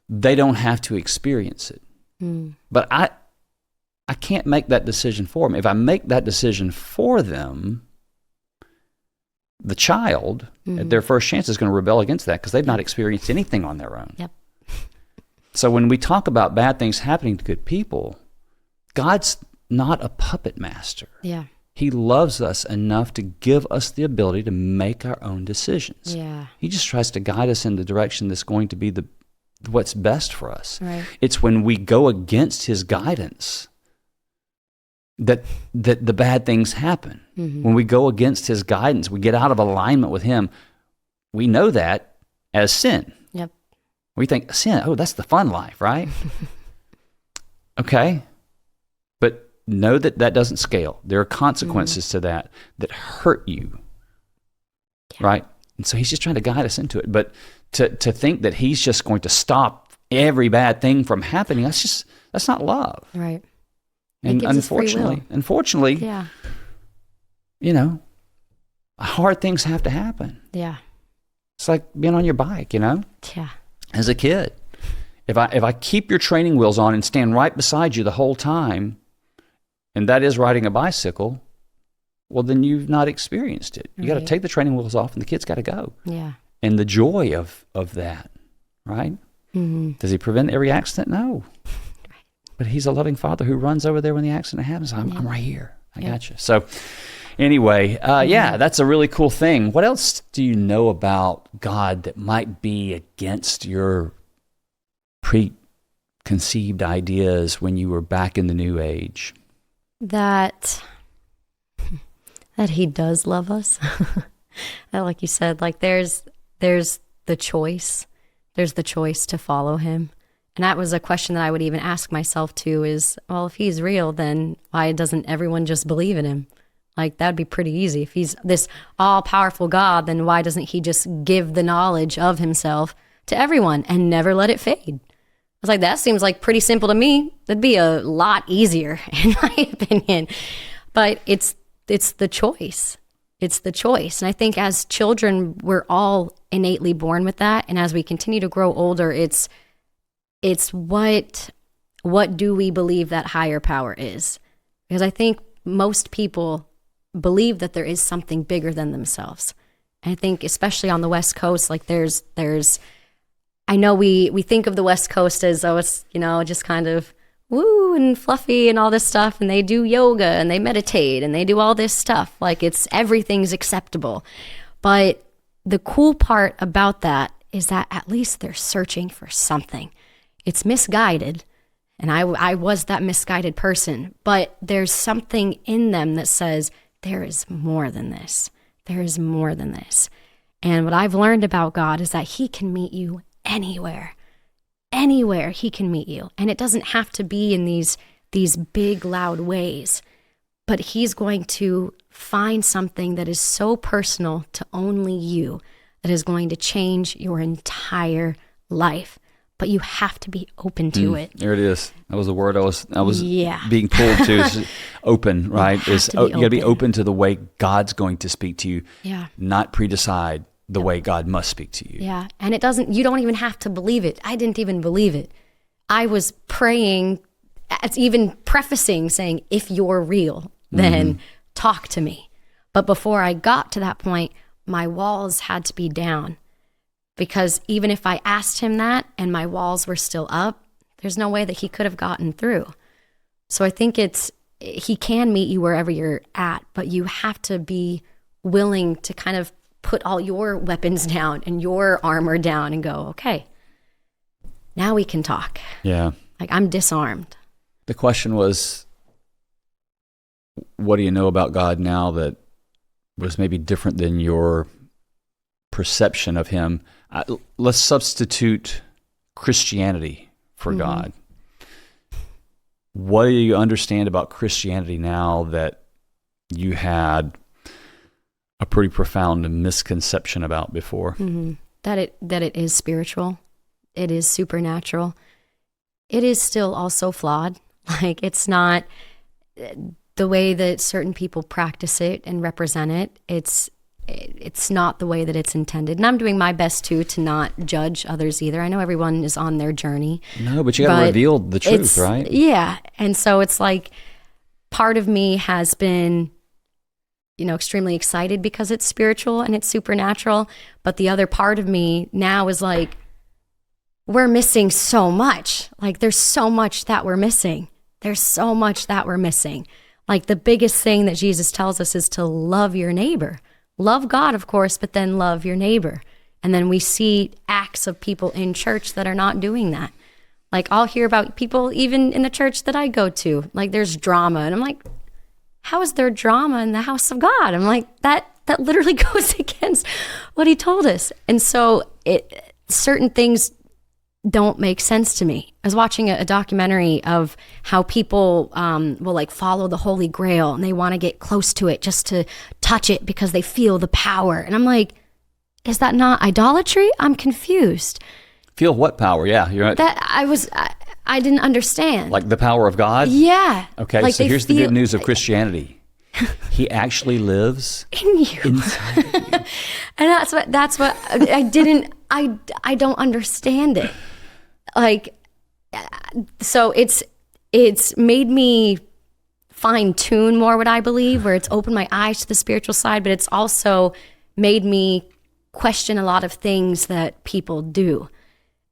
[SPEAKER 2] they don't have to experience it. But I can't make that decision for them. If I make that decision for them, the child, at their first chance, is going to rebel against that because they've not experienced anything on their own.
[SPEAKER 1] Yep.
[SPEAKER 2] So when we talk about bad things happening to good people, God's not a puppet master.
[SPEAKER 1] Yeah.
[SPEAKER 2] He loves us enough to give us the ability to make our own decisions.
[SPEAKER 1] Yeah.
[SPEAKER 2] He just tries to guide us in the direction that's going to be what's best for us.
[SPEAKER 1] Right.
[SPEAKER 2] It's when we go against his guidance that the bad things happen. When we go against his guidance, we get out of alignment with him. We know that as sin.
[SPEAKER 1] Yep.
[SPEAKER 2] We think, sin, oh, that's the fun life, right? Okay. But know that doesn't scale. There are consequences to that hurt you, right? And so he's just trying to guide us into it. But to think that he's just going to stop every bad thing from happening, that's not love.
[SPEAKER 1] Right.
[SPEAKER 2] And unfortunately,
[SPEAKER 1] yeah,
[SPEAKER 2] hard things have to happen.
[SPEAKER 1] Yeah.
[SPEAKER 2] It's like being on your bike,
[SPEAKER 1] Yeah.
[SPEAKER 2] As a kid. If I keep your training wheels on and stand right beside you the whole time, and that is riding a bicycle, well, then you've not experienced it. You got to take the training wheels off, and the kid's got to go.
[SPEAKER 1] Yeah.
[SPEAKER 2] And the joy of that, right? Does he prevent every accident? No. But he's a loving father who runs over there when the accident happens. I'm right here. I got you. So anyway, that's a really cool thing. What else do you know about God that might be against your preconceived ideas when you were back in the New Age?
[SPEAKER 1] That he does love us. That, like you said, like there's the choice. There's the choice to follow him. And that was a question that I would even ask myself too is, well, if he's real, then why doesn't everyone just believe in him? Like, that'd be pretty easy. If he's this all-powerful God, then why doesn't he just give the knowledge of himself to everyone and never let it fade? I was like, that seems like pretty simple to me. That'd be a lot easier, in my opinion. But it's the choice. It's the choice. And I think as children, we're all innately born with that. And as we continue to grow older, it's what do we believe that higher power is? Because I think most people believe that there is something bigger than themselves. And I think especially on the West Coast, like there's I know we think of the West Coast as, oh, it's, just kind of woo and fluffy and all this stuff, and they do yoga and they meditate and they do all this stuff. Like everything's acceptable. But the cool part about that is that at least they're searching for something. It's misguided, and I was that misguided person, but there's something in them that says, there is more than this. There is more than this. And what I've learned about God is that he can meet you anywhere. Anywhere he can meet you. And it doesn't have to be in these big, loud ways, but he's going to find something that is so personal to only you that is going to change your entire life. But you have to be open to it.
[SPEAKER 2] There it is. That was the word I was being pulled to. Is open, right? You got to be open to the way God's going to speak to you.
[SPEAKER 1] Yeah. Not
[SPEAKER 2] predecide the way God must speak to you.
[SPEAKER 1] Yeah. And you don't even have to believe it. I didn't even believe it. I was praying, even prefacing, saying, if you're real, then talk to me. But before I got to that point, my walls had to be down. Because even if I asked him that and my walls were still up, there's no way that he could have gotten through. So I think he can meet you wherever you're at, but you have to be willing to kind of put all your weapons down and your armor down and go, okay, now we can talk.
[SPEAKER 2] Yeah.
[SPEAKER 1] Like, I'm disarmed.
[SPEAKER 2] The question was, what do you know about God now that was maybe different than your perception of him? Let's substitute Christianity for God. What do you understand about Christianity now that you had a pretty profound misconception about before? That
[SPEAKER 1] it is spiritual. It is supernatural. It is still also flawed. Like, it's not, the way that certain people practice it and represent it, it's not the way that it's intended. And I'm doing my best to not judge others either. I know everyone is on their journey.
[SPEAKER 2] No, but you got to reveal the truth, right?
[SPEAKER 1] Yeah. And so it's like part of me has been, extremely excited because it's spiritual and it's supernatural. But the other part of me now is like, we're missing so much. Like there's so much that we're missing. There's so much that we're missing. Like the biggest thing that Jesus tells us is to love your neighbor. Love God, of course, but then love your neighbor. And then we see acts of people in church that are not doing that. Like I'll hear about people even in the church that I go to, like there's drama. And I'm like, how is there drama in the house of God? I'm like, that literally goes against what he told us. And so certain things don't make sense to me. I was watching a documentary of how people will like follow the Holy Grail and they want to get close to it just to touch it because they feel the power. And I'm like, is that not idolatry? I'm confused.
[SPEAKER 2] Feel what power? Yeah, you're right.
[SPEAKER 1] That I didn't understand.
[SPEAKER 2] Like the power of God?
[SPEAKER 1] Yeah.
[SPEAKER 2] Okay,
[SPEAKER 1] like
[SPEAKER 2] so here's the good news of Christianity. He actually lives
[SPEAKER 1] in you.
[SPEAKER 2] Inside of you.
[SPEAKER 1] And that's what I don't understand it. Like, so it's made me fine tune more what I believe, where it's opened my eyes to the spiritual side, but it's also made me question a lot of things that people do.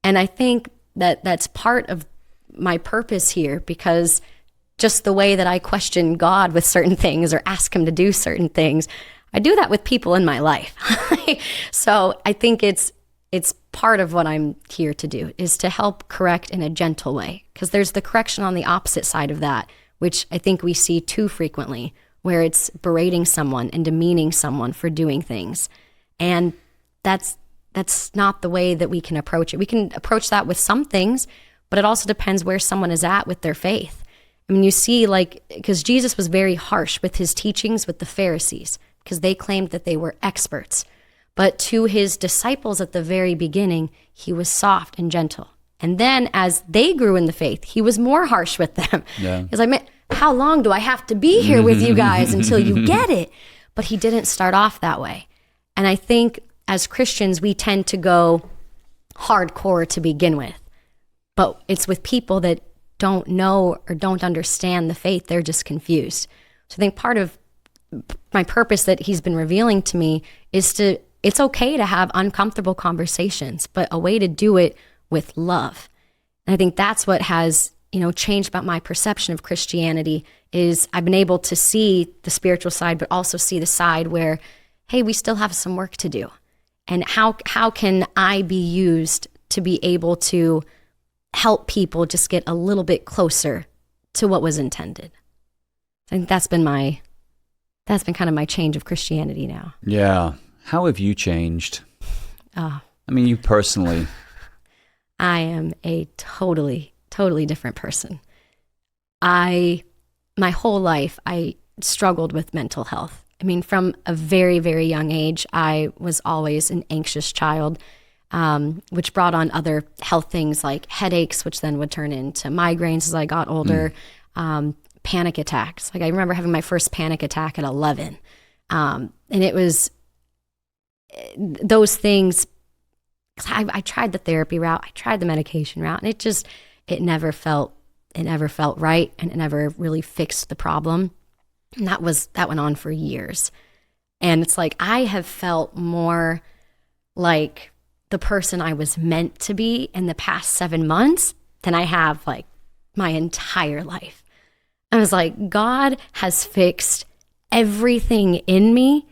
[SPEAKER 1] And I think that that's part of my purpose here, because just the way that I question God with certain things or ask him to do certain things, I do that with people in my life. So I think it's part of what I'm here to do, is to help correct in a gentle way, because there's the correction on the opposite side of that, which I think we see too frequently, where it's berating someone and demeaning someone for doing things. And that's not the way that we can approach it. We can approach that with some things, but it also depends where someone is at with their faith. I mean, you see, like, because Jesus was very harsh with his teachings with the Pharisees, because they claimed that they were experts. But to his disciples at the very beginning, he was soft and gentle. And then as they grew in the faith, he was more harsh with them. Yeah. He's like, man, how long do I have to be here with you guys until you get it? But he didn't start off that way. And I think as Christians, we tend to go hardcore to begin with. But it's with people that don't know or don't understand the faith. They're just confused. So I think part of my purpose that he's been revealing to me is it's okay to have uncomfortable conversations, but a way to do it with love. And I think that's what has, changed about my perception of Christianity, is I've been able to see the spiritual side, but also see the side where, hey, we still have some work to do. And how can I be used to be able to help people just get a little bit closer to what was intended? I think that's been kind of my change of Christianity now.
[SPEAKER 2] Yeah. How have you changed? I mean, you personally.
[SPEAKER 1] I am a totally, totally different person. My whole life, I struggled with mental health. I mean, from a very, very young age, I was always an anxious child, which brought on other health things like headaches, which then would turn into migraines as I got older, panic attacks. Like I remember having my first panic attack at 11. And it was those things. I tried the therapy route, I tried the medication route, and it never felt right, and it never really fixed the problem. And that went on for years. And it's like, I have felt more like the person I was meant to be in the past 7 months than I have like my entire life. I was like, God has fixed everything in me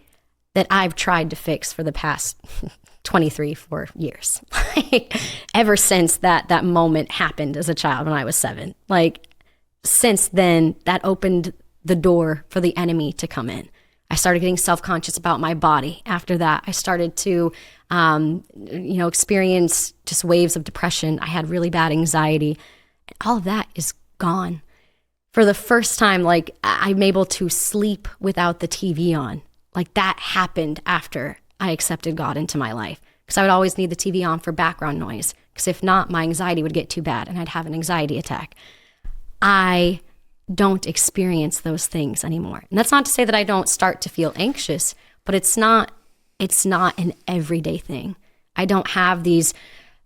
[SPEAKER 1] that I've tried to fix for the past 4 years. Like, ever since that moment happened as a child when I was 7. Like, since then, that opened the door for the enemy to come in. I started getting self-conscious about my body. After that, I started to, experience just waves of depression. I had really bad anxiety. All of that is gone. For the first time, like, I'm able to sleep without the TV on. Like, that happened after I accepted God into my life. Because I would always need the TV on for background noise. Because if not, my anxiety would get too bad and I'd have an anxiety attack. I don't experience those things anymore. And that's not to say that I don't start to feel anxious, but it's not an everyday thing. I don't have these,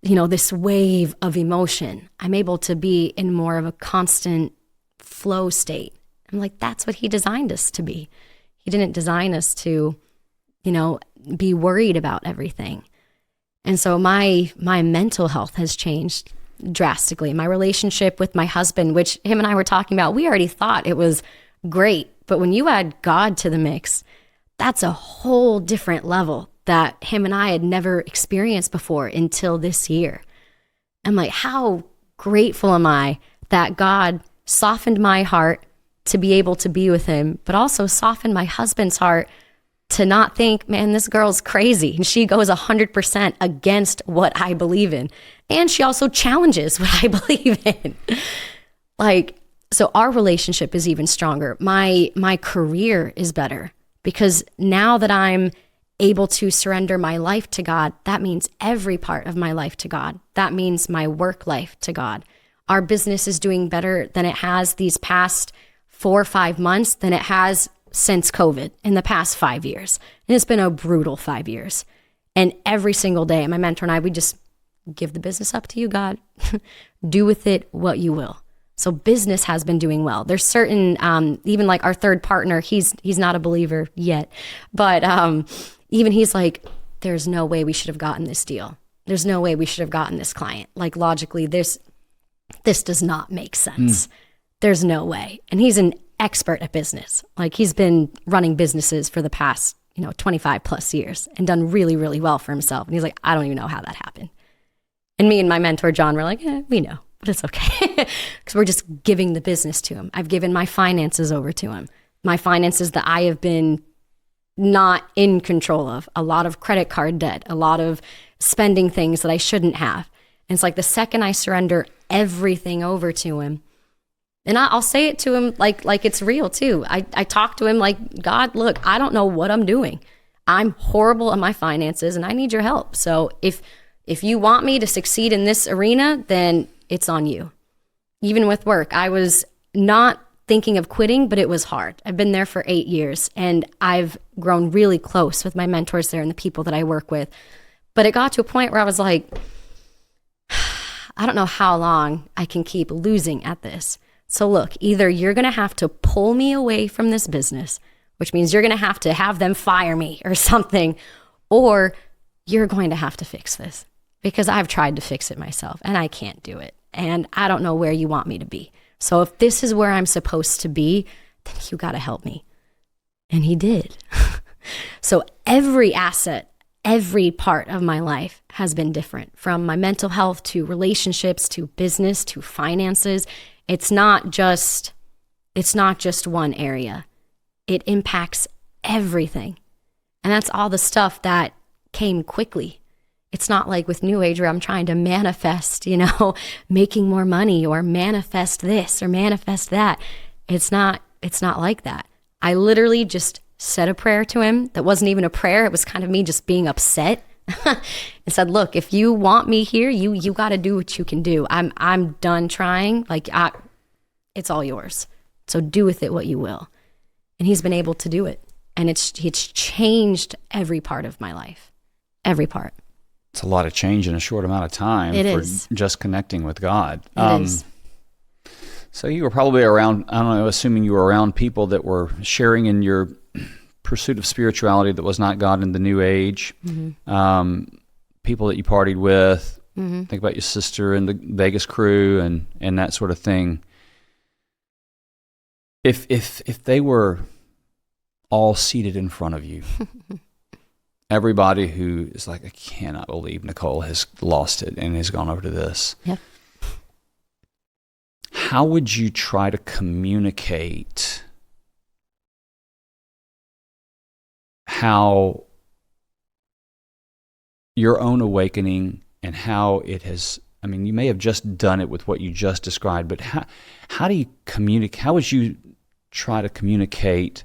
[SPEAKER 1] this wave of emotion. I'm able to be in more of a constant flow state. I'm like, that's what he designed us to be. He didn't design us to, be worried about everything. And so my mental health has changed drastically. My relationship with my husband, which him and I were talking about, we already thought it was great. But when you add God to the mix, that's a whole different level that him and I had never experienced before until this year. I'm like, how grateful am I that God softened my heart to be able to be with him, but also softened my husband's heart to not think, man, this girl's crazy. And she goes 100% against what I believe in. And she also challenges what I believe in. So our relationship is even stronger. My career is better because now that I'm able to surrender my life to God, that means every part of my life to God. That means my work life to God. Our business is doing better than it has these past 4 or 5 months than it has since COVID in the past 5 years. And it's been a brutal 5 years. And every single day, my mentor and I, we just give the business up to you, God. Do with it what you will. So business has been doing well. There's certain, even like our third partner, he's not a believer yet, but even he's like, there's no way we should have gotten this deal. There's no way we should have gotten this client. Like logically, this does not make sense. There's no way. And he's an expert at business. Like he's been running businesses for the past, 25 plus years and done really, really well for himself. And he's like, I don't even know how that happened. And me and my mentor, John, were like, we know, but it's okay. Because we're just giving the business to him. I've given my finances over to him. My finances that I have been not in control of. A lot of credit card debt, a lot of spending things that I shouldn't have. And it's like the second I surrender everything over to him, and I'll say it to him like it's real too. I talk to him like, God, look, I don't know what I'm doing. I'm horrible at my finances and I need your help. So if you want me to succeed in this arena, then it's on you. Even with work, I was not thinking of quitting, but it was hard. I've been there for 8 years and I've grown really close with my mentors there and the people that I work with. But it got to a point where I was like, I don't know how long I can keep losing at this. So look, either you're going to have to pull me away from this business, which means you're going to have them fire me or something, or you're going to have to fix this because I've tried to fix it myself and I can't do it. And I don't know where you want me to be. So if this is where I'm supposed to be, then you got to help me. And he did. So every asset, every part of my life has been different, from my mental health to relationships to business to finances. It's not just one area. It impacts everything. And that's all the stuff that came quickly. It's not like with New Age where I'm trying to manifest, making more money or manifest this or manifest that. It's not like that. I literally just said a prayer to him that wasn't even a prayer. It was kind of me just being upset and said, look, if you want me here, you got to do what you can do. I'm done trying. It's all yours. So do with it what you will. And he's been able to do it. And it's changed every part of my life. Every part.
[SPEAKER 2] It's a lot of change in a short amount of time just connecting with God.
[SPEAKER 1] It is.
[SPEAKER 2] So you were probably around, I don't know, assuming you were around people that were sharing in your pursuit of spirituality that was not God in the New Age. Mm-hmm. People that you partied with. Mm-hmm. Think about your sister and the Vegas crew and that sort of thing. If they were all seated in front of you, everybody who is like, I cannot believe Nicole has lost it and has gone over to this.
[SPEAKER 1] Yep.
[SPEAKER 2] How would you try to communicate how your own awakening and how it has, you may have just done it with what you just described, but how do you communicate? How would you try to communicate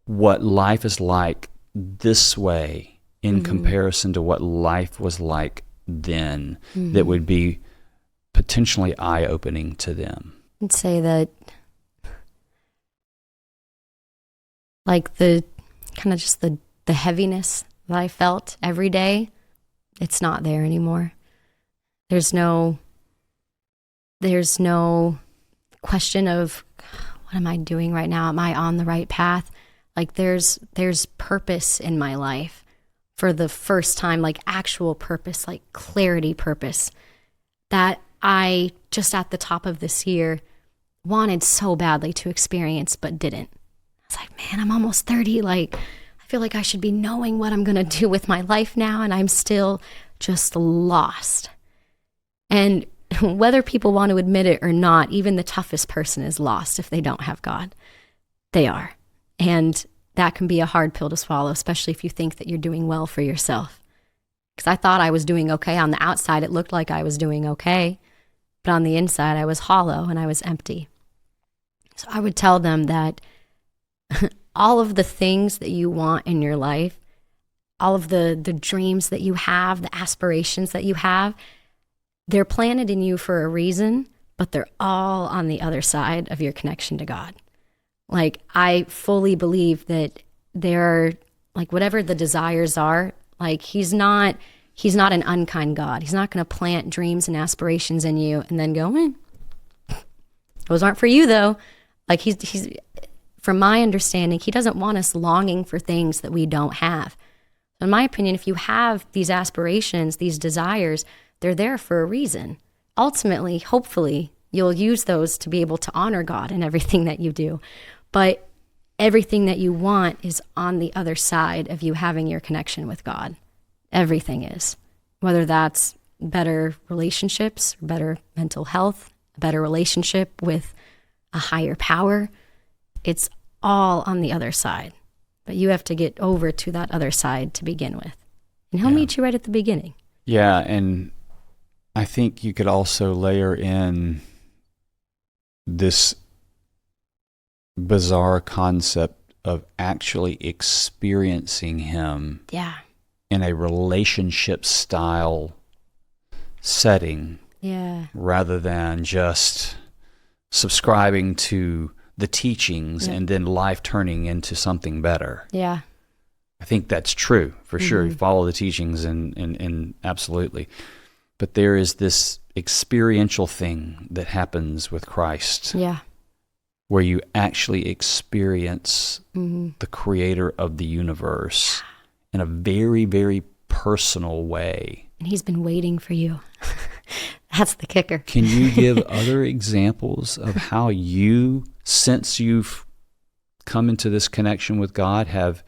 [SPEAKER 2] what life is like this way in comparison to what life was like then, that would be potentially eye-opening to them?
[SPEAKER 1] I'd say that like the kind of just the heaviness that I felt every day, it's not there anymore. There's no question of, what am I doing right now? Am I on the right path? Like there's purpose in my life for the first time, like actual purpose, like clarity purpose, that I just at the top of this year wanted so badly to experience, but didn't. I was like, man, I'm almost 30. Like, I feel like I should be knowing what I'm going to do with my life now. And I'm still just lost. And whether people want to admit it or not, even the toughest person is lost if they don't have God. They are. And that can be a hard pill to swallow, especially if you think that you're doing well for yourself. Because I thought I was doing okay. On the outside, it looked like I was doing okay. But on the inside, I was hollow and I was empty. So I would tell them that all of the things that you want in your life, all of the dreams that you have, the aspirations that you have, they're planted in you for a reason, but they're all on the other side of your connection to God. Like, I fully believe that there are, like, whatever the desires are, like, he's not an unkind God. He's not going to plant dreams and aspirations in you and then go, those aren't for you though. Like he's from my understanding, he doesn't want us longing for things that we don't have. In my opinion, if you have these aspirations, these desires, they're there for a reason. Ultimately, hopefully, you'll use those to be able to honor God in everything that you do. But everything that you want is on the other side of you having your connection with God. Everything is. Whether that's better relationships, better mental health, a better relationship with a higher power, it's all on the other side. But you have to get over to that other side to begin with. And he'll meet you right at the beginning.
[SPEAKER 2] Yeah, and I think you could also layer in this bizarre concept of actually experiencing him in a relationship style setting rather than just subscribing to the teachings and then life turning into something better. Yeah. I think that's true for sure. You follow the teachings and absolutely. But there is this experiential thing that happens with Christ. Yeah. Where you actually experience the creator of the universe in a very, very personal way.
[SPEAKER 1] And he's been waiting for you. That's the kicker.
[SPEAKER 2] Can you give other examples of how you, since you've come into this connection with God, have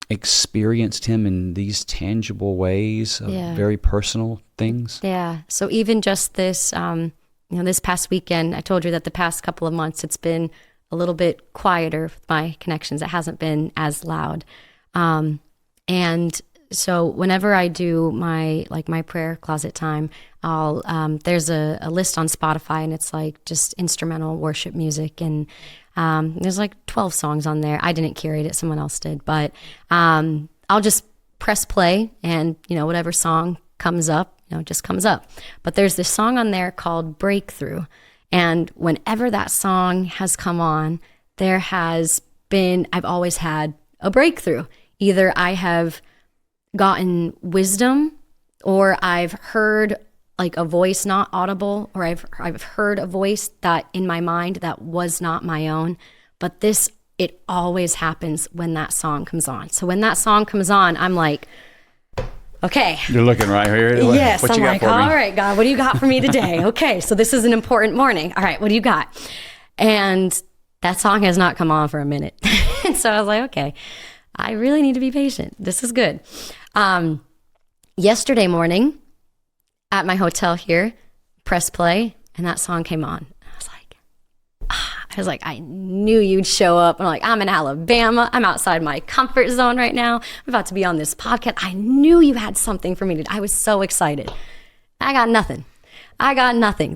[SPEAKER 2] experienced him in these tangible ways of very personal things?
[SPEAKER 1] Yeah. So even just this, this past weekend, I told you that the past couple of months, it's been a little bit quieter with my connections. It hasn't been as loud. And so whenever I do my prayer closet time, I'll, there's a list on Spotify and it's like just instrumental worship music. And, there's like 12 songs on there. I didn't curate it. Someone else did, but, I'll just press play and, whatever song comes up, it just comes up. But there's this song on there called Breakthrough. And whenever that song has come on, I've always had a breakthrough. Either I have gotten wisdom, or I've heard like a voice not audible, or I've heard a voice that in my mind that was not my own. But it always happens when that song comes on. So when that song comes on, I'm like, okay.
[SPEAKER 2] You're looking right here.
[SPEAKER 1] Yes,
[SPEAKER 2] what
[SPEAKER 1] I'm
[SPEAKER 2] you got
[SPEAKER 1] like,
[SPEAKER 2] for me?
[SPEAKER 1] all right, God, what do you got for me today? Okay, so this is an important morning. All right, what do you got? And that song has not come on for a minute. And so I was like, okay, I really need to be patient. This is good. Yesterday morning at my hotel here, press play, and that song came on. I was like, I knew you'd show up. I'm like, I'm in Alabama. I'm outside my comfort zone right now. I'm about to be on this podcast. I knew you had something for me to do. I was so excited. I got nothing.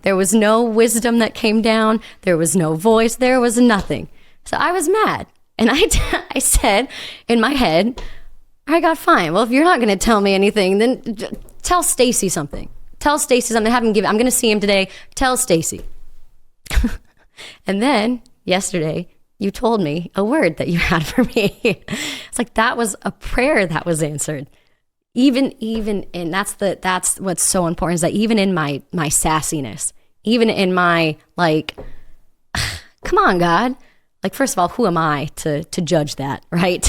[SPEAKER 1] There was no wisdom that came down. There was no voice. There was nothing. So I was mad. And I said in my head, all right, God, fine. Well, if you're not going to tell me anything, then tell Stacy something. Tell Stacy something. I'm going to see him today. Tell Stacy. And then yesterday, you told me a word that you had for me. It's like, that was a prayer that was answered. Even, and that's what's so important, is that even in my sassiness, even in my like, come on, God. Like, first of all, who am I to judge that, right?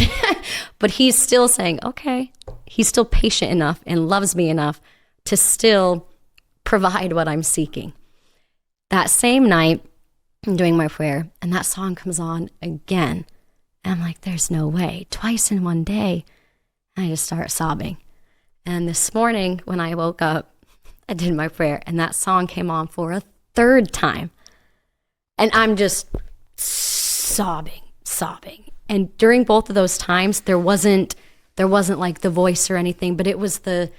[SPEAKER 1] But he's still saying, okay. He's still patient enough and loves me enough to still provide what I'm seeking. That same night, I'm doing my prayer, and that song comes on again. And I'm like, there's no way. Twice in one day. And I just start sobbing. And this morning, when I woke up, I did my prayer, and that song came on for a third time. And I'm just sobbing. And during both of those times, there wasn't like the voice or anything, but it was the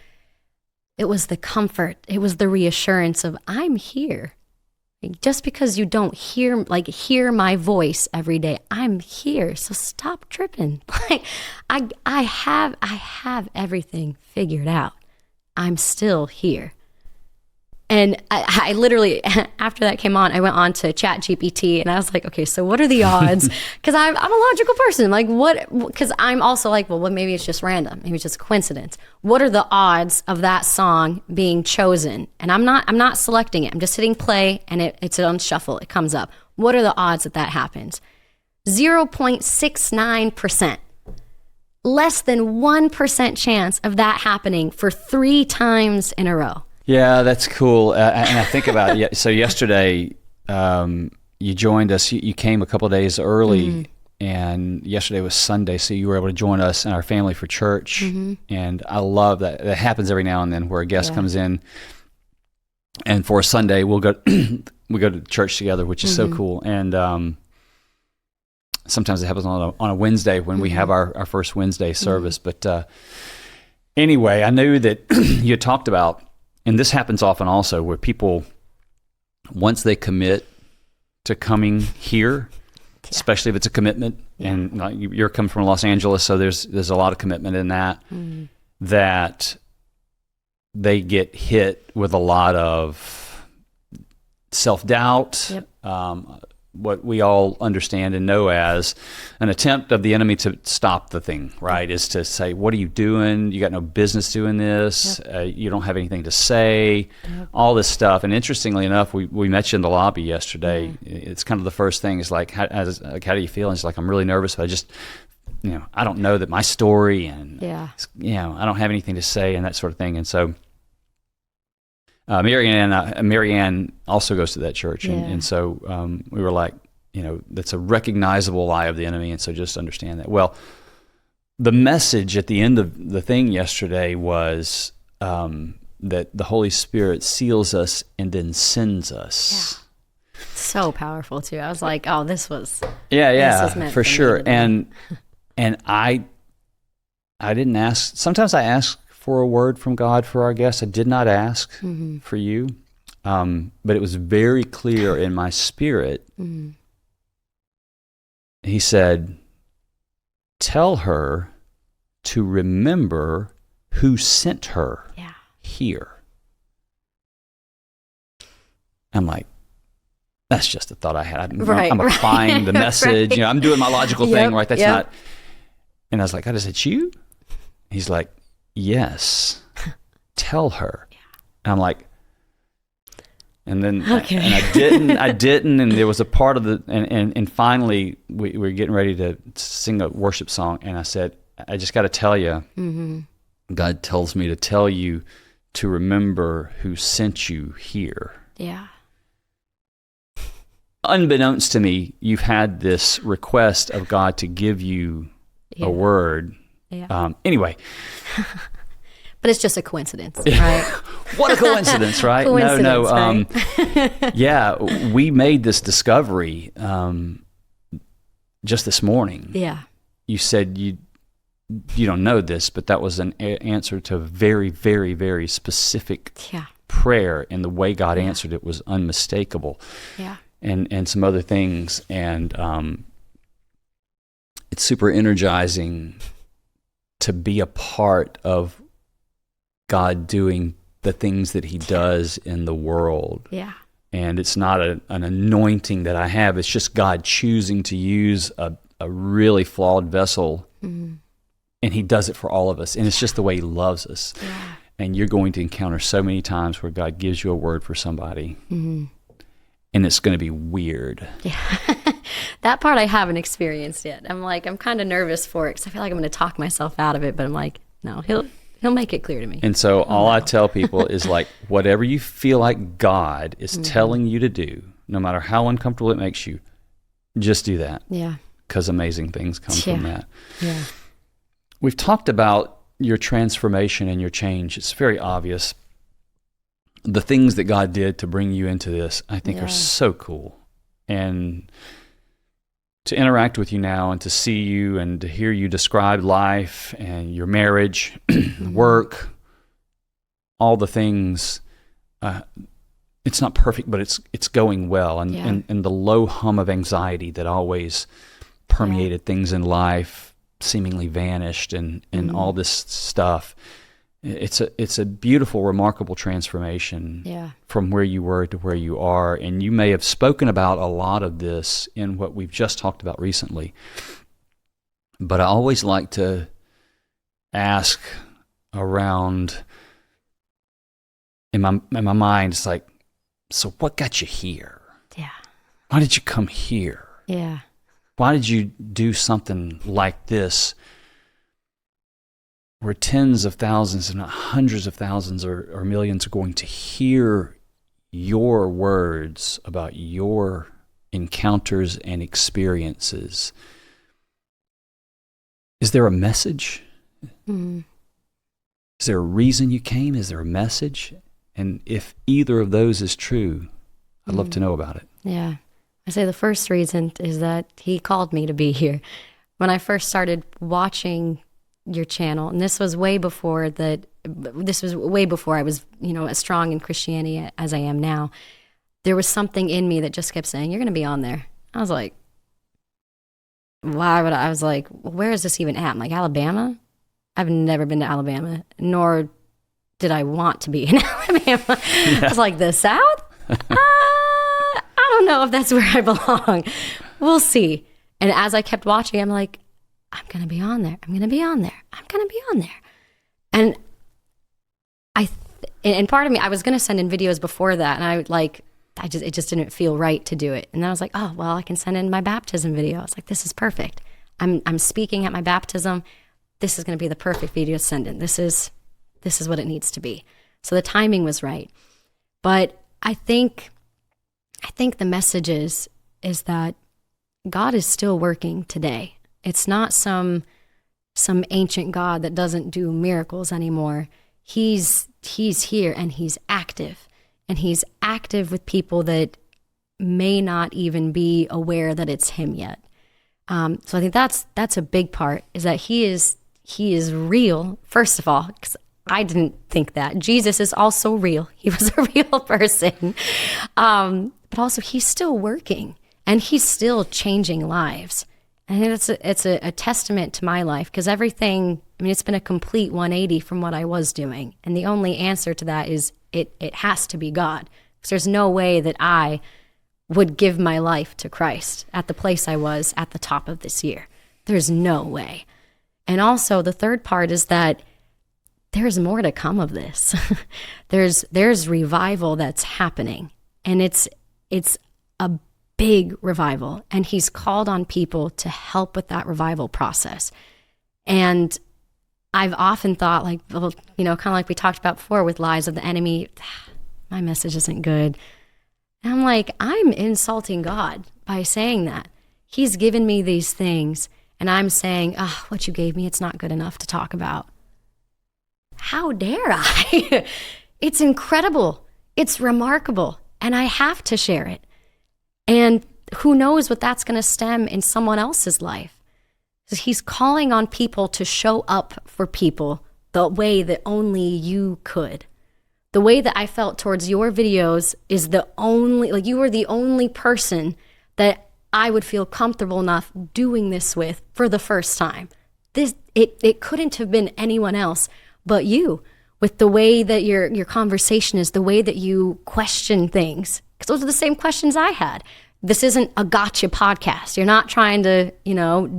[SPEAKER 1] comfort. It was the reassurance of, I'm here. Just because you don't hear my voice every day, I'm here. So stop tripping. Like, I have everything figured out. I'm still here. And I literally, after that came on, I went on to ChatGPT, and I was like, okay, so what are the odds? Because I'm a logical person. Like, what? Because I'm also like, well, maybe it's just random. Maybe it's just a coincidence. What are the odds of that song being chosen? And I'm not selecting it. I'm just hitting play, and it's on shuffle. It comes up. What are the odds that happens? 0.69%. Less than 1% chance of that happening for 3 times in a row.
[SPEAKER 2] Yeah, that's cool. And I think about it. So yesterday, you joined us. You came a couple of days early, and yesterday was Sunday, so you were able to join us and our family for church. And I love that. That happens every now and then, where a guest comes in, and for a Sunday we'll go we go to church together, which is so cool. And sometimes it happens on a Wednesday when we have our first Wednesday service. But anyway, I knew that you had talked about. And this happens often also, where people, once they commit to coming here, especially if it's a commitment, and you're coming from Los Angeles, so there's a lot of commitment in that, that they get hit with a lot of self-doubt, what we all understand and know as an attempt of the enemy to stop the thing, right? Is to say, what are you doing? You got no business doing this. You don't have anything to say, all this stuff. And interestingly enough, we met you in the lobby yesterday. It's kind of the first thing is like, how do you feel? And it's like, I'm really nervous, but I just, I don't know that my story, and, I don't have anything to say, and that sort of thing. And so Mary Ann also goes to that church, and so we were like, that's a recognizable lie of the enemy, and so just understand that. Well, the message at the end of the thing yesterday was that the Holy Spirit seals us and then sends us.
[SPEAKER 1] So powerful too. I was like, oh, this was
[SPEAKER 2] for sure. And I didn't ask. Sometimes I ask for a word from God for our guests. I did not ask for you, but it was very clear in my spirit. He said, tell her to remember who sent her here. I'm like, that's just a thought I had. I'm applying the message. I'm doing my logical thing, right? That's not. And I was like, God, is it you? He's like, yes, tell her. And I'm like, and then, and I didn't, and there was a part of the, and finally we were getting ready to sing a worship song, and I said, I just got to tell you, God tells me to tell you to remember who sent you here. Yeah. Unbeknownst to me, you've had this request of God to give you a word. Yeah. Anyway.
[SPEAKER 1] But it's just a coincidence, right?
[SPEAKER 2] What a coincidence, right?
[SPEAKER 1] No.
[SPEAKER 2] Right? We made this discovery just this morning. Yeah. You said you don't know this, but that was an answer to a very, very, very specific prayer, and the way God answered it was unmistakable. Yeah. And some other things, and it's super energizing to be a part of God doing the things that he does in the world. Yeah. And it's not an anointing that I have. It's just God choosing to use a really flawed vessel, and he does it for all of us. And it's just the way he loves us. Yeah. And you're going to encounter so many times where God gives you a word for somebody, and it's going to be weird.
[SPEAKER 1] Yeah. That part I haven't experienced yet. I'm kind of nervous for it because I feel like I'm going to talk myself out of it, but I'm like, no, he'll make it clear to me.
[SPEAKER 2] And so all I tell people is like, whatever you feel like God is telling you to do, no matter how uncomfortable it makes you, just do that.
[SPEAKER 1] Yeah.
[SPEAKER 2] Because amazing things come from that.
[SPEAKER 1] Yeah.
[SPEAKER 2] We've talked about your transformation and your change. It's very obvious. The things that God did to bring you into this, I think, are so cool. And to interact with you now and to see you and to hear you describe life and your marriage, work, all the things, it's not perfect, but it's going well. And the low hum of anxiety that always permeated things in life seemingly vanished, and all this stuff. It's a beautiful, remarkable transformation from where you were to where you are. And you may have spoken about a lot of this in what we've just talked about recently. But I always like to ask around, in my mind, it's like, so what got you here?
[SPEAKER 1] Yeah.
[SPEAKER 2] Why did you come here?
[SPEAKER 1] Yeah.
[SPEAKER 2] Why did you do something like this, where tens of thousands, if not hundreds of thousands or millions, are going to hear your words about your encounters and experiences? Is there a message? Is there a reason you came? Is there a message? And if either of those is true, I'd love to know about it.
[SPEAKER 1] Yeah. I say the first reason is that he called me to be here. When I first started watching your channel, and this was way before I was, as strong in Christianity as I am now, there was something in me that just kept saying, you're going to be on there. I was like, why would I was like, where is this even at? I'm like, Alabama? I've never been to Alabama, nor did I want to be in Alabama. I was like, the South? I don't know if that's where I belong. We'll see. And as I kept watching, I'm like, I'm going to be on there. I'm going to be on there. I'm going to be on there. And and part of me, I was going to send in videos before that, and it just didn't feel right to do it. And then I was like, oh, well, I can send in my baptism video. I was like, this is perfect. I'm speaking at my baptism. This is going to be the perfect video to send in. This is what it needs to be. So the timing was right. But I think the message is that God is still working today. It's not some ancient God that doesn't do miracles anymore. He's here, and he's active. And he's active with people that may not even be aware that it's him yet. So I think that's a big part, is that he is real, first of all, because I didn't think that. Jesus is also real. He was a real person. But also he's still working, and he's still changing lives. I think it's a testament to my life, because everything, it's been a complete 180 from what I was doing. And the only answer to that is it has to be God. Because there's no way that I would give my life to Christ at the place I was at the top of this year. There's no way. And also the third part is that there's more to come of this. There's revival that's happening, and it's a big revival, and he's called on people to help with that revival process. And I've often thought, like, well, kind of like we talked about before with lies of the enemy, my message isn't good. And I'm like, I'm insulting God by saying that. He's given me these things, and I'm saying, what you gave me, it's not good enough to talk about. How dare I? It's incredible. It's remarkable. And I have to share it. And who knows what that's going to stem in someone else's life. So he's calling on people to show up for people the way that only you could. The way that I felt towards your videos is you were the only person that I would feel comfortable enough doing this with for the first time. It couldn't have been anyone else but you, with the way that your conversation is, the way that you question things. Because those are the same questions I had. This isn't a gotcha podcast. You're not trying to,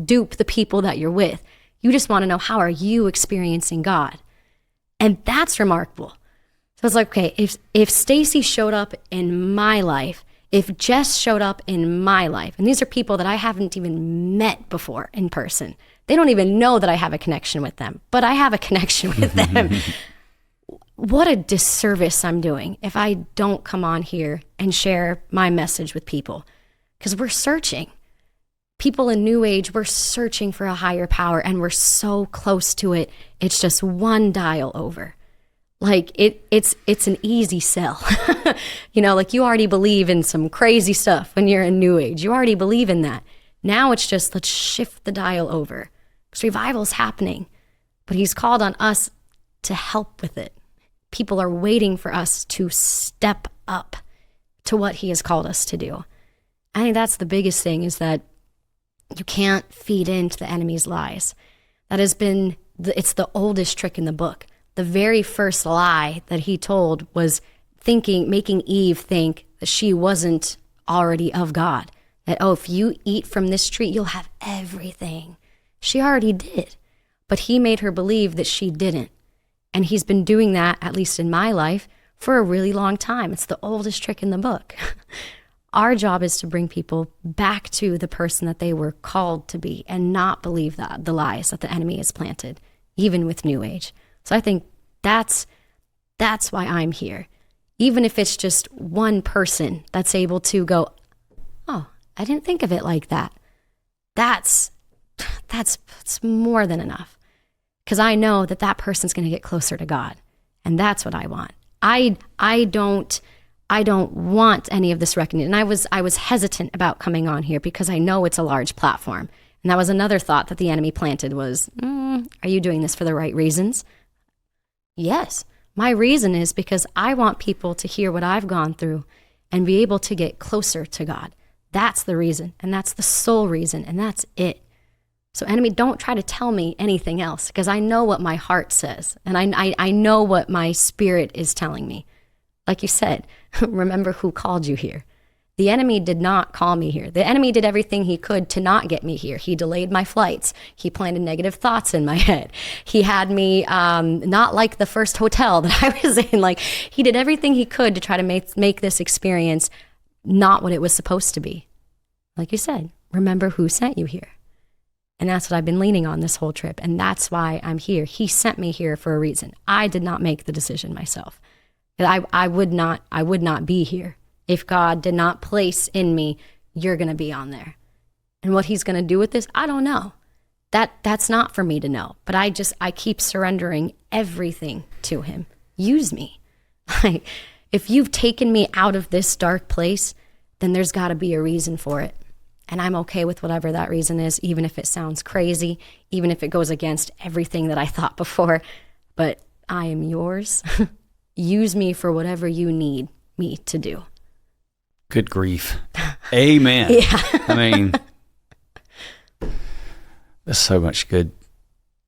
[SPEAKER 1] dupe the people that you're with. You just want to know, how are you experiencing God? And that's remarkable. So it's like, okay, if Stacy showed up in my life, if Jess showed up in my life, and these are people that I haven't even met before in person, they don't even know that I have a connection with them, but I have a connection with them. What a disservice I'm doing if I don't come on here and share my message with people, because we're searching. People in New Age, we're searching for a higher power, and we're so close to it. It's just one dial over. Like it's an easy sell. Like you already believe in some crazy stuff when you're in New Age. You already believe in that. Now it's just, let's shift the dial over. Because revival's happening, but he's called on us to help with it. People are waiting for us to step up to what he has called us to do. I think that's the biggest thing, is that you can't feed into the enemy's lies. That has been, it's the oldest trick in the book. The very first lie that he told was making Eve think that she wasn't already of God. That, if you eat from this tree, you'll have everything. She already did. But he made her believe that she didn't. And he's been doing that, at least in my life, for a really long time. It's the oldest trick in the book. Our job is to bring people back to the person that they were called to be, and not believe the lies that the enemy has planted, even with New Age. So I think that's why I'm here. Even if it's just one person that's able to go, oh, I didn't think of it like that. That's more than enough. Because I know that person's going to get closer to God. And that's what I want. I don't want any of this recognition. And I was hesitant about coming on here because I know it's a large platform. And that was another thought that the enemy planted was, are you doing this for the right reasons? Yes. My reason is because I want people to hear what I've gone through and be able to get closer to God. That's the reason. And that's the sole reason. And that's it. So enemy, don't try to tell me anything else, because I know what my heart says. And I know what my spirit is telling me. Like you said, remember who called you here. The enemy did not call me here. The enemy did everything he could to not get me here. He delayed my flights. He planted negative thoughts in my head. He had me not like the first hotel that I was in. Like, he did everything he could to try to make this experience not what it was supposed to be. Like you said, remember who sent you here. And that's what I've been leaning on this whole trip. And that's why I'm here. He sent me here for a reason. I did not make the decision myself. I would not be here if God did not place in me, you're going to be on there. And what he's going to do with this, I don't know. That's not for me to know. But I keep surrendering everything to him. Use me. Like, if you've taken me out of this dark place, then there's got to be a reason for it. And I'm okay with whatever that reason is, even if it sounds crazy, even if it goes against everything that I thought before. But I am yours. Use me for whatever you need me to do.
[SPEAKER 2] Good grief. Amen.
[SPEAKER 1] Yeah.
[SPEAKER 2] I mean, there's so much good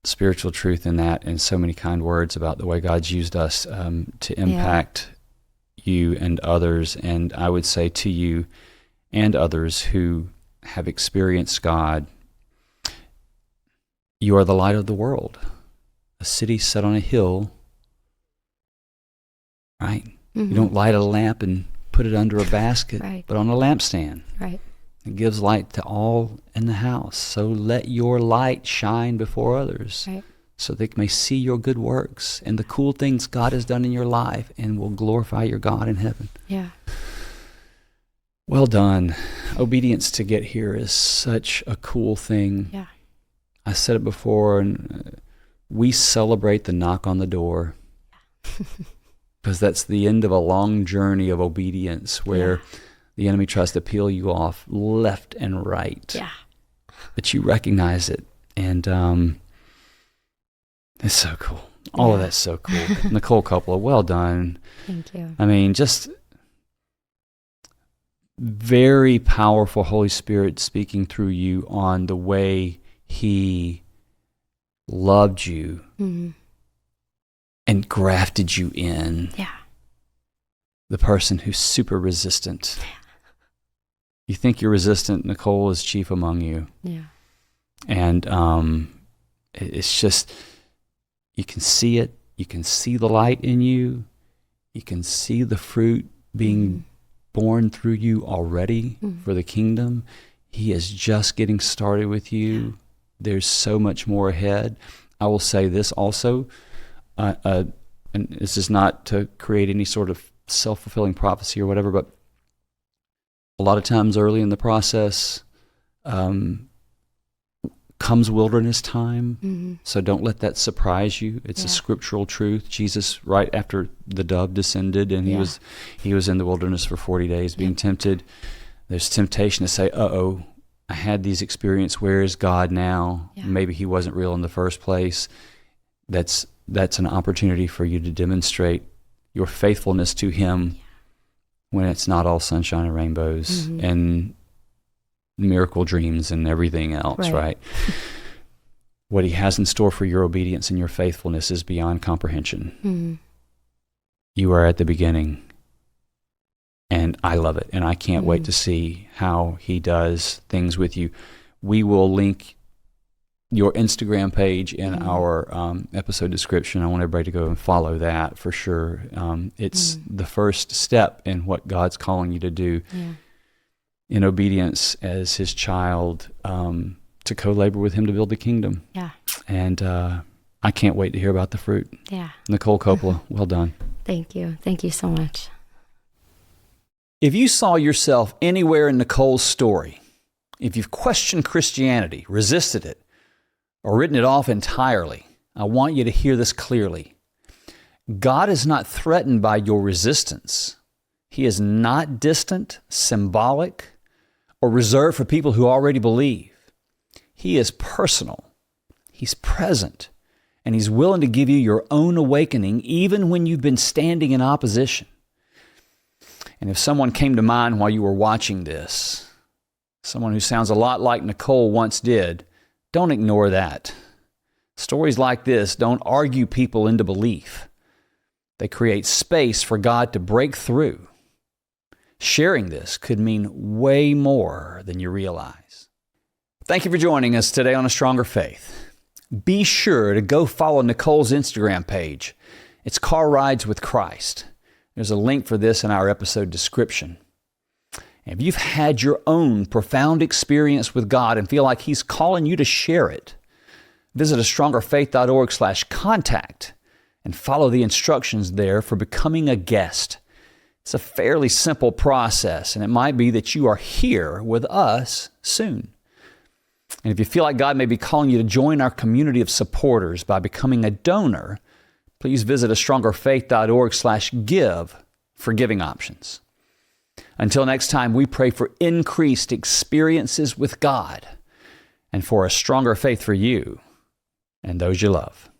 [SPEAKER 2] spiritual truth in that, and so many kind words about the way God's used us to impact you and others. And I would say to you and others who have experienced God, you are the light of the world. A city set on a hill, right? Mm-hmm. You don't light a lamp and put it under a basket, right, but on a lampstand.
[SPEAKER 1] Right.
[SPEAKER 2] It gives light to all in the house. So let your light shine before others, right, so they may see your good works and the cool things God has done in your life, and will glorify your God in heaven.
[SPEAKER 1] Yeah.
[SPEAKER 2] Well done. Obedience to get here is such a cool thing.
[SPEAKER 1] Yeah.
[SPEAKER 2] I said it before, and we celebrate the knock on the door. Because that's the end of a long journey of obedience where the enemy tries to peel you off left and right.
[SPEAKER 1] Yeah. But
[SPEAKER 2] you recognize it. And it's so cool. All of that's so cool. Nicole Coppola, well done.
[SPEAKER 1] Thank you.
[SPEAKER 2] I mean, just very powerful Holy Spirit speaking through you on the way he loved you. Mm-hmm. And grafted you in.
[SPEAKER 1] Yeah.
[SPEAKER 2] the person who's super resistant. You think you're resistant, Nicole is chief among you.
[SPEAKER 1] Yeah.
[SPEAKER 2] And it's just, you can see it. You can see the light in you. You can see the fruit being born through you already for the kingdom. He is just getting started with you. There's so much more ahead. I will say this also, and this is not to create any sort of self-fulfilling prophecy or whatever, but a lot of times early in the process comes wilderness time. So don't let that surprise you. It's a scriptural truth. Jesus, right after the dove descended and he was in the wilderness for 40 days being tempted. There's temptation to say, uh-oh, I had these experiences. Where is God now? Yeah. Maybe he wasn't real in the first place. That's an opportunity for you to demonstrate your faithfulness to him when it's not all sunshine and rainbows and miracle dreams and everything else, right? What he has in store for your obedience and your faithfulness is beyond comprehension. You are at the beginning, and I love it, and I can't wait to see how he does things with you. We will link your Instagram page in our episode description. I want everybody to go and follow that for sure. It's the first step in what God's calling you to do in obedience as his child, to co-labor with him to build the kingdom. Yeah. And I can't wait to hear about the fruit. Yeah. Nicole Coppola, well done.
[SPEAKER 1] Thank you. Thank you so much.
[SPEAKER 2] If you saw yourself anywhere in Nicole's story, if you've questioned Christianity, resisted it, or written it off entirely, I want you to hear this clearly. God is not threatened by your resistance. He is not distant, symbolic, or reserved for people who already believe. He is personal. He's present, and he's willing to give you your own awakening even when you've been standing in opposition. And if someone came to mind while you were watching this, someone who sounds a lot like Nicole once did, don't ignore that. Stories like this don't argue people into belief. They create space for God to break through. Sharing this could mean way more than you realize. Thank you for joining us today on A Stronger Faith. Be sure to go follow Nicole's Instagram page. It's Car Rides with Christ. There's a link for this in our episode description. And if you've had your own profound experience with God and feel like he's calling you to share it, visit astrongerfaith.org/contact and follow the instructions there for becoming a guest. It's a fairly simple process, and it might be that you are here with us soon. And if you feel like God may be calling you to join our community of supporters by becoming a donor, please visit astrongerfaith.org/give for giving options. Until next time, we pray for increased experiences with God and for a stronger faith for you and those you love.